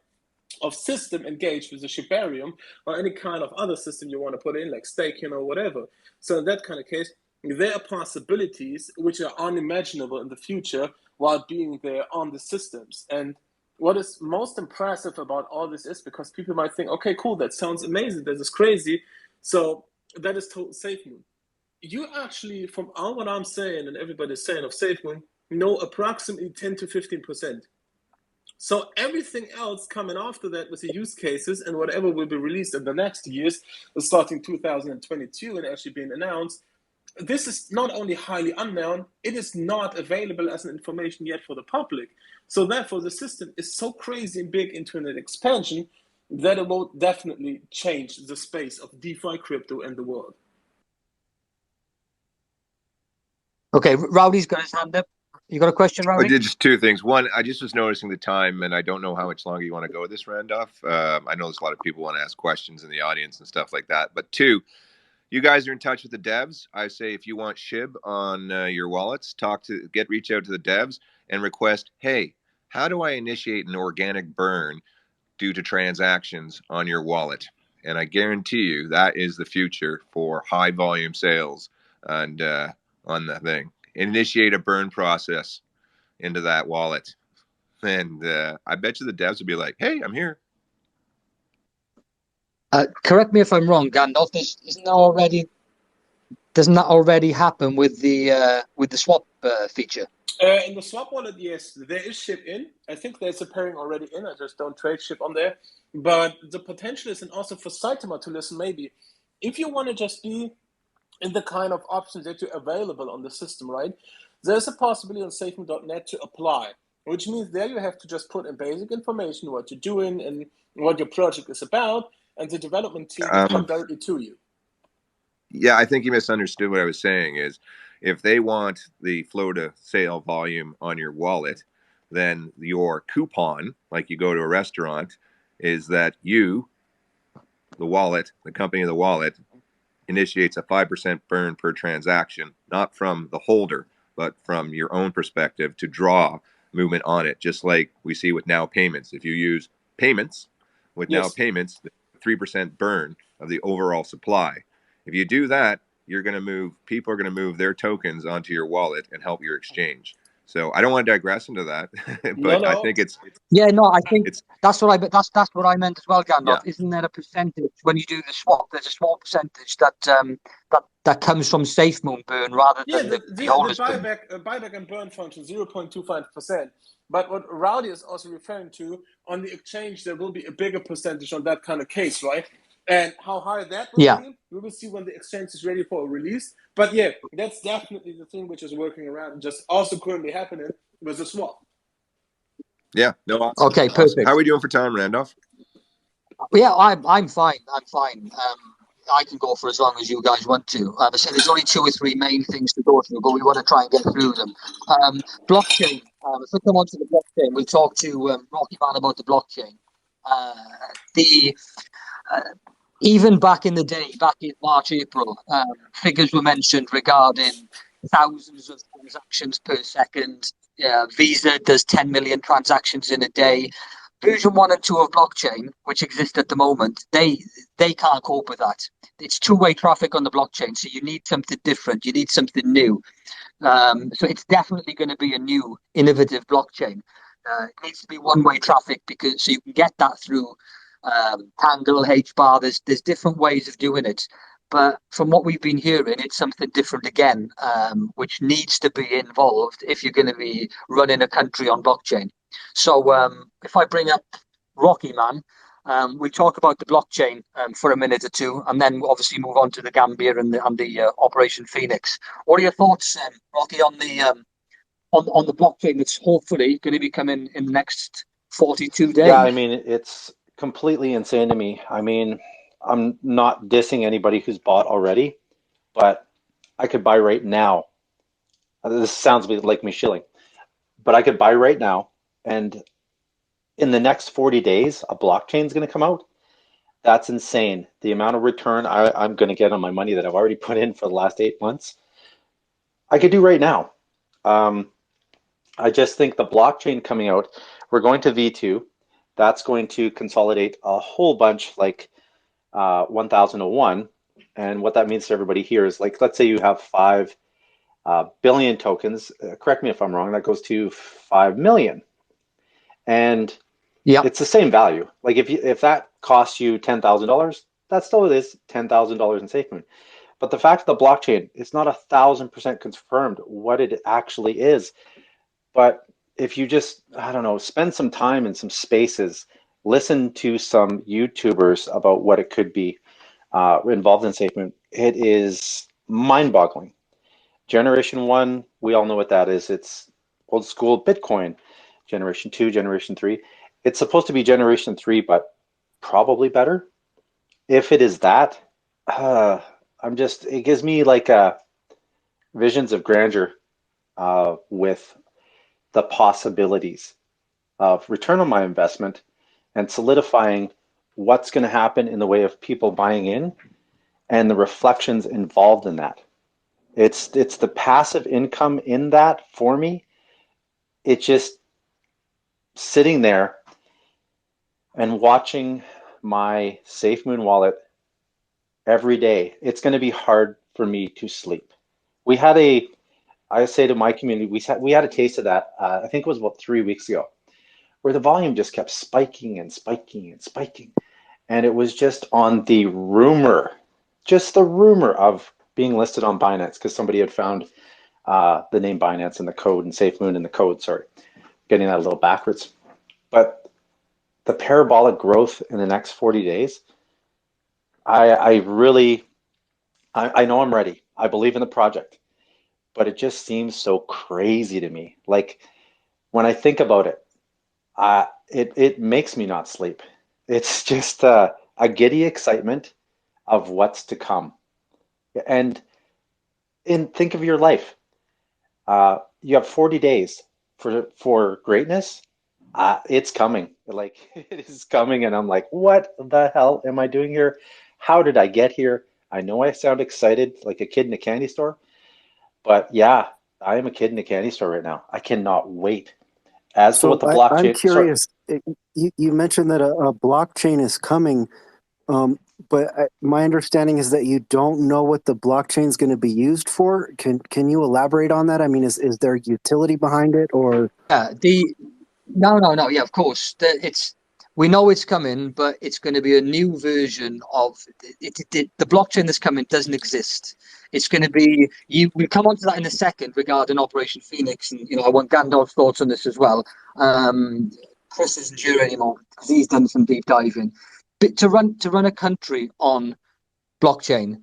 of system engaged with the Shibarium or any kind of other system you want to put in, like staking or whatever. So in that kind of case, there are possibilities which are unimaginable in the future while being there on the systems. And what is most impressive about all this is because people might think, okay, cool, that sounds amazing, this is crazy. So that is total Safemoon. You actually, from all what I'm saying and everybody's saying of Safemoon, know approximately 10 to 15%. So everything else coming after that with the use cases and whatever will be released in the next years, starting 2022 and actually being announced, this is not only highly unknown, it is not available as an information yet for the public. So therefore, the system is so crazy and big into an expansion that it will definitely change the space of DeFi crypto in the world. Okay, Rowdy's got his hand up. You got a question, I Rowdy? did just two things. One, I just was noticing the time, and I don't know how much longer you want to go with this, Randolph. I know there's a lot of people want to ask questions in the audience and stuff like that. But two, you guys are in touch with the devs. I say if you want SHIB on your wallets, reach out to the devs and request, hey, how do I initiate an organic burn due to transactions on your wallet? And I guarantee you that is the future for high volume sales and on the thing. Initiate a burn process into that wallet. And I bet you the devs would be like, hey, I'm here. Correct me if I'm wrong, Gandalf. Doesn't that already happen with the swap feature? In the swap wallet, yes, there is SHIB in. I think there's a pairing already in. I just don't trade SHIB on there. But the potential is, and also for Saitama to listen, maybe if you want to just be in the kind of options that are available on the system, right? There's a possibility on safemoon.net to apply, which means there you have to just put in basic information, what you're doing and what your project is about, and the development team will come directly to you. Yeah, I think you misunderstood what I was saying is if they want the flow to sale volume on your wallet, then your coupon, like you go to a restaurant, is that you, the wallet, the company of the wallet, initiates a 5% burn per transaction, not from the holder, but from your own perspective to draw movement on it, just like we see with Now Payments. If you use payments with Now Payments, the 3% burn of the overall supply. If you do that, people are going to move their tokens onto your wallet and help your exchange. So I don't want to digress into that, but I think it's I think that's what I meant as well, Gandalf. Yeah. Isn't there a percentage when you do the swap? There's a small percentage that comes from Safemoon burn rather than the buyback and burn function 0.25%. But what Rowdy is also referring to, on the exchange, there will be a bigger percentage on that kind of case, right? And how high that will be, we will see when the exchange is ready for a release. But yeah, that's definitely the thing which is working around and just also currently happening with the swap. Yeah. No. Awesome. Okay. Perfect. How are we doing for time, Randolph? Yeah, I'm fine. I can go for as long as you guys want to. I said there's only 2 or 3 main things to go through, but we want to try and get through them. Blockchain. If we come on to the blockchain, we'll talk to Rocky Man about the blockchain. Even back in the day, back in March, April, figures were mentioned regarding thousands of transactions per second. Visa does 10 million transactions in a day. Version 1 and 2 of blockchain, which exist at the moment, they can't cope with that. It's two-way traffic on the blockchain, so you need something different. You need something new. So it's definitely going to be a new, innovative blockchain. It needs to be one-way traffic so you can get that through Tangle, HBAR. There's different ways of doing it. But from what we've been hearing, it's something different again, which needs to be involved if you're going to be running a country on blockchain. So if I bring up Rocky Man, we talk about the blockchain for a minute or two, and then we'll obviously move on to the Gambia and the Operation Phoenix. What are your thoughts, Rocky, on the blockchain that's hopefully going to be coming in the next 42 days? Yeah, I mean, it's completely insane to me. I mean, I'm not dissing anybody who's bought already, but I could buy right now. This sounds like me shilling, but I could buy right now, and in the next 40 days, a blockchain is going to come out, That's insane. The amount of return I'm going to get on my money that I've already put in for the last 8 months, I could do right now. Um, I just think the blockchain coming out, we're going to V2. That's going to consolidate a whole bunch like 1001. And what that means to everybody here is like, let's say you have 5 billion tokens. Correct me if I'm wrong. That goes to 5 million. And Yeah. it's the same value. Like if that costs you $10,000, that still is $10,000 in Safemoon. But the fact of the blockchain, it's not 1,000% confirmed what it actually is. But if you just, I don't know, spend some time in some spaces, listen to some YouTubers about what it could be involved in Safemoon, it is mind-boggling. Generation 1, we all know what that is. It's old school Bitcoin. Generation 2, Generation 3. It's supposed to be Generation 3, but probably better. If it is that, it gives me like visions of grandeur with the possibilities of return on my investment and solidifying what's going to happen in the way of people buying in and the reflections involved in that. It's the passive income in that for me. It's just sitting there and watching my Safemoon wallet every day. It's going to be hard for me to sleep. I say to my community, we had a taste of that. I think it was about 3 weeks ago, where the volume just kept spiking and spiking and spiking, and it was just on the rumor, of being listed on Binance because somebody had found the name Binance and the code and Safemoon and the code. Sorry, getting that a little backwards. But the parabolic growth in the next 40 days, I know I'm ready. I believe in the project, but it just seems so crazy to me. Like when I think about it, it makes me not sleep. It's just a giddy excitement of what's to come. And think of your life. You have 40 days for greatness. It's coming. Like it is coming, and I'm like, what the hell am I doing here? How did I get here? I know I sound excited like a kid in a candy store, but yeah, I am a kid in a candy store right now. I cannot wait. As for So what the I'm blockchain, sorry, curious. You mentioned that a blockchain is coming, but my understanding is that you don't know what the blockchain is going to be used for. Can you elaborate on that? I mean, is there utility behind it, or? No. Yeah, of course. We know it's coming, but it's going to be a new version of it. The blockchain that's coming doesn't exist. It's going to be We'll come on to that in a second regarding Operation Phoenix, and I want Gandalf's thoughts on this as well. Chris isn't here anymore because he's done some deep diving. But to run a country on blockchain,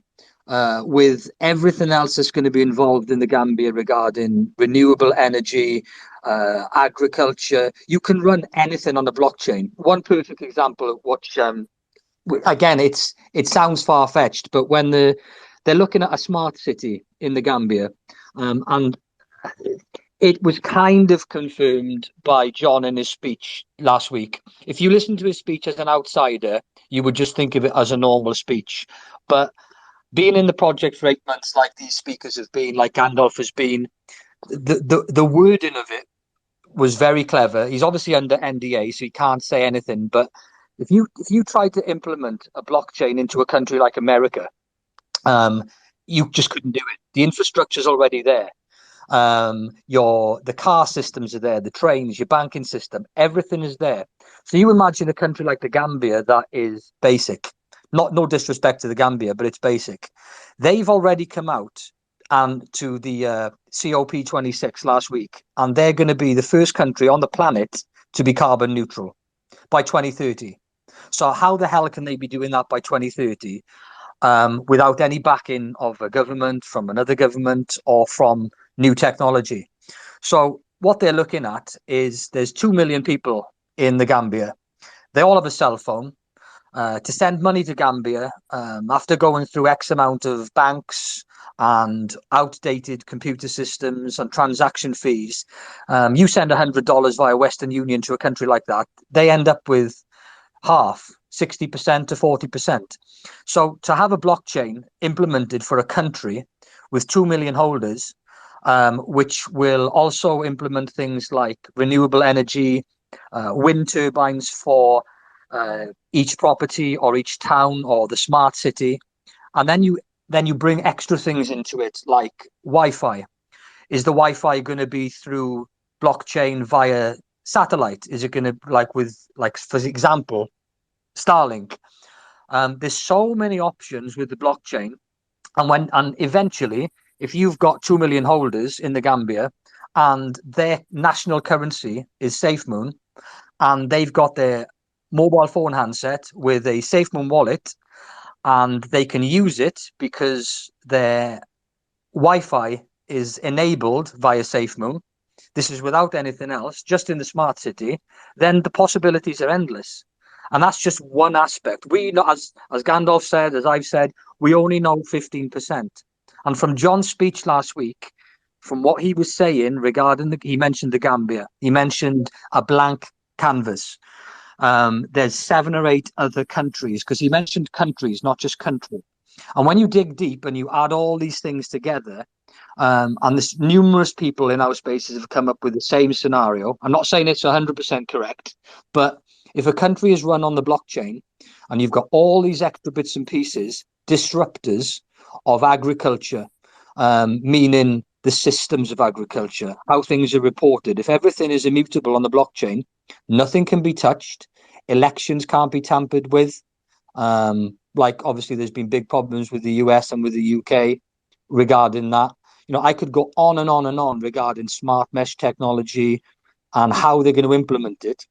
with everything else that's going to be involved in the Gambia regarding renewable energy, agriculture. You can run anything on the blockchain. One perfect example of what, again, it sounds far fetched, but when they're looking at a smart city in the Gambia, and it was kind of confirmed by John in his speech last week. If you listen to his speech as an outsider, you would just think of it as a normal speech. But being in the project for 8 months, like these speakers have been, like Gandalf has been, the wording of it was very clever. He's obviously under NDA, so he can't say anything. But if you try to implement a blockchain into a country like America, you just couldn't do it. The infrastructure's already there. The car systems are there, the trains, your banking system, everything is there. So you imagine a country like the Gambia that is basic. No disrespect to the Gambia, but it's basic. They've already come out and to the COP26 last week, and they're going to be the first country on the planet to be carbon neutral by 2030. So how the hell can they be doing that by 2030 without any backing of a government, from another government, or from new technology? So what they're looking at is there's 2 million people in the Gambia. They all have a cell phone. To send money to Gambia, after going through X amount of banks and outdated computer systems and transaction fees, you send $100 via Western Union to a country like that, they end up with half, 60% to 40%. So to have a blockchain implemented for a country with 2 million holders, which will also implement things like renewable energy, wind turbines for each property or each town or the smart city, and then you bring extra things into it like Wi-Fi. Is the Wi-Fi going to be through blockchain via satellite? Is it going to like for example, Starlink? There's so many options with the blockchain, and eventually, if you've got 2 million holders in the Gambia, and their national currency is Safemoon, and they've got their mobile phone handset with a Safemoon wallet, and they can use it because their Wi-Fi is enabled via Safemoon. This is without anything else, just in the smart city. Then the possibilities are endless, and that's just one aspect. We know, as Gandalf said, as I've said, we only know 15%. And from John's speech last week, from what he was saying regarding he mentioned the Gambia, he mentioned a blank canvas. There's 7 or 8 other countries, because he mentioned countries, not just country. And when you dig deep and you add all these things together, and there's numerous people in our spaces have come up with the same scenario. I'm not saying it's 100% correct, but if a country is run on the blockchain and you've got all these extra bits and pieces, disruptors of agriculture, meaning the systems of agriculture, how things are reported. If everything is immutable on the blockchain, nothing can be touched. Elections can't be tampered with. Like obviously there's been big problems with the US and with the UK regarding that. You know, I could go on and on and on regarding smart mesh technology and how they're going to implement it.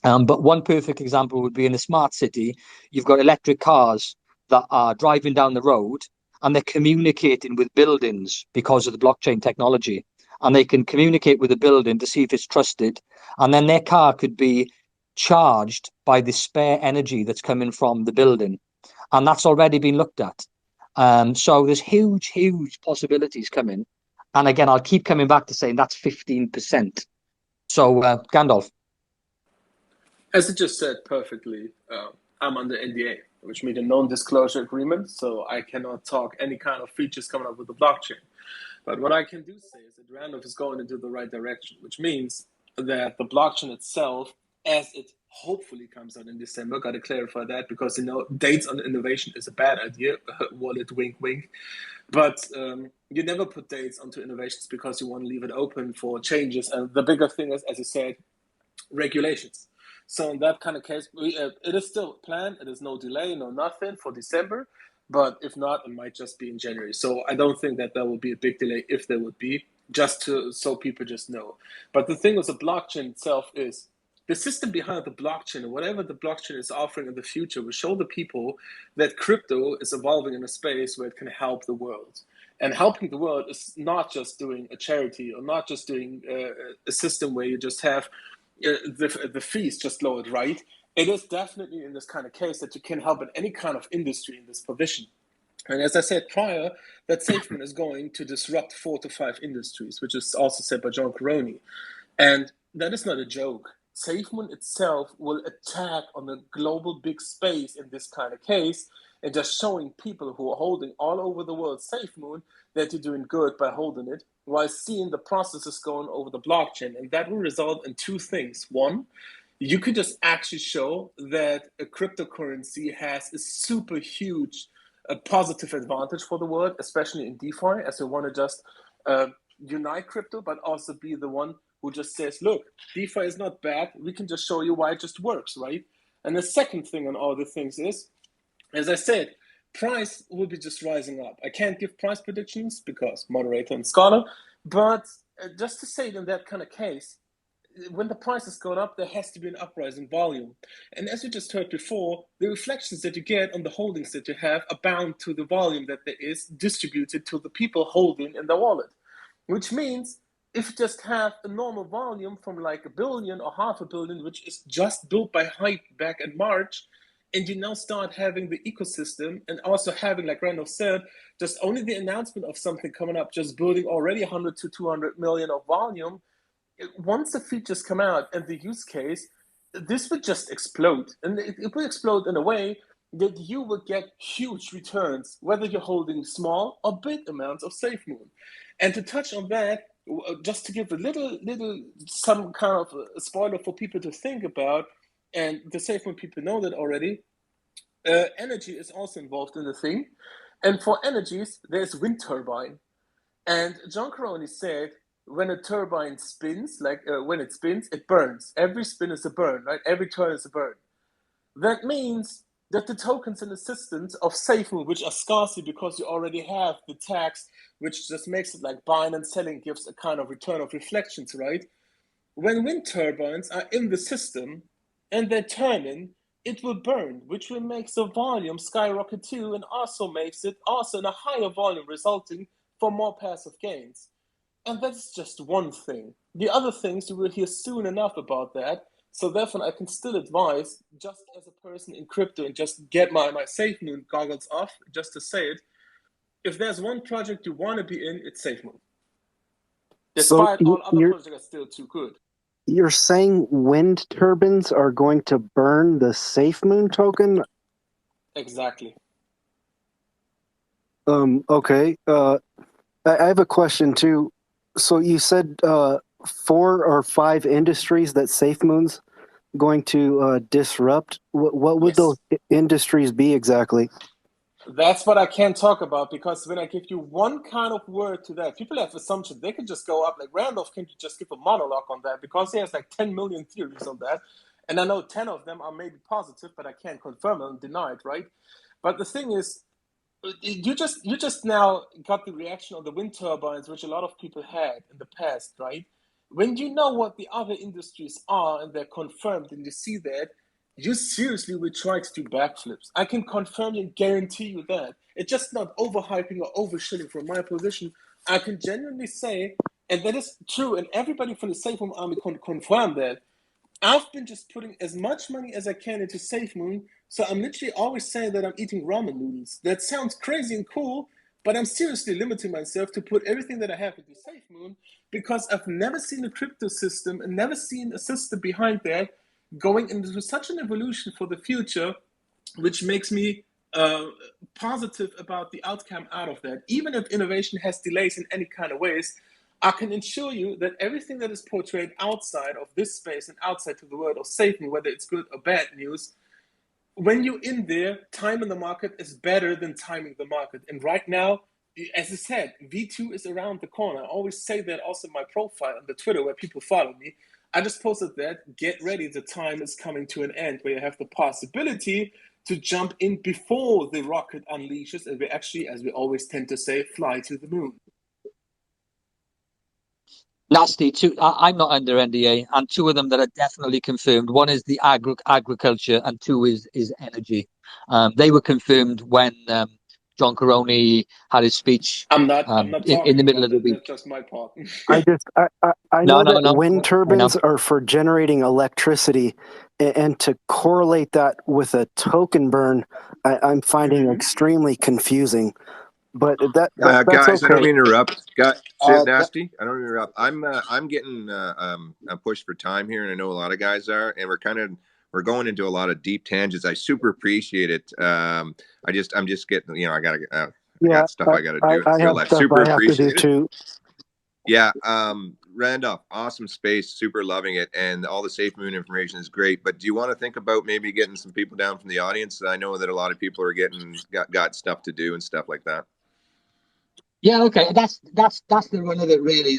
But one perfect example would be in a smart city, you've got electric cars that are driving down the road and they're communicating with buildings because of the blockchain technology. And they can communicate with the building to see if it's trusted. And then their car could be charged by the spare energy that's coming from the building. And that's already been looked at. So there's huge possibilities coming. And again, I'll keep coming back to saying that's 15%. So, Gandalf. As it just said perfectly, I'm under NDA, which means a non-disclosure agreement, so I cannot talk any kind of features coming up with the blockchain. But what I can do say is that Randolph is going into the right direction, which means that the blockchain itself, as it hopefully comes out in December, got to clarify that because, dates on innovation is a bad idea. Wallet, wink, wink. But you never put dates onto innovations because you want to leave it open for changes. And the bigger thing is, as you said, regulations. So in that kind of case, it is still planned. It is no delay, no nothing for December. But if not, it might just be in January. So I don't think that there will be a big delay if there would be, so people just know. But the thing with the blockchain itself is the system behind the blockchain, or whatever the blockchain is offering in the future, will show the people that crypto is evolving in a space where it can help the world. And helping the world is not just doing a charity or not just doing a system where you just have the fees just lowered, right? It is definitely in this kind of case that you can help in any kind of industry in this provision. And as I said prior, that Safemoon is going to disrupt 4 to 5 industries, which is also said by John Caroni. And that is not a joke. Safemoon itself will attack on a global big space in this kind of case, and just showing people who are holding all over the world Safemoon that you're doing good by holding it, while seeing the processes going over the blockchain. And that will result in 2 things. One, you could just actually show that a cryptocurrency has a super huge positive advantage for the world, especially in DeFi, as we want to just unite crypto, but also be the one who just says, look, DeFi is not bad. We can just show you why it just works, right? And the second thing on all the things is, as I said, price will be just rising up. I can't give price predictions because moderator and scholar, but just to say it in that kind of case, when the price is going up, there has to be an uprising volume. And as you just heard before, the reflections that you get on the holdings that you have are bound to the volume that there is distributed to the people holding in the wallet, which means if you just have a normal volume from like 1 billion or 500 million, which is just built by hype back in March, and you now start having the ecosystem and also having, like Randolph said, just only the announcement of something coming up, just building already 100 to 200 million of volume. Once the features come out and the use case, this would just explode. And it will explode in a way that you will get huge returns, whether you're holding small or big amounts of Safemoon. And to touch on that, just to give a little, some kind of a spoiler for people to think about, and the Safemoon people know that already, energy is also involved in the thing. And for energies, there's wind turbine. And John Caroni said, when a turbine spins, like when it spins, it burns. Every spin is a burn, right? Every turn is a burn. That means that the tokens and assistants of Safemoon, which are scarcely because you already have the tax, which just makes it like buying and selling gives a kind of return of reflections, right? When wind turbines are in the system and they're turning, it will burn, which will make the volume skyrocket too, and also makes it also in a higher volume, resulting for more passive gains. And that's just one thing. The other things you will hear soon enough about that. So therefore, I can still advise, just as a person in crypto, and just get my Safemoon goggles off, just to say it. If there's one project you want to be in, it's Safemoon. Despite all other projects are still too good. You're saying wind turbines are going to burn the Safemoon token? Exactly. Okay. I have a question too. So you said 4 or 5 industries that Safemoon's going to disrupt. What would those industries be exactly? That's what I can't talk about, because when I give you one kind of word to that, people have assumptions. They can just go up, like Randolph can just give a monologue on that, because he has like 10 million theories on that. And I know 10 of them are maybe positive, but I can't confirm it and deny it, right? But the thing is, you just now got the reaction on the wind turbines, which a lot of people had in the past, right? When you know what the other industries are and they're confirmed and you see that, you seriously will try to do backflips. I can confirm and guarantee you that. It's just not overhyping or overshitting from my position. I can genuinely say, and that is true, and everybody from the Safemoon army can confirm that, I've been just putting as much money as I can into Safemoon, so I'm literally always saying that I'm eating ramen noodles. That sounds crazy and cool, but I'm seriously limiting myself to put everything that I have into Safemoon, because I've never seen a crypto system and never seen a system behind that going into such an evolution for the future, which makes me positive about the outcome out of that. Even if innovation has delays in any kind of ways, I can assure you that everything that is portrayed outside of this space and outside to the world of Satan, whether it's good or bad news, when you're in there, time in the market is better than timing the market. And right now, as I said, V2 is around the corner. I always say that also in my profile on the Twitter where people follow me. I just posted that, get ready, the time is coming to an end where you have the possibility to jump in before the rocket unleashes, and we actually, as we always tend to say, fly to the moon. Nasty. I'm not under NDA, and 2 of them that are definitely confirmed. One is the agriculture, and 2 is energy. They were confirmed when John Caroni had his speech. I'm not talking in the middle of the that. week. That's just my part. I know that wind turbines are for generating electricity, and to correlate that with a token burn, I'm finding extremely confusing. But that's guys, okay. I don't mean to interrupt. Nasty, I don't interrupt. I'm getting a push for time here, and I know a lot of guys are, and we're going into a lot of deep tangents. I super appreciate it. I'm just getting, I got stuff I got to do. I have stuff I have to do too. Yeah, Randolph, awesome space, super loving it, and all the Safemoon information is great. But do you want to think about maybe getting some people down from the audience? I know that a lot of people are got stuff to do and stuff like that. Yeah, okay. That's the run of it, really.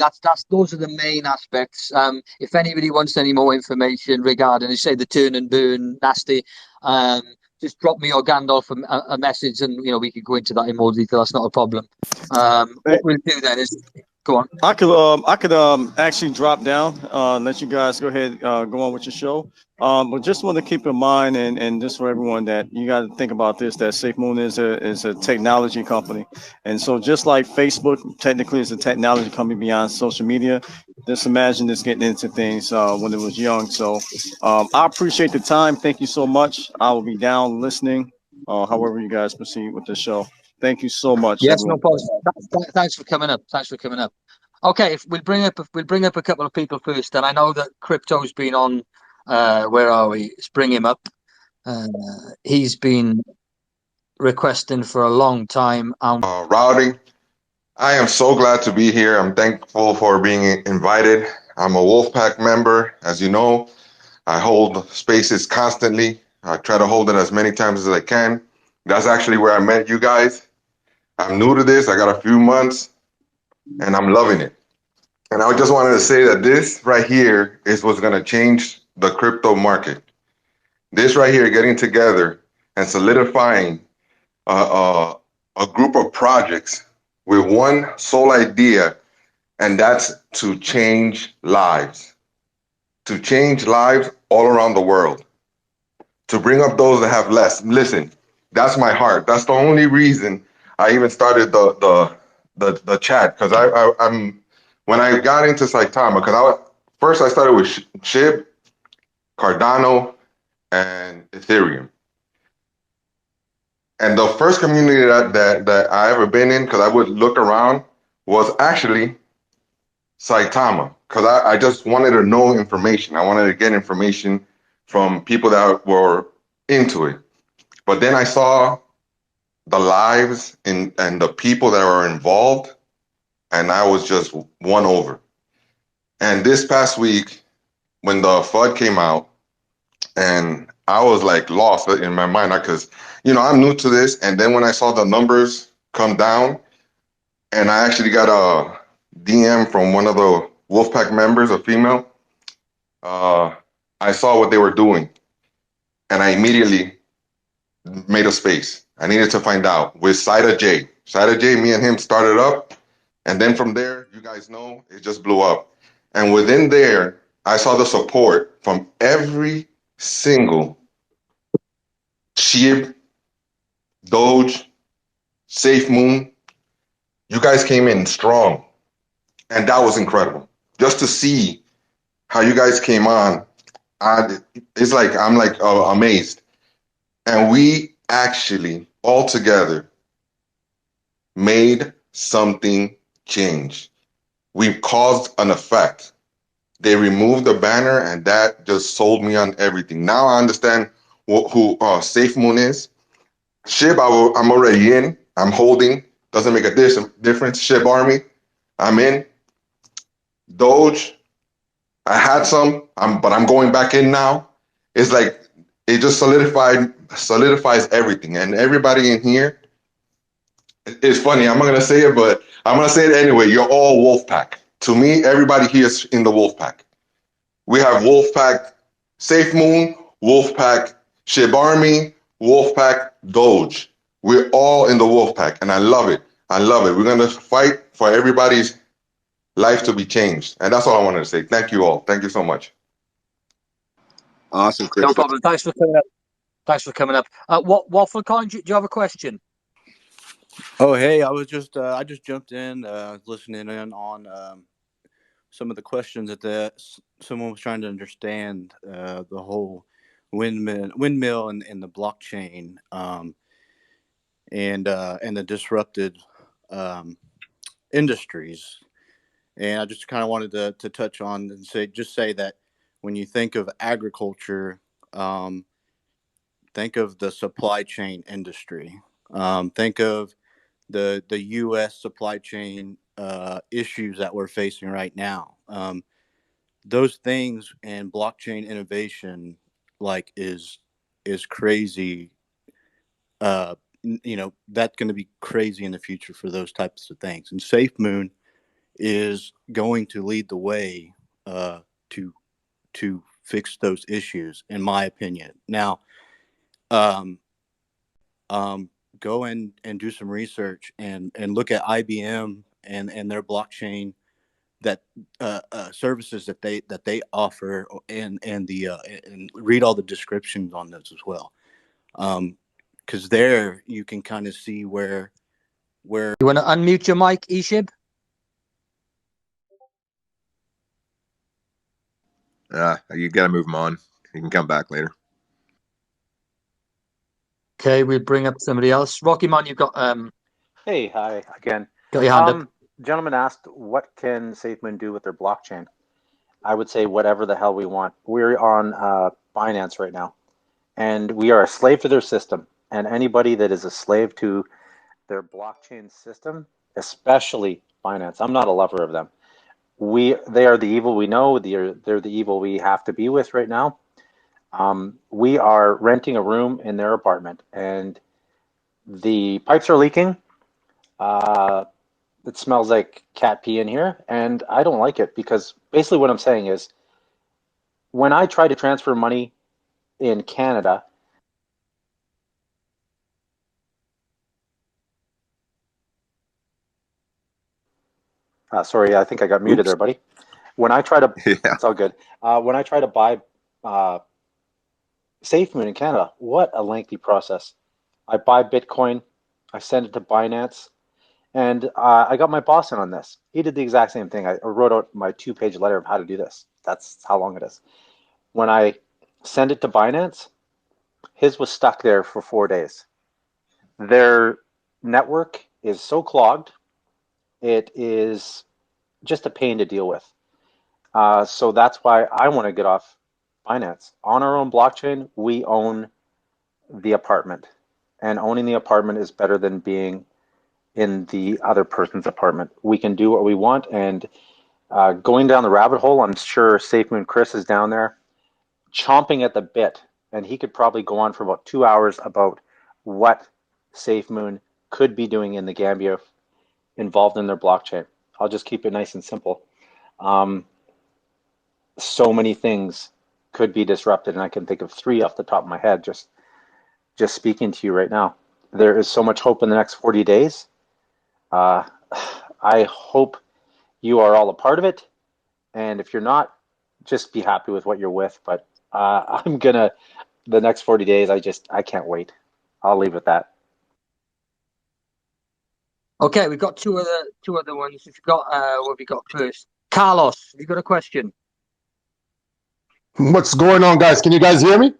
Those are the main aspects. If anybody wants any more information regarding, say, the turn and burn, Nasty, just drop me or Gandalf a message, and we could go into that in more detail. That's not a problem. What we'll do then is go on. I could actually drop down, let you guys go ahead, go on with your show. But just want to keep in mind, and just for everyone, that you got to think about this: that Safemoon is a technology company, and so just like Facebook technically is a technology company beyond social media, just imagine this getting into things when it was young. So I appreciate the time. Thank you so much. I will be down listening. However you guys proceed with the show. Thank you so much. Yes, everyone. no problem. Thanks for coming up. Okay, we'll bring up a couple of people first, and I know that Crypto's been on Where are we? Let's bring him up. He's been requesting for a long time. Rowdy, I am so glad to be here. I'm thankful for being invited. I'm a Wolfpack member. As you know, I hold spaces constantly. I try to hold it as many times as I can. That's actually where I met you guys. I'm new to this. I got a few months and I'm loving it. And I just wanted to say that this right here is what's going to change the crypto market. This right here, getting together and solidifying a group of projects with one sole idea, and that's to change lives, all around the world, to bring up those that have less. Listen, that's my heart. That's the only reason I even started the chat, because I'm when I got into Saitama, because first I started with SHIB, Cardano, and Ethereum. And the first community that I ever been in, because I would look around, was actually Saitama, because I just wanted to know information. I wanted to get information from people that were into it. But then I saw the lives and the people that were involved, and I was just won over. And this past week, when the FUD came out, and I was like lost in my mind, because I'm new to this. And then when I saw the numbers come down, and I actually got a DM from one of the Wolfpack members, a female, I saw what they were doing, and I immediately made a space. I needed to find out with Saida J. Saida J, me and him started up, and then from there, you guys know, it just blew up. And within there, I saw the support from every single SHIB, Doge, Safemoon. You guys came in strong, and that was incredible. Just to see how you guys came on, it's like I'm like amazed. And we actually all together made something change. We caused an effect. They removed the banner, and that just sold me on everything. Now I understand who Safemoon is. SHIB, I'm already in. I'm holding. Doesn't make a difference. SHIB Army, I'm in. Doge, I had some, but I'm going back in now. It's like it just solidifies everything, and everybody in here. It's funny. I'm not gonna say it, but I'm gonna say it anyway. You're all Wolfpack. To me, everybody here is in the Wolfpack. We have Wolfpack Safemoon, Wolfpack SHIB Army, Wolfpack Doge. We're all in the Wolfpack, and I love it. I love it. We're gonna fight for everybody's life to be changed, and that's all I wanted to say. Thank you all. Thank you so much. Awesome, Chris. No problem. Thanks for coming up. Thanks for coming up. Waffle Coin, do you have a question? Oh, hey, I was just I just jumped in, listening in on some of the questions that someone was trying to understand the whole windmill and the blockchain, and the disrupted industries. And I just kind of wanted to touch on and say that when you think of agriculture, think of the supply chain industry. Think of the U.S. supply chain issues that we're facing right now. Those things and blockchain innovation, like, is crazy. That's going to be crazy in the future for those types of things. And Safemoon is going to lead the way to fix those issues, in my opinion. Now, go and do some research and look at IBM and their blockchain that services that they offer, and read all the descriptions on those as well, because there you can kind of see where you want to unmute your mic, eShib? You got to move them on. You can come back later. Okay, we'll bring up somebody else. Rocky Man, you've got Hey, hi again. Got your hand up. Gentleman asked, what can Safemoon do with their blockchain? I would say whatever the hell we want. We're on Binance right now, and we are a slave to their system. And anybody that is a slave to their blockchain system, especially Binance, I'm not a lover of them. They are the evil we know. They're the evil we have to be with right now. We are renting a room in their apartment, and the pipes are leaking. It smells like cat pee in here, and I don't like it because basically what I'm saying is when I try to transfer money in Canada, sorry, I think I got muted Oops. there, buddy. When I try to, Yeah. it's all good. When I try to buy Safemoon in Canada, what a lengthy process. I buy Bitcoin, I send it to Binance, and I got my boss in on this. He did the exact same thing. I wrote out my 2-page letter of how to do this. That's how long it is. When I send it to Binance, his was stuck there for 4 days. Their network is so clogged, it is just a pain to deal with. So that's why I want to get off Binance. On our own blockchain, we own the apartment. And owning the apartment is better than being in the other person's apartment. We can do what we want. And going down the rabbit hole, I'm sure Safemoon Chris is down there chomping at the bit. And he could probably go on for about 2 hours about what Safemoon could be doing in the Gambia involved in their blockchain. I'll just keep it nice and simple. So many things could be disrupted, and I can think of 3 off the top of my head just speaking to you right now. There is so much hope in the next 40 days. I hope you are all a part of it, and if you're not, just be happy with what you're with. But the next 40 days, I can't wait. I'll leave it at that. Okay, we've got two other ones. We've got what have we got first? Carlos, have you got a question? What's going on, guys? Can you guys hear me?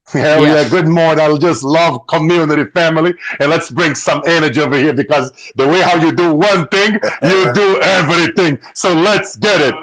Hell Yes. yeah, good morning. I just love community, family. And let's bring some energy over here because the way how you do one thing, you do everything. So let's get it.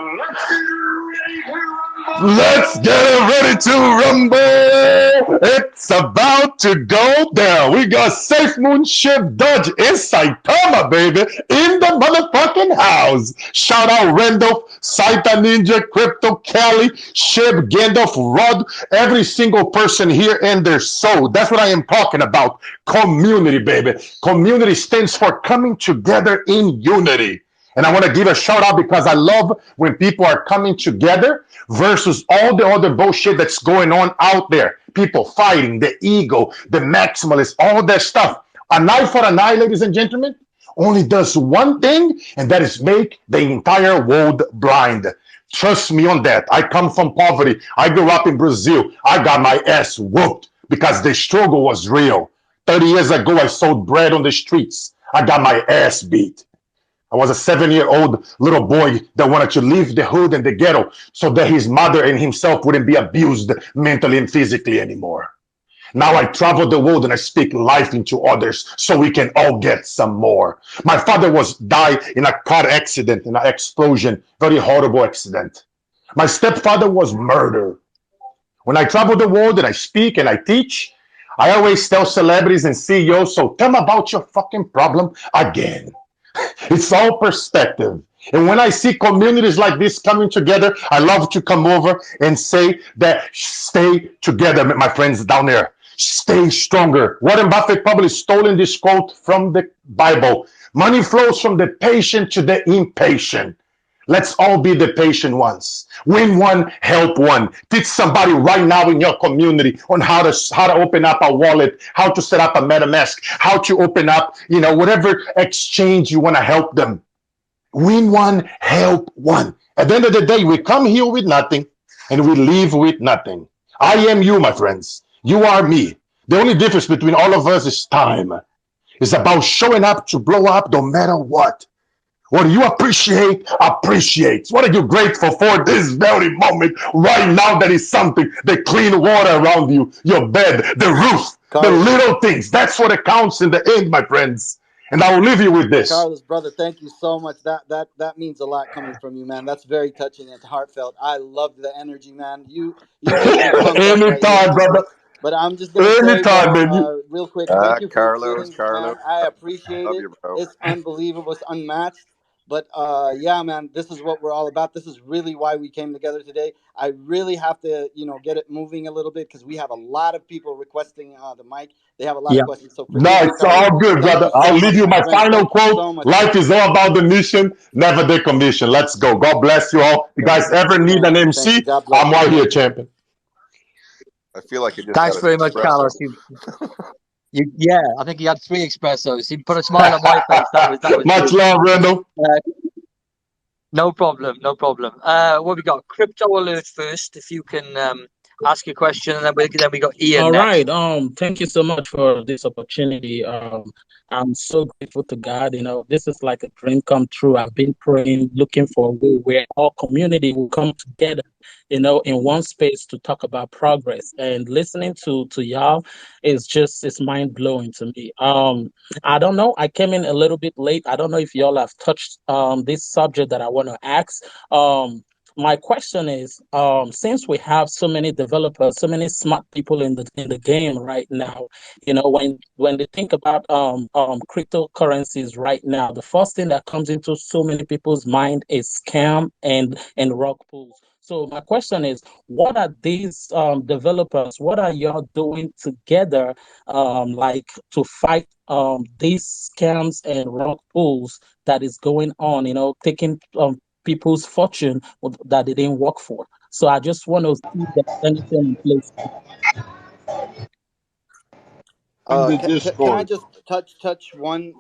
Let's get ready to rumble. It's about to go down. We got Safemoon Ship Dodge in Saitama, baby, in the motherfucking house. Shout out Randolph, Saita Ninja, Crypto Cali, Shib, Gandalf, Rod, every single person here and their soul. That's what I am talking about. Community, baby. Community stands for coming together in unity. And I want to give a shout out because I love when people are coming together versus all the other bullshit that's going on out there. People fighting, the ego, the maximalists, all that stuff. An eye for an eye, ladies and gentlemen, only does one thing, and that is make the entire world blind. Trust me on that. I come from poverty. I grew up in Brazil. I got my ass whooped because the struggle was real. 30 years ago, I sold bread on the streets. I got my ass beat. I was a 7-year-old little boy that wanted to leave the hood and the ghetto so that his mother and himself wouldn't be abused mentally and physically anymore. Now I travel the world and I speak life into others so we can all get some more. My father died in a car accident, in an explosion, very horrible accident. My stepfather was murdered. When I travel the world and I speak and I teach, I always tell celebrities and CEOs, so tell me about your fucking problem again. It's all perspective. And when I see communities like this coming together, I love to come over and say that stay together, my friends down there. Stay stronger. Warren Buffett probably stolen this quote from the Bible. Money flows from the patient to the impatient. Let's all be the patient ones. Win one, help one. Teach somebody right now in your community on how to open up a wallet, how to set up a MetaMask, how to open up, whatever exchange you want to help them. Win one, help one. At the end of the day, we come here with nothing and we leave with nothing. I am you, my friends. You are me. The only difference between all of us is time. It's about showing up to blow up no matter what. What you appreciate, appreciates. What are you grateful for this very moment, right now? That is something. The clean water around you, your bed, the roof, the little things. That's what counts in the end, my friends. And I will leave you with this. Carlos, brother, thank you so much. That means a lot coming from you, man. That's very touching and heartfelt. I love the energy, man. You get me pumped up right here, Anytime, man. brother. But I'm just gonna say, Anytime, bro, man. real quick, thank you for Carlos, sitting, man. I appreciate love it. you, bro. It's unbelievable. It's unmatched. But yeah, man, this is what we're all about. This is really why we came together today. I really have to, get it moving a little bit because we have a lot of people requesting the mic. They have a lot Yeah. of questions. So No, forgive me, it's Carlos. all good, Thank brother. you I'll so leave much, you my my friend. final Thank you quote. so much, Life man. is all about the mission, never the commission. Let's go. God bless you all. You guys ever need an Thank you. MC? God bless I'm you. right here, champion. I feel like I just had Thanks an very much, espresso. Carlos. Yeah, I think he had 3 espressos. He put a smile on my face. That was Much good. love, Randall. Uh, no problem, no problem. What we got? Crypto alert first. If you can ask your question, and then we got Ian All next. right. Thank you so much for this opportunity. I'm so grateful to God. This is like a dream come true. I've been praying, looking for a way where our community will come together, in one space to talk about progress. And listening to y'all it's mind blowing to me. I don't know. I came in a little bit late. I don't know if y'all have touched this subject that I want to ask. My question is, since we have so many developers, so many smart people in the game right now, when they think about cryptocurrencies right now, the first thing that comes into so many people's mind is scam and rug pulls. So my question is, what are these developers? What are y'all doing together, like to fight these scams and rug pulls that is going on? Taking people's fortune that they didn't work for. So I just want to see if there's anything in place. In the Can I Discord. just touch one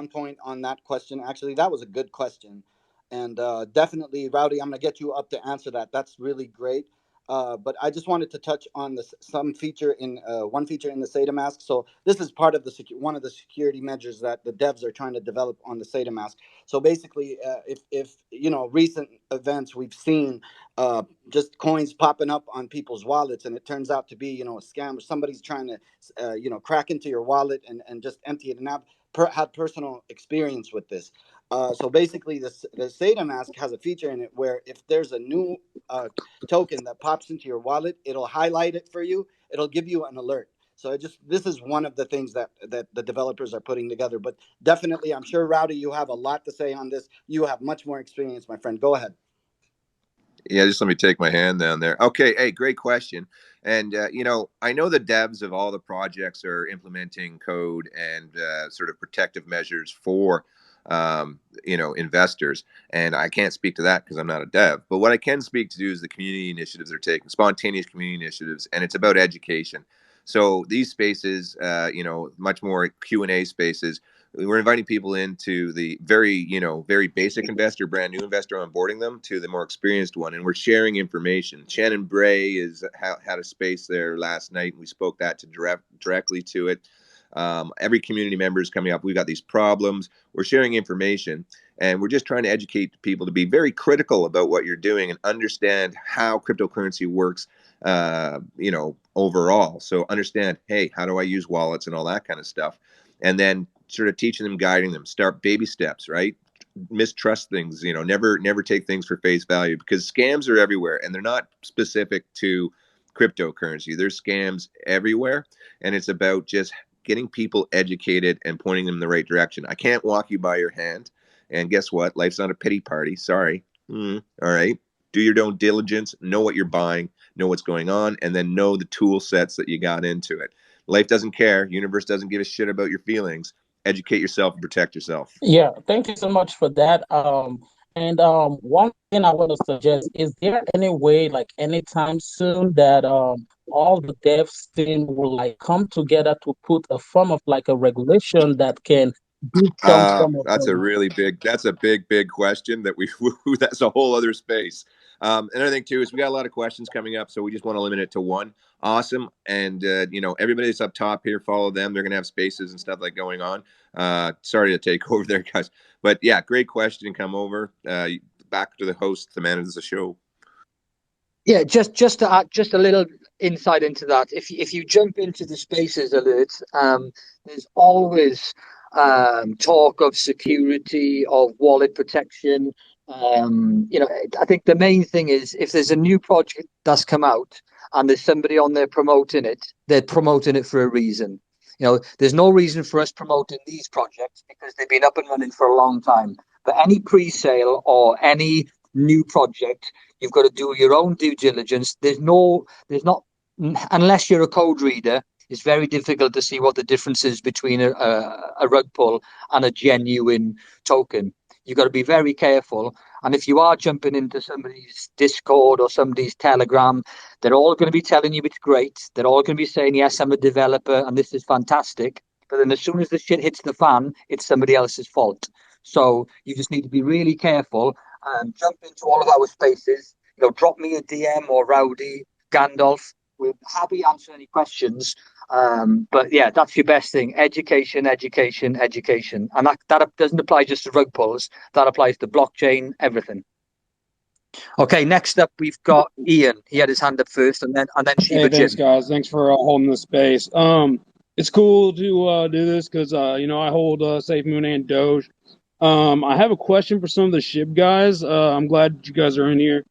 point on that question? Actually, that was a good question, and definitely, Rowdy, I'm gonna get you up to answer that. That's really great. But I just wanted to touch on some feature in one feature in the SATA mask. So this is part of one of the security measures that the devs are trying to develop on the SATA mask. So basically, if recent events we've seen just coins popping up on people's wallets, and it turns out to be a scam, or somebody's trying to crack into your wallet and just empty it. And I've had personal experience with this. So basically, the SATA mask has a feature in it where if there's a new token that pops into your wallet, it'll highlight it for you. It'll give you an alert. So this is one of the things that the developers are putting together. But definitely, I'm sure, Rowdy, you have a lot to say on this. You have much more experience, my friend. Go ahead. Yeah, just let me take my hand down there. Okay, hey, great question. And I know the devs of all the projects are implementing code and sort of protective measures for investors. And I can't speak to that because I'm not a dev. But what I can speak to is the community initiatives they're taking, spontaneous community initiatives, and it's about education. So these spaces, much more Q&A spaces, we're inviting people into the very basic investor, brand new investor, onboarding them to the more experienced one, and we're sharing information. Shannon Bray had a space there last night, and we spoke that to directly to it. Every community member is coming up. We've got these problems. We're sharing information, and we're just trying to educate people to be very critical about what you're doing and understand how cryptocurrency works. Overall, so understand, hey, how do I use wallets and all that kind of stuff, and then sort of teaching them, guiding them, start baby steps, right? Mistrust things, never take things for face value, because scams are everywhere and they're not specific to cryptocurrency. There's scams everywhere, and it's about just getting people educated and pointing them in the right direction. I can't walk you by your hand, and guess what? Life's not a pity party. Sorry. All right. Do your own diligence, know what you're buying, know what's going on, and then know the tool sets that you got into it. Life doesn't care. Universe doesn't give a shit about your feelings. Educate yourself and protect yourself. Yeah, thank you so much for that. And one thing I want to suggest, is there any way, like anytime soon, that all the devs team will like come together to put a form of like a regulation that can give some form of That's a big question that that's a whole other space. Another thing too is we got a lot of questions coming up, so we just want to limit it to one. Awesome. And everybody that's up top here, follow them. They're gonna have spaces and stuff like going on. Sorry to take over there, guys, but yeah, great question. Come over. Back to the host to manage the show. Yeah, just to add just a little insight into that. If you jump into the spaces alerts, there's always talk of security, of wallet protection. I think the main thing is if there's a new project that's come out and there's somebody on there promoting it, they're promoting it for a reason. There's no reason for us promoting these projects because they've been up and running for a long time. But any pre-sale or any new project, you've got to do your own due diligence. There's not, unless you're a code reader, it's very difficult to see what the difference is between a rug pull and a genuine token. You've got to be very careful. And if you are jumping into somebody's Discord or somebody's Telegram, they're all going to be telling you it's great. They're all going to be saying, yes, I'm a developer and this is fantastic. But then as soon as the shit hits the fan, it's somebody else's fault. So you just need to be really careful and jump into all of our spaces. Drop me a DM or Rowdy, Gandalf. We're happy to answer any questions. But yeah, that's your best thing. Education, education, education. And that doesn't apply just to rug pulls. That applies to blockchain, everything. Okay, next up we've got Ian. He had his hand up first, and then Shiba Hey, thanks, Jim. guys. Thanks for holding the space. It's cool to do this because I hold Safemoon and Doge. I have a question for some of the SHIB guys. I'm glad you guys are in here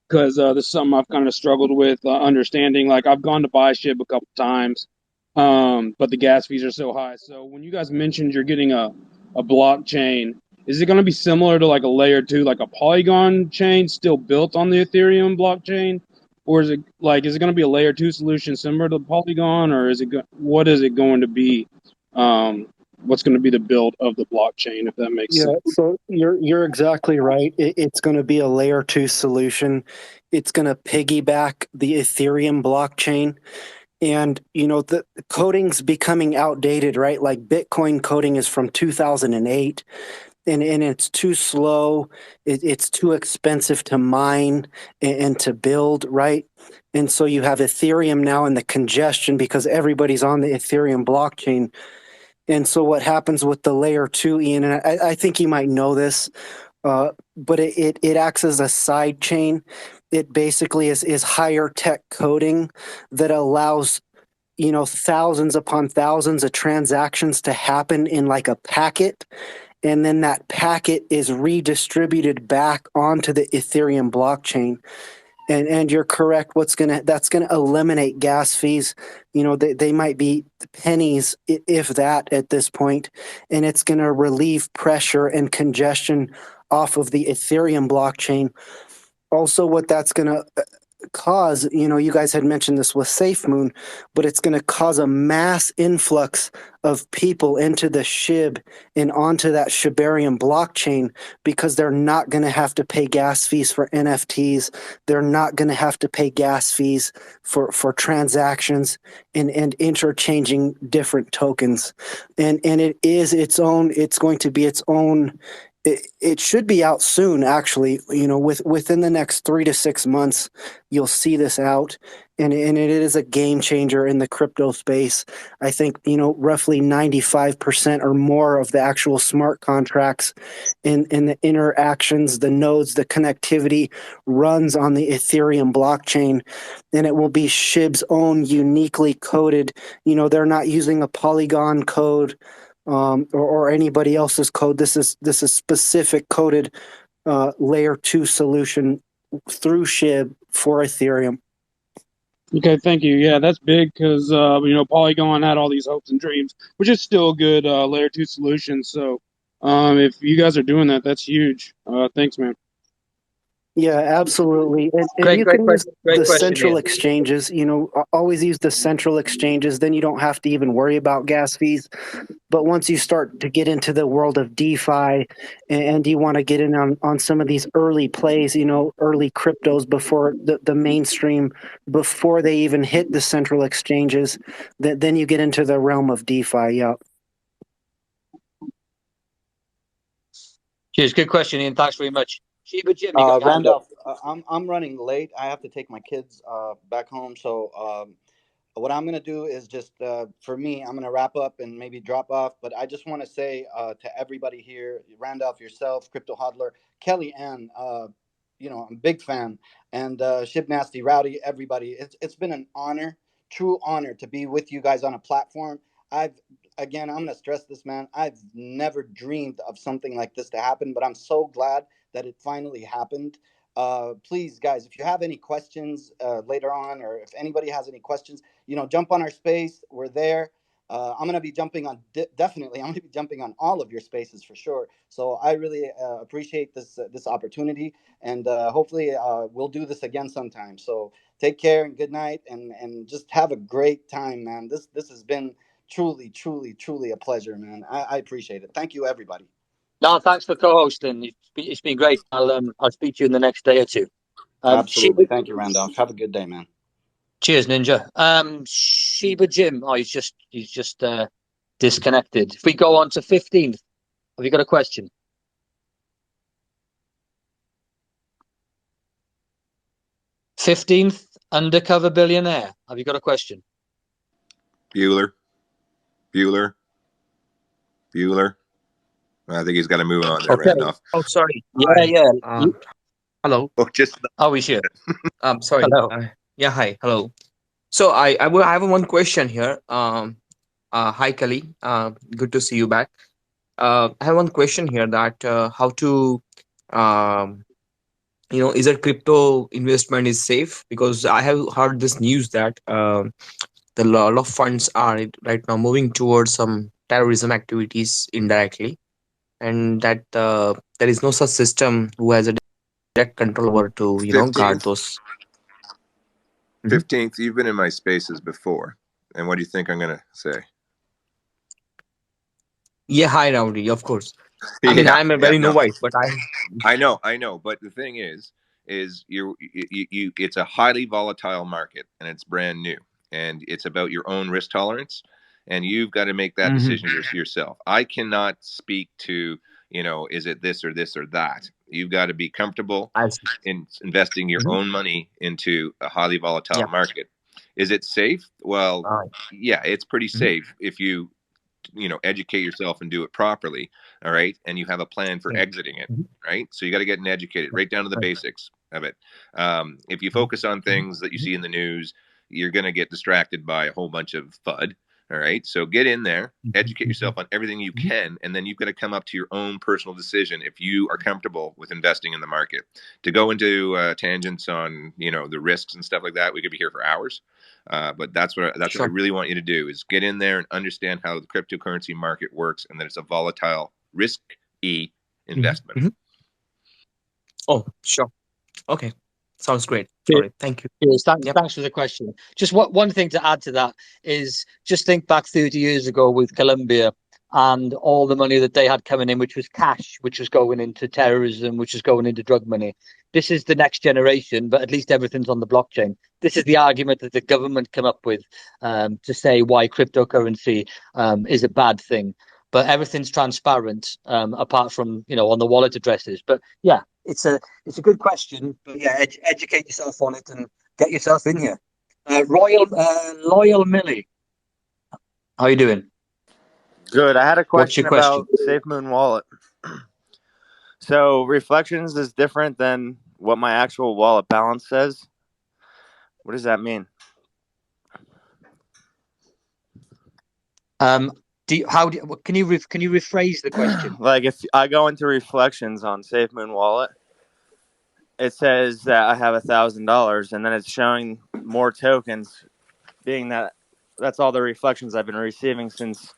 because this is something I've kind of struggled with understanding. Like I've gone to buy SHIB a couple times, but the gas fees are so high. So when you guys mentioned you're getting a blockchain, is it going to be similar to like a layer 2, like a Polygon chain still built on the Ethereum blockchain? Or is it going to be a layer 2 solution similar to Polygon, or what is it going to be? What's going to be the build of the blockchain, if that makes sense? So you're exactly right. It's going to be a layer 2 solution. It's going to piggyback the Ethereum blockchain. And, the coding's becoming outdated, right? Like Bitcoin coding is from 2008. And it's too slow. It's too expensive to mine and to build, right? And so you have Ethereum now and the congestion because everybody's on the Ethereum blockchain. And so what happens with the layer 2, Ian, and I think you might know this, but it acts as a side chain. It basically is higher tech coding that allows thousands upon thousands of transactions to happen in like a packet, and then that packet is redistributed back onto the Ethereum blockchain. And you're correct. That's gonna eliminate gas fees. They might be pennies, if that, at this point, and it's gonna relieve pressure and congestion off of the Ethereum blockchain. Also, what that's gonna cause, you guys had mentioned this with Safemoon, but it's going to cause a mass influx of people into the SHIB and onto that Shibarium blockchain because they're not going to have to pay gas fees for NFTs. They're not going to have to pay gas fees for transactions and interchanging different tokens. And it's going to be its own. It should be out soon, actually. Within the next 3 to 6 months, you'll see this out, and it is a game changer in the crypto space. I think roughly 95% or more of the actual smart contracts in the interactions, the nodes, the connectivity runs on the Ethereum blockchain, and it will be SHIB's own uniquely coded. They're not using a Polygon code. Or anybody else's code. This is specific coded layer 2 solution through SHIB for Ethereum. Okay, thank you. Yeah, that's big because Polygon had all these hopes and dreams, which is still a good layer 2 solution. So if you guys are doing that, that's huge. Thanks, man. Yeah, absolutely. And Great you can use question. Great the question, central Ian. exchanges. Always use the central exchanges. Then you don't have to even worry about gas fees. But once you start to get into the world of DeFi and you want to get in on some of these early plays, early cryptos before the mainstream, before they even hit the central exchanges, then you get into the realm of DeFi. Yeah. Cheers. Good question, Ian. Thanks very much. Shiba Jim, you got your hand up. Randolph, I'm running late. I have to take my kids back home. So what I'm gonna do is just for me, I'm gonna wrap up and maybe drop off. But I just want to say to everybody here, Randolph, yourself, Crypto Hodler, Kelly Ann, I'm a big fan. And Shib Nasty, Rowdy, everybody, it's been an honor, true honor to be with you guys on a platform. I've Again, I'm gonna stress this, man. I've never dreamed of something like this to happen, but I'm so glad that it finally happened. Please, guys, if you have any questions later on, or if anybody has any questions, jump on our space. We're there. I'm gonna be jumping on definitely. I'm gonna be jumping on all of your spaces for sure. So I really appreciate this opportunity, and hopefully we'll do this again sometime. So take care and good night, and just have a great time, man. This has been truly, truly, truly a pleasure, man. I appreciate it. Thank you, everybody. No, thanks for co-hosting. It's been great. I'll speak to you in the next day or two. Absolutely. Thank you, Randolph. Have a good day, man. Cheers, Ninja. Shiba Jim. Oh, he's just disconnected. If we go on to 15th, have you got a question? 15th undercover billionaire. Have you got a question? Bueller. I think he's got to move on there, Okay. Randolph. Oh, sorry. Yeah. Hello. Oh, just Oh, he's here. Sorry. Hello. Yeah. Hi. Hello. So I have one question here. Hi, Kelly. Good to see you back. I have one question here that how to is that crypto investment is safe? Because I have heard this news that the lot of funds are right now moving towards some terrorism activities indirectly, and that there is no such system who has a direct control over to guard 15th. those. 15th, you've been in my spaces before. And what do you think I'm going to say? Yeah, hi, Rowdy, of course. I mean, I'm a very no. novice, but I know. But the thing is you it's a highly volatile market, and it's brand new, and it's about your own risk tolerance, and you've got to make that decision yourself. I cannot speak to, is it this or this or that. You've got to be comfortable in investing your own money into a highly volatile market. Is it safe? Well, yeah, it's pretty safe if you educate yourself and do it properly. All right. And you have a plan for exiting it. Right. So you got to get educated right down to the basics of it. If you focus on things that you see in the news, you're going to get distracted by a whole bunch of FUD. All right. So get in there, educate yourself on everything you can, and then you've got to come up to your own personal decision if you are comfortable with investing in the market. To go into tangents on, the risks and stuff like that, we could be here for hours. But that's what I really want you to do is get in there and understand how the cryptocurrency market works, and that it's a volatile, risky investment. Oh, sure. Okay. Sounds great. Sorry. Thank you. Yes, thanks for the question. Just one thing to add to that is just think back 30 years ago with Colombia and all the money that they had coming in, which was cash, which was going into terrorism, which was going into drug money. This is the next generation, but at least everything's on the blockchain. This is the argument that the government come up with to say why cryptocurrency is a bad thing. But everything's transparent apart from, on the wallet addresses. But yeah, it's a good question. But yeah, educate yourself on it and get yourself in here. Loyal Millie, how you doing? Good. I had a What's your question about Safemoon Wallet. So Reflections is different than what my actual wallet balance says. What does that mean? Can you rephrase the question? Like if I go into Reflections on Safemoon Wallet, it says that I have $1,000, and then it's showing more tokens, being that that's all the reflections I've been receiving since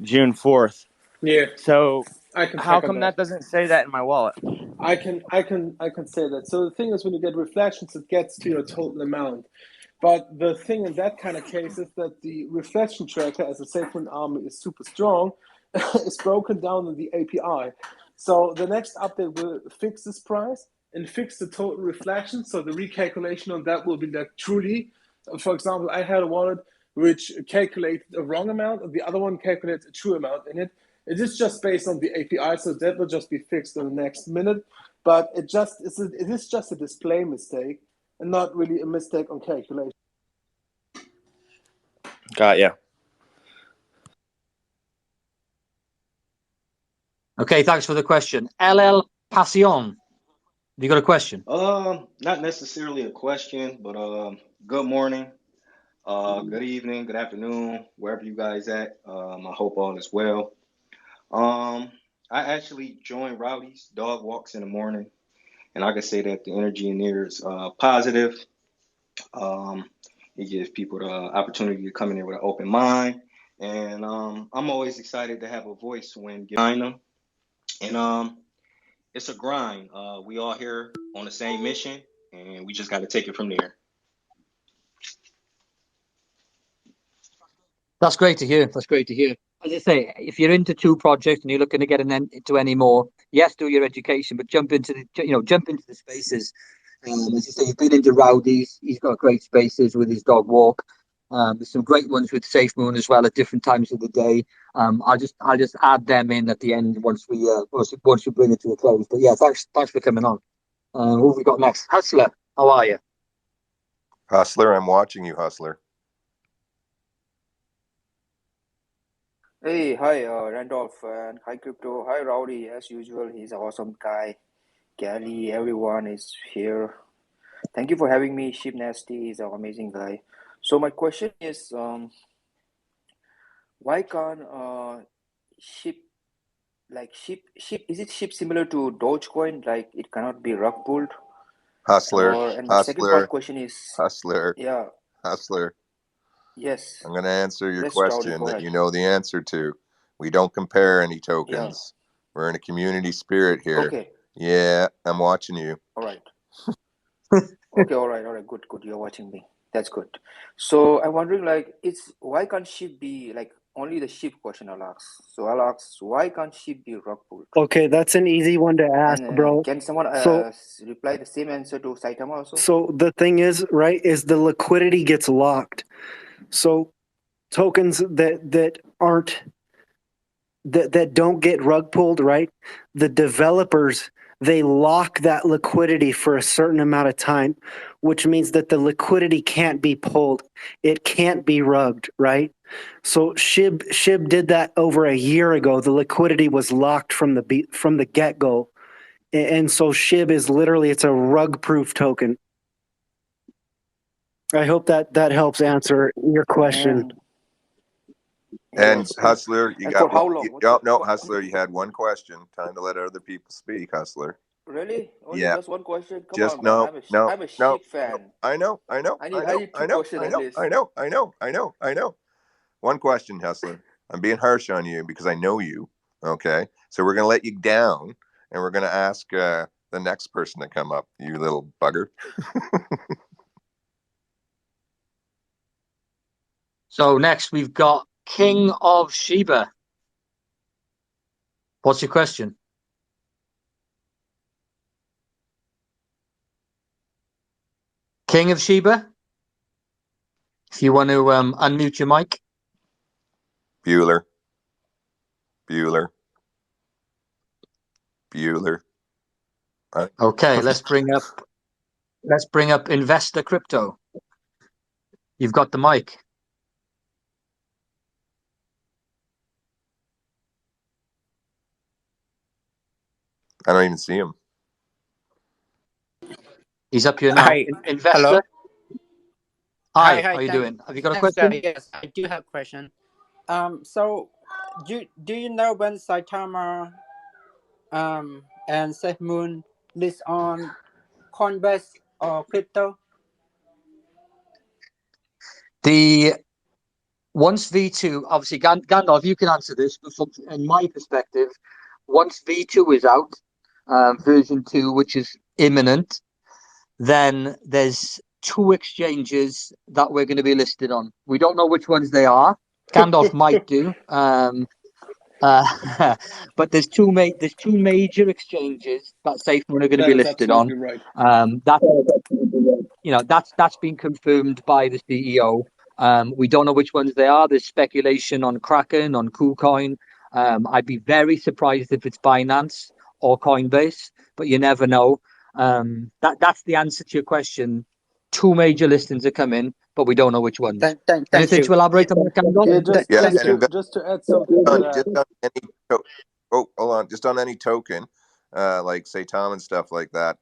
June 4th. Yeah. So I can how check on come that doesn't say that in my wallet? I can say that. So the thing is, when you get reflections, it gets to your total amount. But the thing in that kind of case is that the reflection tracker, as a Safemoon army is super strong, is broken down in the API. So the next update will fix this price and fix the total reflection. So the recalculation on that will be like truly, for example, I had a wallet which calculated a wrong amount, and the other one calculates a true amount in it. It is just based on the API, so that will just be fixed in the next minute. But it is just a display mistake and not really a mistake on calculation. Got ya. Okay, thanks for the question. LL Passion. you got a question? Not necessarily a question, but good morning, good evening, good afternoon, wherever you guys at. I hope all is well. I actually joined Rowdy's dog walks in the morning, and I can say that the energy in there is positive. Um, it gives people the opportunity to come in there with an open mind, and I'm always excited to have a voice when behind them. And it's a grind. We all here on the same mission, and we just got to take it from there. That's great to hear. That's great to hear. As I say, if you're into two projects and you're looking to get into any more, yes, do your education, but jump into the spaces. As you say, you've been into Rowdy's. He's got great spaces with his dog walk. There's some great ones with Safemoon as well at different times of the day. I'll just add them in at the end once we bring it to a close. But yeah, thanks for coming on. Who have we got next? Hustler, how are you? Hustler, I'm watching you, Hustler. Hey, hi, Randolph, and hi, Crypto. Hi, Rowdy. As usual, he's an awesome guy. Gally, everyone is here. Thank you for having me. Sheep Nasty is an amazing guy. So my question is, why can't sheep is it sheep similar to Dogecoin? Like it cannot be rug pulled? Hustler, And my second part Hustler, question is, Hustler, yeah, Hustler. yes, I'm going to answer your yes, Rowdy, question go that ahead. you know the answer to. We don't compare any Yeah, tokens. We're in a community spirit here. okay, Yeah, I'm watching you. all right. Okay, all right, good. You're watching me. That's good. So I'm wondering, like, why can't sheep be like only the sheep question I'll ask. So I'll ask, why can't sheep be rug pulled? Okay, that's an easy one to ask, And bro. can someone So reply the same answer to Saitama also? so the thing is, right, is the liquidity gets locked. So tokens that aren't that don't get rug pulled, right? The developers, they lock that liquidity for a certain amount of time, which means that the liquidity can't be pulled. It can't be rugged, right? So SHIB did that over a year ago. The liquidity was locked from the get-go. And so SHIB is literally, it's a rug-proof token. I hope that helps answer your question. And Yes. Hustler, you And got for how one. long? No, Hustler, you had one question. Time to let other people speak, Hustler. Really? Only Yeah. just one question? Come Just on, man. no, no, I'm a no. sheep fan. I know. I need two questions at least. I know. One question, Hustler. I'm being harsh on you because I know you. Okay. So we're going to let you down and we're going to ask the next person to come up, you little bugger. So next we've got King of Shiba. What's your question? King of Shiba? If you want to unmute your mic. Bueller. Okay, let's bring up Investor Crypto. You've got the mic. I don't even see him. He's up here now. Hi. Investor. Hello. Hi, Hi. how you doing? Have you got a Thanks, question? Yes, I do have a question. So, do you know when Saitama and Safemoon list on Coinbase or crypto? Once V2, obviously, Gandalf, you can answer this, but in my perspective, once V2 is out, version 2, which is imminent, then there's 2 exchanges that we're going to be listed on. We don't know which ones they are. Gandalf might do. But there's two major exchanges that Safemoon are going to That be is listed on. absolutely right. That's been confirmed by the CEO. We don't know which ones they are. There's speculation on Kraken, on KuCoin. I'd be very surprised if it's Binance or Coinbase, but you never know. That's the answer to your question. 2 major listings are coming, but we don't know which ones. Thank Anything you. to elaborate on that, Gandalf? Just to add something to that. Just on any hold on, just on any token, like Saitama and stuff like that.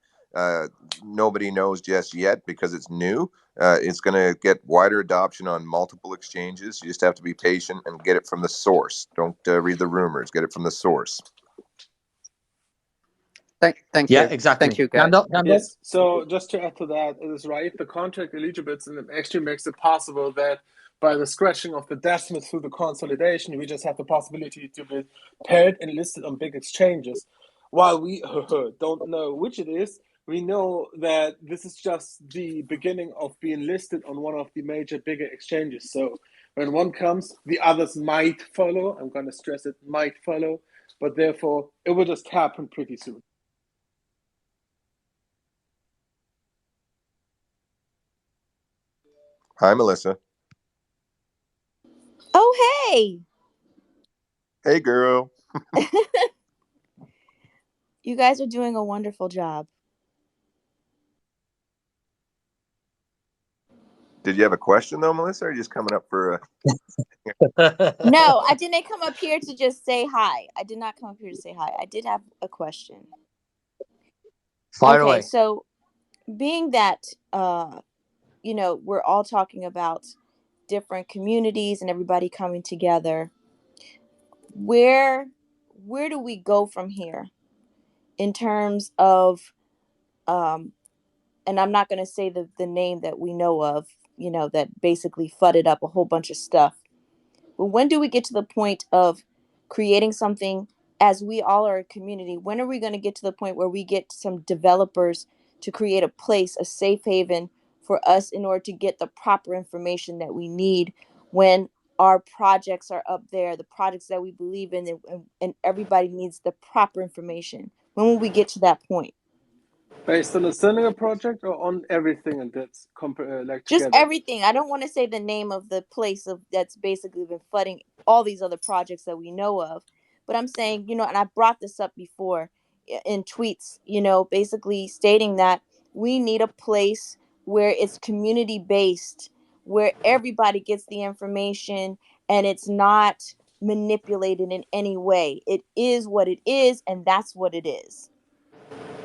Nobody knows just yet because it's new. It's going to get wider adoption on multiple exchanges. You just have to be patient and get it from the source. Don't read the rumors. Get it from the source. Thank Yeah, you. exactly. Thank you, guys. Yes, so just to add to that, it is right. The contract eligibility actually makes it possible that by the scratching of the decimal through the consolidation, we just have the possibility to be paired and listed on big exchanges. While we don't know which it is, we know that this is just the beginning of being listed on one of the major bigger exchanges. So when one comes, the others might follow. I'm going to stress it, might follow, but therefore it will just happen pretty soon. Hi, Melissa. Oh, hey. Hey, girl. You guys are doing a wonderful job. Did you have a question though, Melissa, or are you just coming up for a... No, I didn't come up here to just say hi. I did not come up here to say hi. I did have a question. Fire okay, away. so being that we're all talking about different communities and everybody coming together, where do we go from here in terms of and I'm not going to say the name that we know of, that basically fudded up a whole bunch of stuff. But when do we get to the point of creating something as we all are a community? When are we going to get to the point where we get some developers to create a place, a safe haven for us in order to get the proper information that we need when our projects are up there, the projects that we believe in, and everybody needs the proper information? When will we get to that point? Based on a single project or on everything and that's Just together? everything. I don't want to say the name of the place that's basically been flooding all these other projects that we know of, but I'm saying, and I brought this up before in tweets, basically stating that we need a place where it's community based, where everybody gets the information and it's not manipulated in any way. It is what it is, and that's what it is.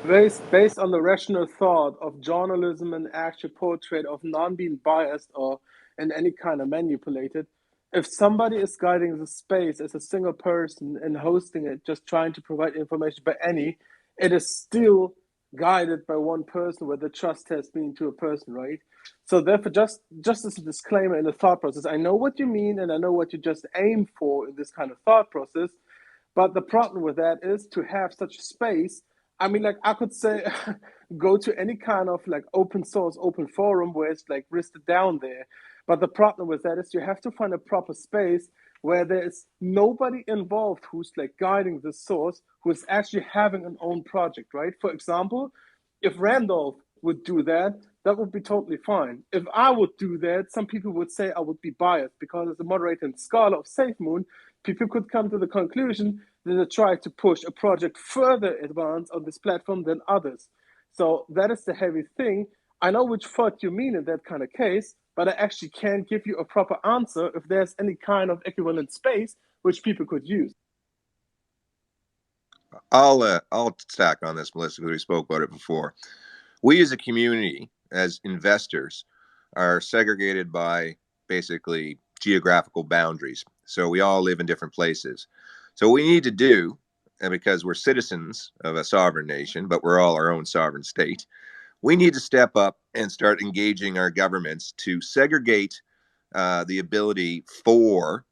Based on the rational thought of journalism and actual portrait of non being biased or in any kind of manipulated, if somebody is guiding the space as a single person and hosting it, just trying to provide information by any, it is still guided by one person where the trust has been to a person, right? So therefore, just as a disclaimer in the thought process, I know what you mean and I know what you just aim for in this kind of thought process. But the problem with that is to have such a space. I mean, I could say, go to any kind of open source, open forum where it's listed down there. But the problem with that is you have to find a proper space where there is nobody involved who's guiding the source, who is actually having an own project, right? For example, if Randolph would do that, that would be totally fine. If I would do that, some people would say I would be biased because as a moderator and scholar of Safemoon, people could come to the conclusion that I try to push a project further advanced on this platform than others. So that is the heavy thing. I know which thought you mean in that kind of case, but I actually can't give you a proper answer if there's any kind of equivalent space which people could use. I'll stack on this, Melissa, because we spoke about it before. We as a community, as investors, are segregated by basically geographical boundaries. So we all live in different places. So what we need to do, and because we're citizens of a sovereign nation, but we're all our own sovereign state, we need to step up and start engaging our governments to segregate the ability for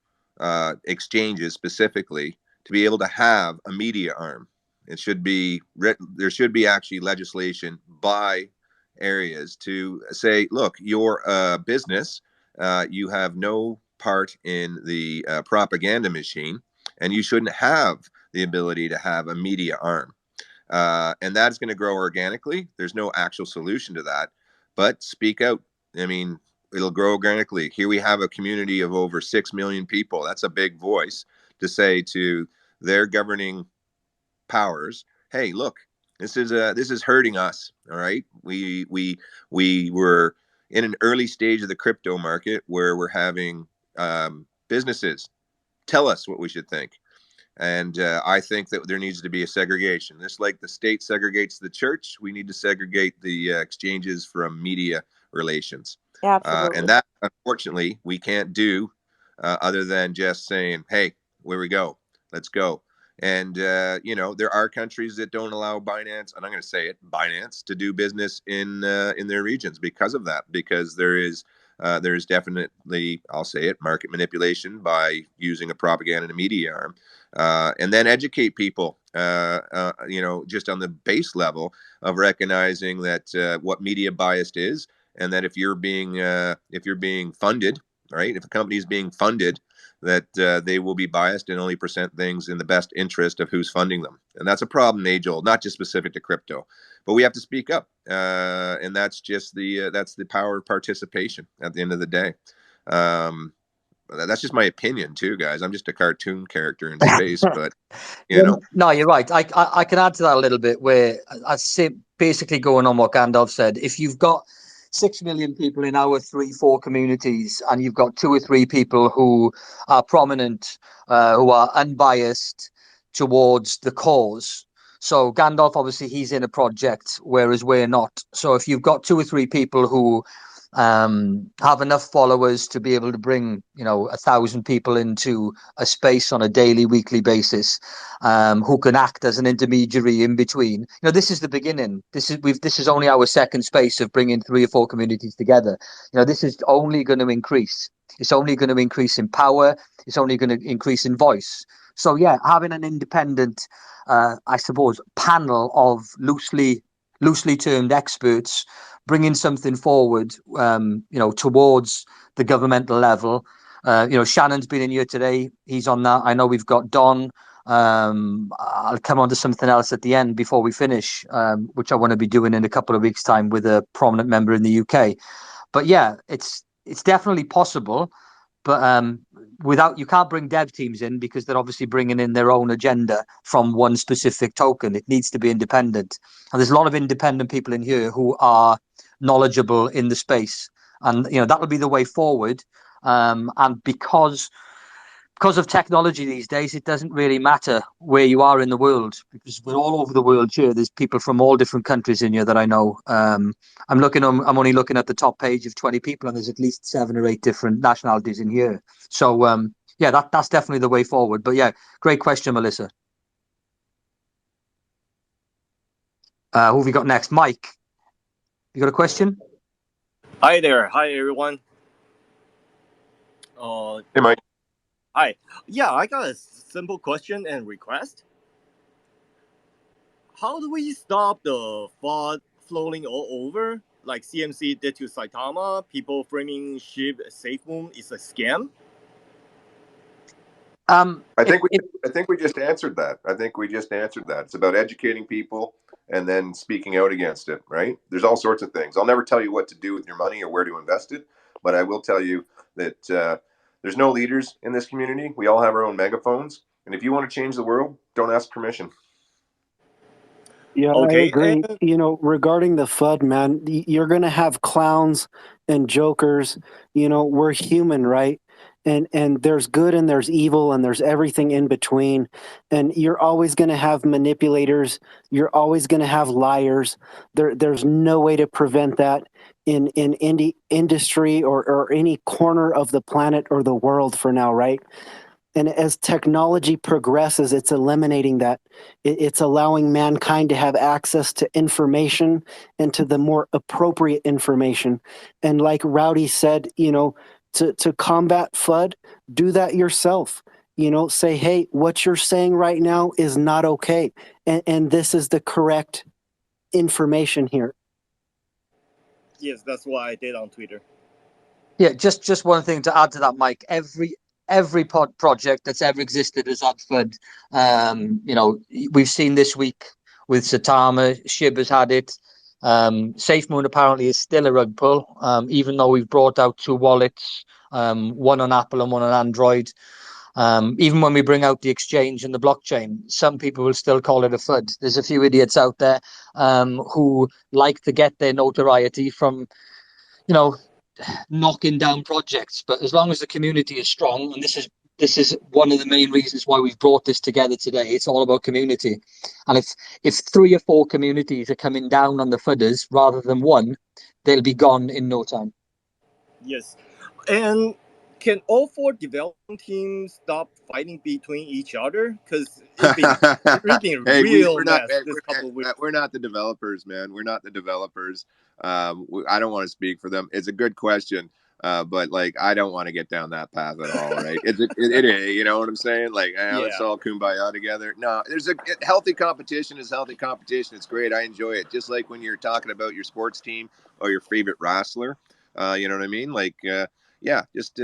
exchanges specifically to be able to have a media arm. It should be there should be actually legislation by areas to say, look, you're a business, you have no part in the propaganda machine, and you shouldn't have the ability to have a media arm. And that's going to grow organically. There's no actual solution to that, but speak out. I mean, it'll grow organically. Here we have a community of over 6 million people. That's a big voice to say to their governing powers, hey, look, this is hurting us. All right. We were in an early stage of the crypto market where we're having businesses tell us what we should think. And I think that there needs to be a segregation. Just like the state segregates the church, we need to segregate the exchanges from media relations. Absolutely. And that, unfortunately, we can't do other than just saying, hey, where we go, let's go. And, there are countries that don't allow Binance, and I'm going to say it, Binance, to do business in their regions because of that, because there is definitely, I'll say it, market manipulation by using a propaganda and a media arm. And then educate people, just on the base level of recognizing that what media biased is, and that if you're being funded, right, if a company is being funded, that they will be biased and only present things in the best interest of who's funding them. And that's a problem, age old, not just specific to crypto, but we have to speak up. And that's just that's the power of participation at the end of the day. That's just my opinion too, guys. I'm just a cartoon character in space, but No, you're right. I can add to that a little bit, where I say, basically going on what Gandalf said, if you've got 6 million people in our 3-4 communities, and you've got 2 or 3 people who are prominent, who are unbiased towards the cause. So Gandalf, obviously, he's in a project, whereas we're not. So if you've got 2 or 3 people who have enough followers to be able to bring 1,000 people into a space on a daily, weekly basis, who can act as an intermediary in between. This is the beginning. This is only our second space of bringing 3 or 4 communities together. This is only going to increase. It's only going to increase in power. It's only going to increase in voice. So yeah, having an independent, I suppose, panel of loosely termed experts bringing something forward, towards the governmental level. Shannon's been in here today. He's on that. I know we've got Don. I'll come on to something else at the end before we finish, which I want to be doing in a couple of weeks' time with a prominent member in the UK. But yeah, it's definitely possible. But you can't bring dev teams in, because they're obviously bringing in their own agenda from one specific token. It needs to be independent. And there's a lot of independent people in here who are knowledgeable in the space. And, that will be the way forward. And because of technology these days, it doesn't really matter where you are in the world, because we're all over the world here. There's people from all different countries in here that I know. I'm only looking at the top page of 20 people, and there's at least 7 or 8 different nationalities in here. So yeah, that's definitely the way forward. But yeah, great question, Melissa. Who have we got next? Mike, you got a question? Hi there. Hi, everyone. Hey, Mike. Hi. Yeah, I got a simple question and request. How do we stop the fraud flowing all over, like CMC did to Saitama? People framing SHIB Safemoon is a scam. I think we just answered that. It's about educating people and then speaking out against it, right? There's all sorts of things. I'll never tell you what to do with your money or where to invest it, but I will tell you that there's no leaders in this community. We all have our own megaphones, and if you want to change the world, don't ask permission. Yeah, Okay, I agree. Regarding the FUD, man, you're going to have clowns and jokers. We're human, right? And there's good and there's evil and there's everything in between. And you're always going to have manipulators. You're always going to have liars. There's no way to prevent that in industry or any corner of the planet or the world for now, right? And as technology progresses, it's eliminating that. It's allowing mankind to have access to information and to the more appropriate information. And like Rowdy said, to combat FUD, do that yourself. Say, hey, what you're saying right now is not okay. And this is the correct information here. Yes, that's what I did on Twitter. Yeah, just one thing to add to that, Mike. Every project that's ever existed has had FUD. We've seen this week with Saitama, Shiba's had it. Safemoon apparently is still a rug pull, even though we've brought out 2 wallets, one on Apple and one on Android. Even when we bring out the exchange and the blockchain, some people will still call it a FUD. There's a few idiots out there who like to get their notoriety from, knocking down projects. But as long as the community is strong, and this is this is one of the main reasons why we've brought this together today. It's all about community. And if 3 or 4 communities are coming down on the fudders rather than one, they'll be gone in no time. Yes. And can all 4 development teams stop fighting between each other? Because it's been Hey, real we're not mess this couple of weeks. we're not the developers, man. We're not the developers. I don't want to speak for them. It's a good question, but like I don't want to get down that path at all. Right? It is. You know what I'm saying? Like, let's all kumbaya together. No, there's healthy competition is healthy competition. It's great. I enjoy it. Just like when you're talking about your sports team or your favorite wrestler. You know what I mean? Like. Yeah, just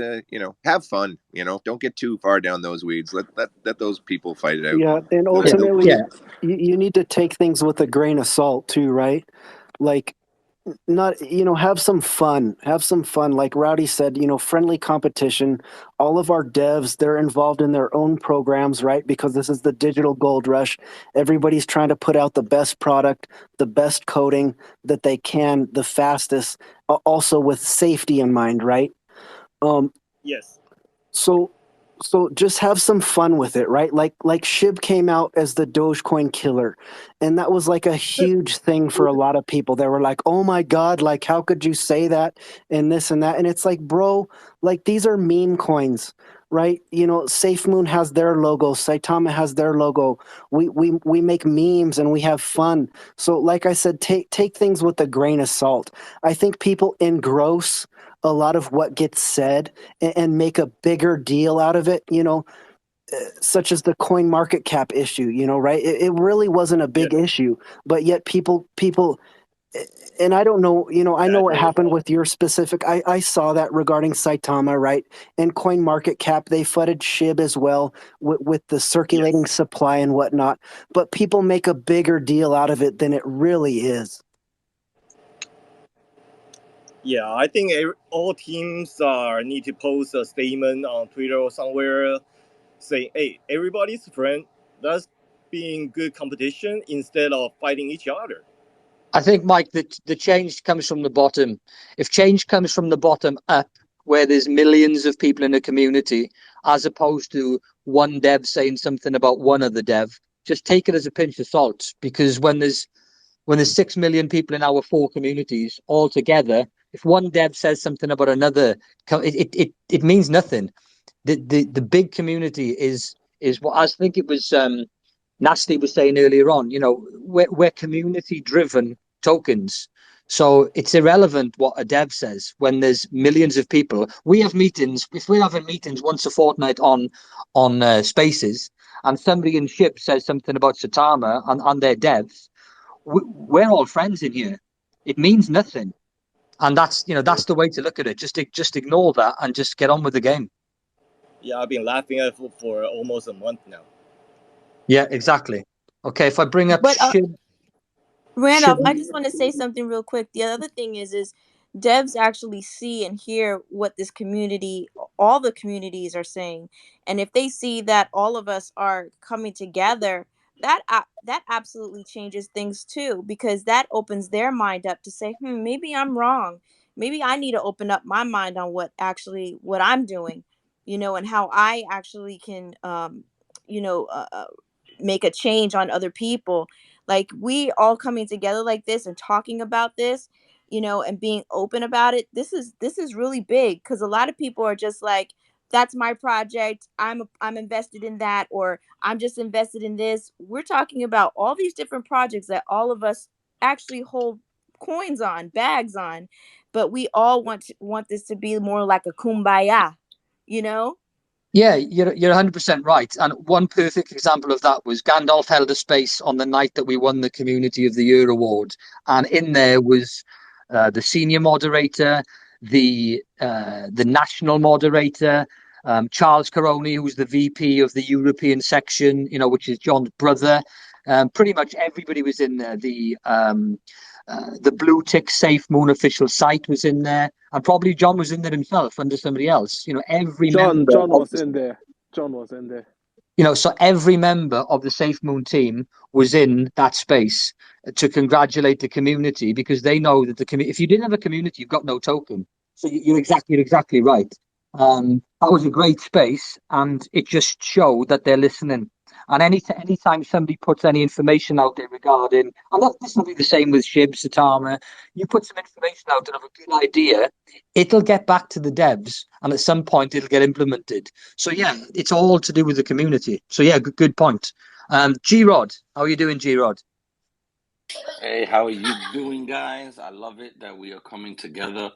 have fun. Don't get too far down those weeds. Let those people fight it out. Yeah, and ultimately, you need to take things with a grain of salt too, right? Like, not have some fun. Like Rowdy said, friendly competition. All of our devs, they're involved in their own programs, right? Because this is the digital gold rush. Everybody's trying to put out the best product, the best coding that they can, the fastest, also with safety in mind, right? Yes. So just have some fun with it, right? Like Shib came out as the Dogecoin killer, and that was like a huge thing for a lot of people. They were like, "Oh my God, like how could you say that?" and this and that. And it's like, bro, like these are meme coins, right? Safemoon has their logo, Saitama has their logo. We make memes and we have fun. So like I said, take things with a grain of salt. I think people engross a lot of what gets said and make a bigger deal out of it, such as the coin market cap issue, right? It really wasn't a big issue, but yet people, and I don't know, I know what happened with your specific, I saw that regarding Saitama, right? And coin market cap, they fudded Shib as well with the circulating supply and whatnot, but people make a bigger deal out of it than it really is. Yeah, I think all teams need to post a statement on Twitter or somewhere saying, "Hey, everybody's friend. Let's be in good competition instead of fighting each other." I think, Mike, the change comes from the bottom. If change comes from the bottom up, where there's millions of people in a community, as opposed to one dev saying something about one other dev, just take it as a pinch of salt. Because when there's 6 million people in our 4 communities all together, if one dev says something about another, it means nothing. The big community is what I think it was Nasty was saying earlier on. We're community driven tokens. So it's irrelevant what a dev says when there's millions of people. We have meetings. If we're having meetings once a fortnight on Spaces, and somebody in Ship says something about Saitama and their devs, we're all friends in here. It means nothing, and that's the way to look at it. Just ignore that and just get on with the game. Yeah, I've been laughing at it for almost a month now. Yeah, exactly. Okay, if I bring up Shib. Randolph, I just want to say something real quick. The other thing is devs actually see and hear what this community, all the communities are saying, and if they see that all of us are coming together, that absolutely changes things too, because that opens their mind up to say, maybe I'm wrong. Maybe I need to open up my mind on what I'm doing, and how I actually can, you know, uh, uh, make a change on other people. Like, we all coming together like this and talking about this, and being open about it, this is really big, because a lot of people are just like, that's my project, I'm invested in that, or I'm just invested in this. We're talking about all these different projects that all of us actually hold coins on, bags on, but we all want this to be more like a kumbaya, you know. Yeah, you're 100% right. And one perfect example of that was Gandalf held a space on the night that we won the Community of the Year award, and in there was the senior moderator, the national moderator, Charles Caroni, who was the VP of the European section, which is John's brother. Pretty much everybody was in there. The blue tick Safemoon official site was in there, and probably John was in there himself under somebody else. Every member John of was in there. John was in there. so every member of the SafeMoon team was in that space to congratulate the community, because they know that if you didn't have a community, you've got no token. So you're exactly right. That was a great space, and it just showed that they're listening. And anytime somebody puts any information out there regarding, and this will be the same with Shib, Saitama, you put some information out there of a good idea, it'll get back to the devs, and at some point it'll get implemented. So yeah, it's all to do with the community. So yeah, good point. G-Rod, how are you doing, G-Rod? Hey, how are you doing, guys? I love it that we are coming together.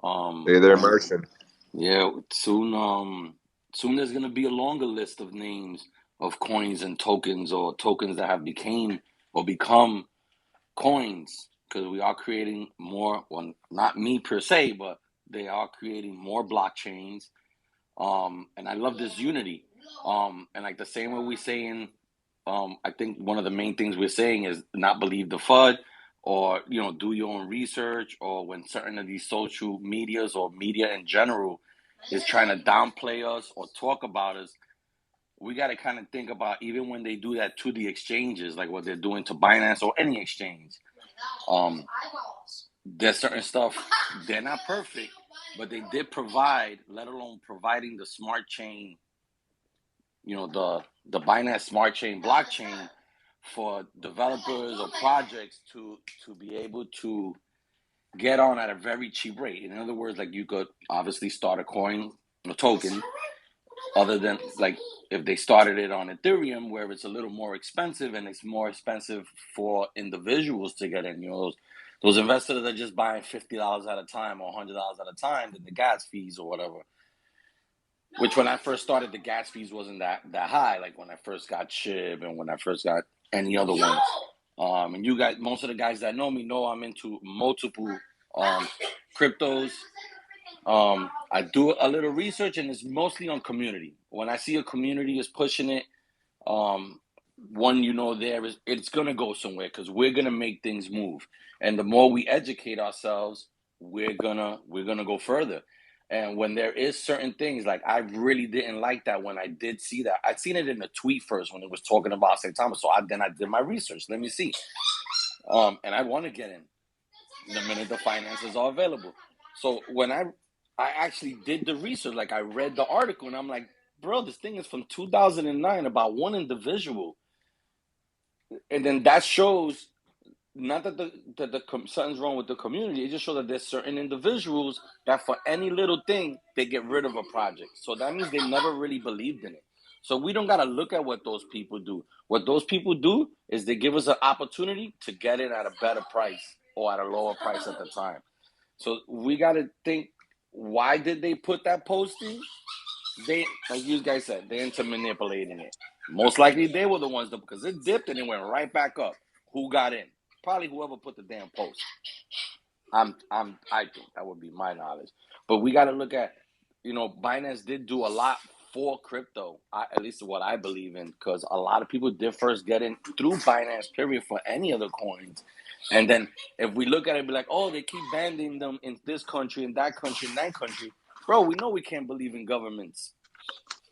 Hey there, Martian. Yeah, soon there's gonna be a longer list of names of coins and tokens, or tokens that have become coins, because we are creating more. Well, not me per se, but they are creating more blockchains. And I love this unity. And like the same way we saying, I think one of the main things we're saying is not believe the FUD, or do your own research, or when certain of these social medias or media in general is trying to downplay us or talk about us, we got to kind of think about, even when they do that to the exchanges, like what they're doing to Binance or any exchange. There's certain stuff, they're not perfect, but they did provide, let alone providing the smart chain, the Binance smart chain blockchain for developers or projects to be able to get on at a very cheap rate. In other words, like, you could obviously start a coin, a token, other than like if they started it on Ethereum, where it's a little more expensive, and it's more expensive for individuals to get in. Those investors that are just buying $50 at a time or $100 at a time, then the gas fees or whatever. Which, when I first started, the gas fees wasn't that high. Like when I first got SHIB and when I first got any other ones. And you guys, most of the guys that know me know I'm into multiple cryptos. I do a little research, and it's mostly on community. When I see a community is pushing it, it's gonna go somewhere, because we're gonna make things move. And the more we educate ourselves, we're gonna go further. And when there is certain things, like, I really didn't like that when I did see that. I'd seen it in a tweet first when it was talking about Saitama. So then I did my research. Let me see. And I want to get in the minute the finances are available. So when I actually did the research, like, I read the article, and I'm like, bro, this thing is from 2009 about one individual. And then that shows, not that something's wrong with the community. It just shows that there's certain individuals that for any little thing, they get rid of a project. So that means they never really believed in it. So we don't got to look at what those people do. What those people do is they give us an opportunity to get in at a better price or at a lower price at the time. So we got to think, why did they put that posting? They, like you guys said, they're into manipulating it. Most likely they were the ones that, because it dipped and it went right back up. Who got in? Probably whoever put the damn post. I think that would be my knowledge. But we got to look at, Binance did do a lot for crypto, at least what I believe in, because a lot of people did first get in through Binance, period, for any other coins. And then if we look at it, be like, oh, they keep banning them in this country, in that country, in that country. Bro, we know we can't believe in governments.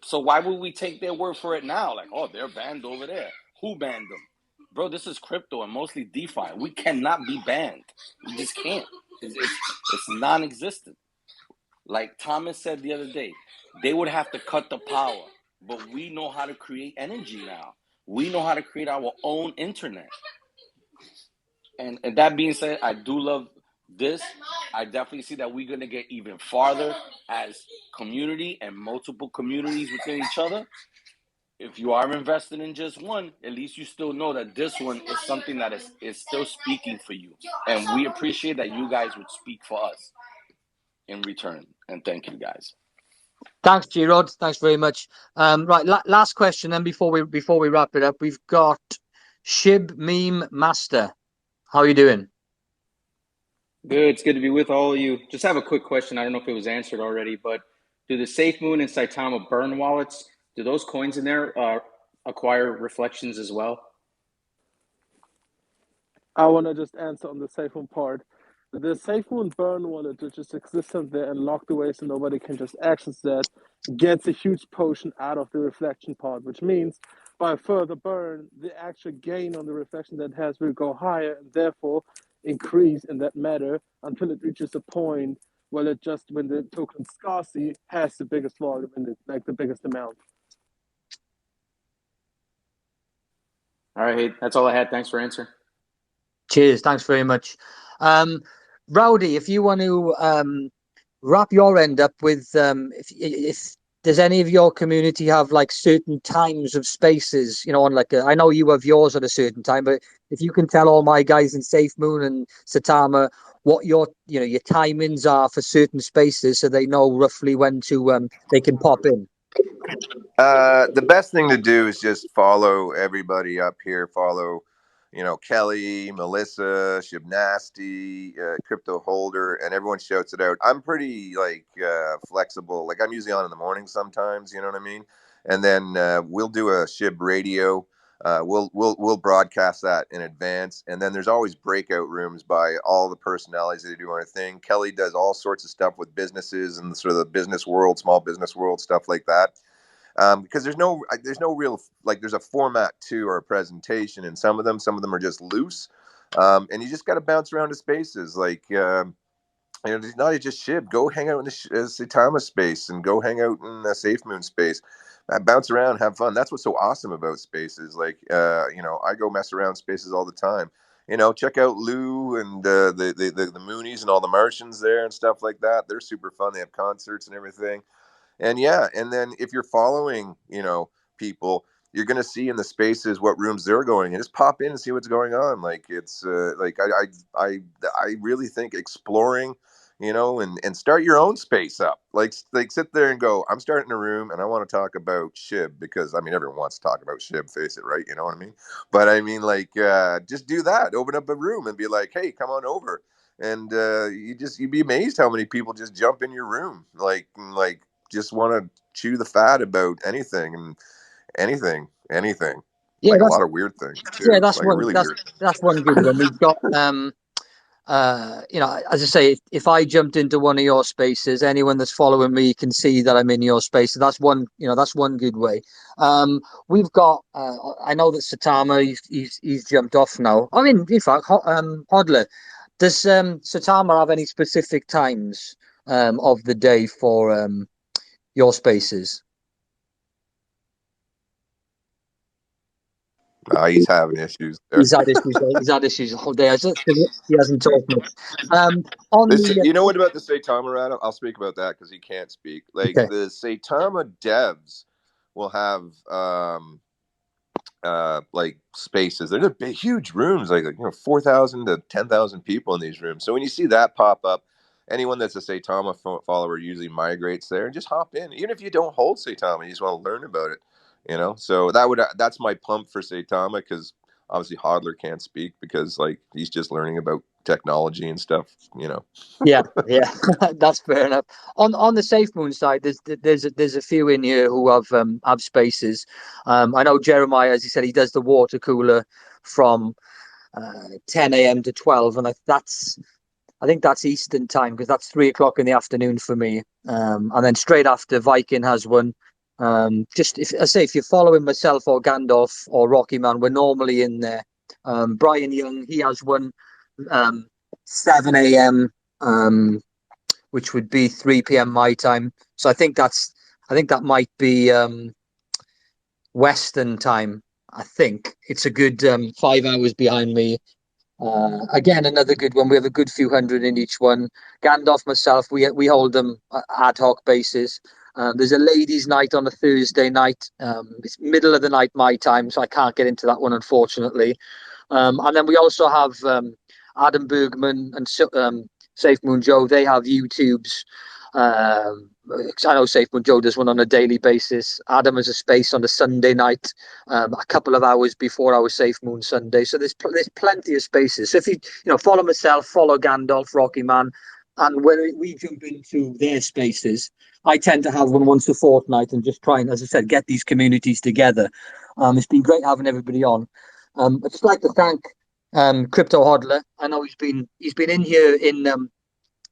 So why would we take their word for it now? Like, oh, they're banned over there. Who banned them? Bro, this is crypto and mostly DeFi. We cannot be banned. We just can't. It's non-existent. Like Thomas said the other day, they would have to cut the power. But we know how to create energy now. We know how to create our own internet. And that being said, I do love this. I definitely see that we're going to get even farther as community and multiple communities within each other. If you are invested in just one, at least you still know that this one is something that is still speaking for you. And we appreciate that you guys would speak for us in return. And thank you, guys. Thanks, G-Rod. Thanks very much. Right, last question, then before we wrap it up, we've got Shib Meme Master. How are you doing? Good. It's good to be with all of you. Just have a quick question. I don't know if it was answered already, but do the Safemoon and Saitama burn wallets, do those coins in there acquire reflections as well? I want to just answer on the Safemoon part. The Safemoon burn wallet, which is existent there and locked away so nobody can just access that, gets a huge portion out of the reflection part, which means by further burn, the actual gain on the reflection that has will go higher and therefore increase in that matter until it reaches a point well, it just when the token scarcity has the biggest volume and like the biggest amount. All right, that's all I had. Thanks for answering. Cheers. Thanks very much. Rowdy, if you want to wrap your end up with if does any of your community have like certain times of spaces, on like I know you have yours at a certain time, but if you can tell all my guys in Safemoon and Saitama what your your timings are for certain spaces, so they know roughly when to they can pop in. The best thing to do is just follow everybody up here. Follow, Kelly, Melissa, Shibnasty, Crypto Holder, and everyone shouts it out. I'm pretty flexible. Like I'm usually on in the morning sometimes. You know what I mean? And then we'll do a Shib radio. We'll broadcast that in advance, and then there's always breakout rooms by all the personalities that are doing a thing. Kelly does all sorts of stuff with businesses and sort of the business world, small business world, stuff like that. Because there's no real there's a format to our presentation, and some of them are just loose, and you just got to bounce around to spaces not just Shib. Go hang out in the Saitama space, and go hang out in the Safemoon space. Bounce around, have fun. That's what's so awesome about spaces. I go mess around spaces all the time. Check out Lou and the Moonies and all the Martians there and stuff like that. They're super fun. They have concerts and everything. And yeah, and then if you're following, people, you're gonna see in the spaces what rooms they're going in. Just pop in and see what's going on. Like it's I really think exploring, and start your own space up. Like sit there and go, I'm starting a room and I want to talk about Shib, because everyone wants to talk about Shib, face it, right? You know what I mean? But just do that. Open up a room and be like, hey, come on over. And you'd be amazed how many people just jump in your room, just want to chew the fat about anything and anything. Yeah, A lot of weird things too. that's one. Really That's weird. that's one good one. We've got as I say, if I jumped into one of your spaces, anyone that's following me can see that I'm in your space. So that's one. That's one good way. We've got. I know that Saitama, he's jumped off now. In fact, Hodler, does Saitama have any specific times of the day for your spaces? He's having issues there. He's had issues. He's had issues the whole day. He hasn't talked much. You know what about the Saitama Rado? I'll speak about that because he can't speak. Okay. The Saitama devs will have spaces. They're big, huge rooms, 4,000 to 10,000 people in these rooms. So when you see that pop up, anyone that's a Saitama follower usually migrates there and just hop in. Even if you don't hold Saitama, you just want to learn about it. So that's my pump for Saitama, because obviously Hodler can't speak because he's just learning about technology and stuff. Yeah, that's fair enough. On the Safemoon side, there's a few in here who have spaces. I know Jeremiah, as he said, he does the water cooler from 10 a.m. to 12, and I think that's Eastern time, because that's 3 o'clock in the afternoon for me. And then straight after, Viking has one. Just if you're following myself or Gandalf or Rocky Man, we're normally in there. Brian Young, he has one 7 a.m. Which would be 3 p.m. my time. So I think that might be Western time. I think it's a good 5 hours behind me. Again, another good one. We have a good few hundred in each one. Gandalf, myself, we hold them ad hoc basis. There's a ladies' night on a Thursday night. It's middle of the night my time, so I can't get into that one, unfortunately. And then we also have Adam Bergman and Safemoon Joe. They have YouTubes. I know Safemoon Joe does one on a daily basis. Adam has a space on a Sunday night, a couple of hours before our Safemoon Sunday. So there's plenty of spaces. So if you follow myself, follow Gandalf, Rocky Man, and when we jump into their spaces, I tend to have one once a fortnight and just try and, as I said, get these communities together. It's been great having everybody on. I'd just like to thank Crypto Hodler. I know he's been in here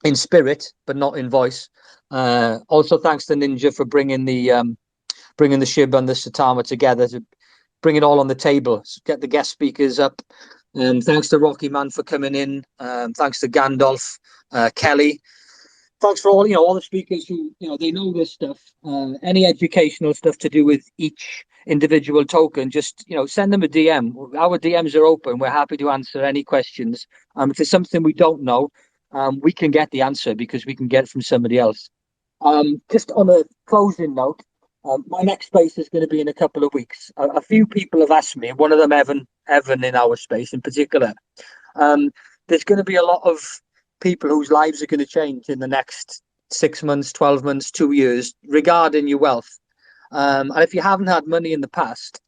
in spirit, but not in voice. Also, thanks to Ninja for bringing the Shib and the Saitama together to bring it all on the table, get the guest speakers up. Thanks to Rocky Man for coming in. Thanks to Gandalf, Kelly, thanks for all the speakers who they know this stuff. Any educational stuff to do with each individual token, just send them a DM. Our DMs are open. We're happy to answer any questions. If there's something we don't know, we can get the answer because we can get it from somebody else. Just on a closing note, my next space is going to be in a couple of weeks. A few people have asked me, one of them Evan in our space in particular. There's going to be a lot of people whose lives are going to change in the next 6 months, 12 months, 2 years regarding your wealth. And if you haven't had money in the past,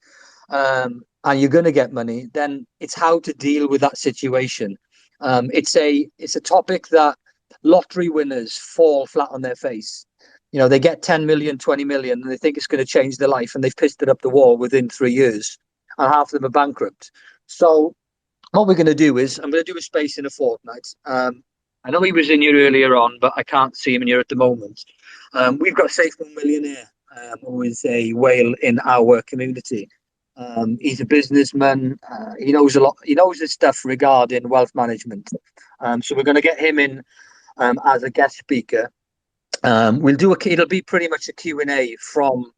and you're going to get money, then it's how to deal with that situation. It's a topic that lottery winners fall flat on their face. They get 10 million, 20 million, and they think it's going to change their life, and they've pissed it up the wall within 3 years, and half of them are bankrupt. So what we're going to do is I'm going to do a space in a fortnight. I know he was in here earlier on, but I can't see him in here at the moment. We've got Safemoon Millionaire, who is a whale in our community. He's a businessman. He knows a lot. He knows his stuff regarding wealth management. So we're going to get him in as a guest speaker. It'll be pretty much a Q&A from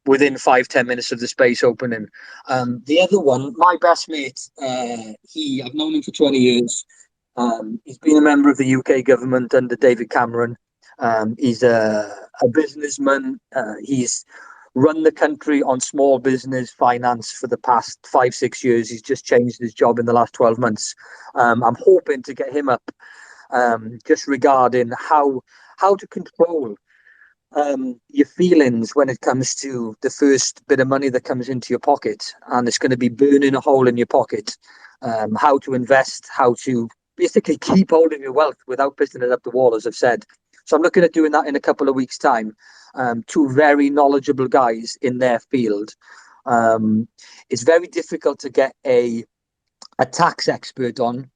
within 5-10 minutes of the space opening. The other one, my best mate, I've known him for 20 years. He's been a member of the UK government under David Cameron. He's a businessman. He's run the country on small business finance for the past 5-6 years. He's just changed his job in the last 12 months. I'm hoping to get him up just regarding how to control your feelings when it comes to the first bit of money that comes into your pocket, and it's going to be burning a hole in your pocket. How to invest, how to basically keep hold of your wealth without pissing it up the wall, as I've said. So I'm looking at doing that in a couple of weeks' time. Two very knowledgeable guys in their field. It's very difficult to get a tax expert on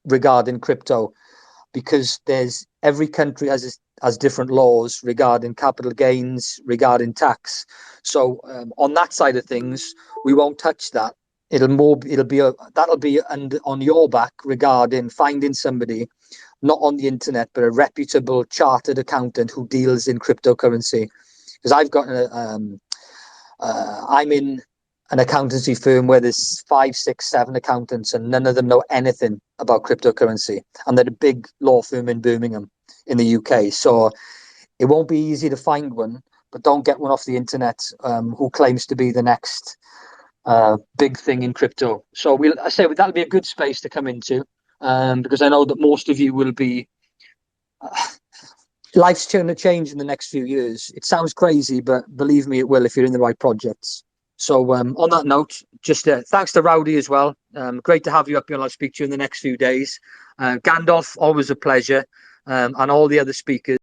regarding crypto, because every country has different laws regarding capital gains, regarding tax. So on that side of things, we won't touch that. That'll be on your back regarding finding somebody, not on the internet, but a reputable chartered accountant who deals in cryptocurrency. Because I'm in an accountancy firm where there's 5, 6, 7 accountants, and none of them know anything about cryptocurrency. And they're a big law firm in Birmingham in the UK. So it won't be easy to find one, but don't get one off the internet who claims to be the next big thing in crypto. So that'll be a good space to come into, because I know that most of you will be life's going to change in the next few years. It sounds crazy, but believe me, it will if you're in the right projects. So on that note, just thanks to Rowdy as well. Great to have you up here, and I'll speak to you in the next few days. Gandalf, always a pleasure, and all the other speakers.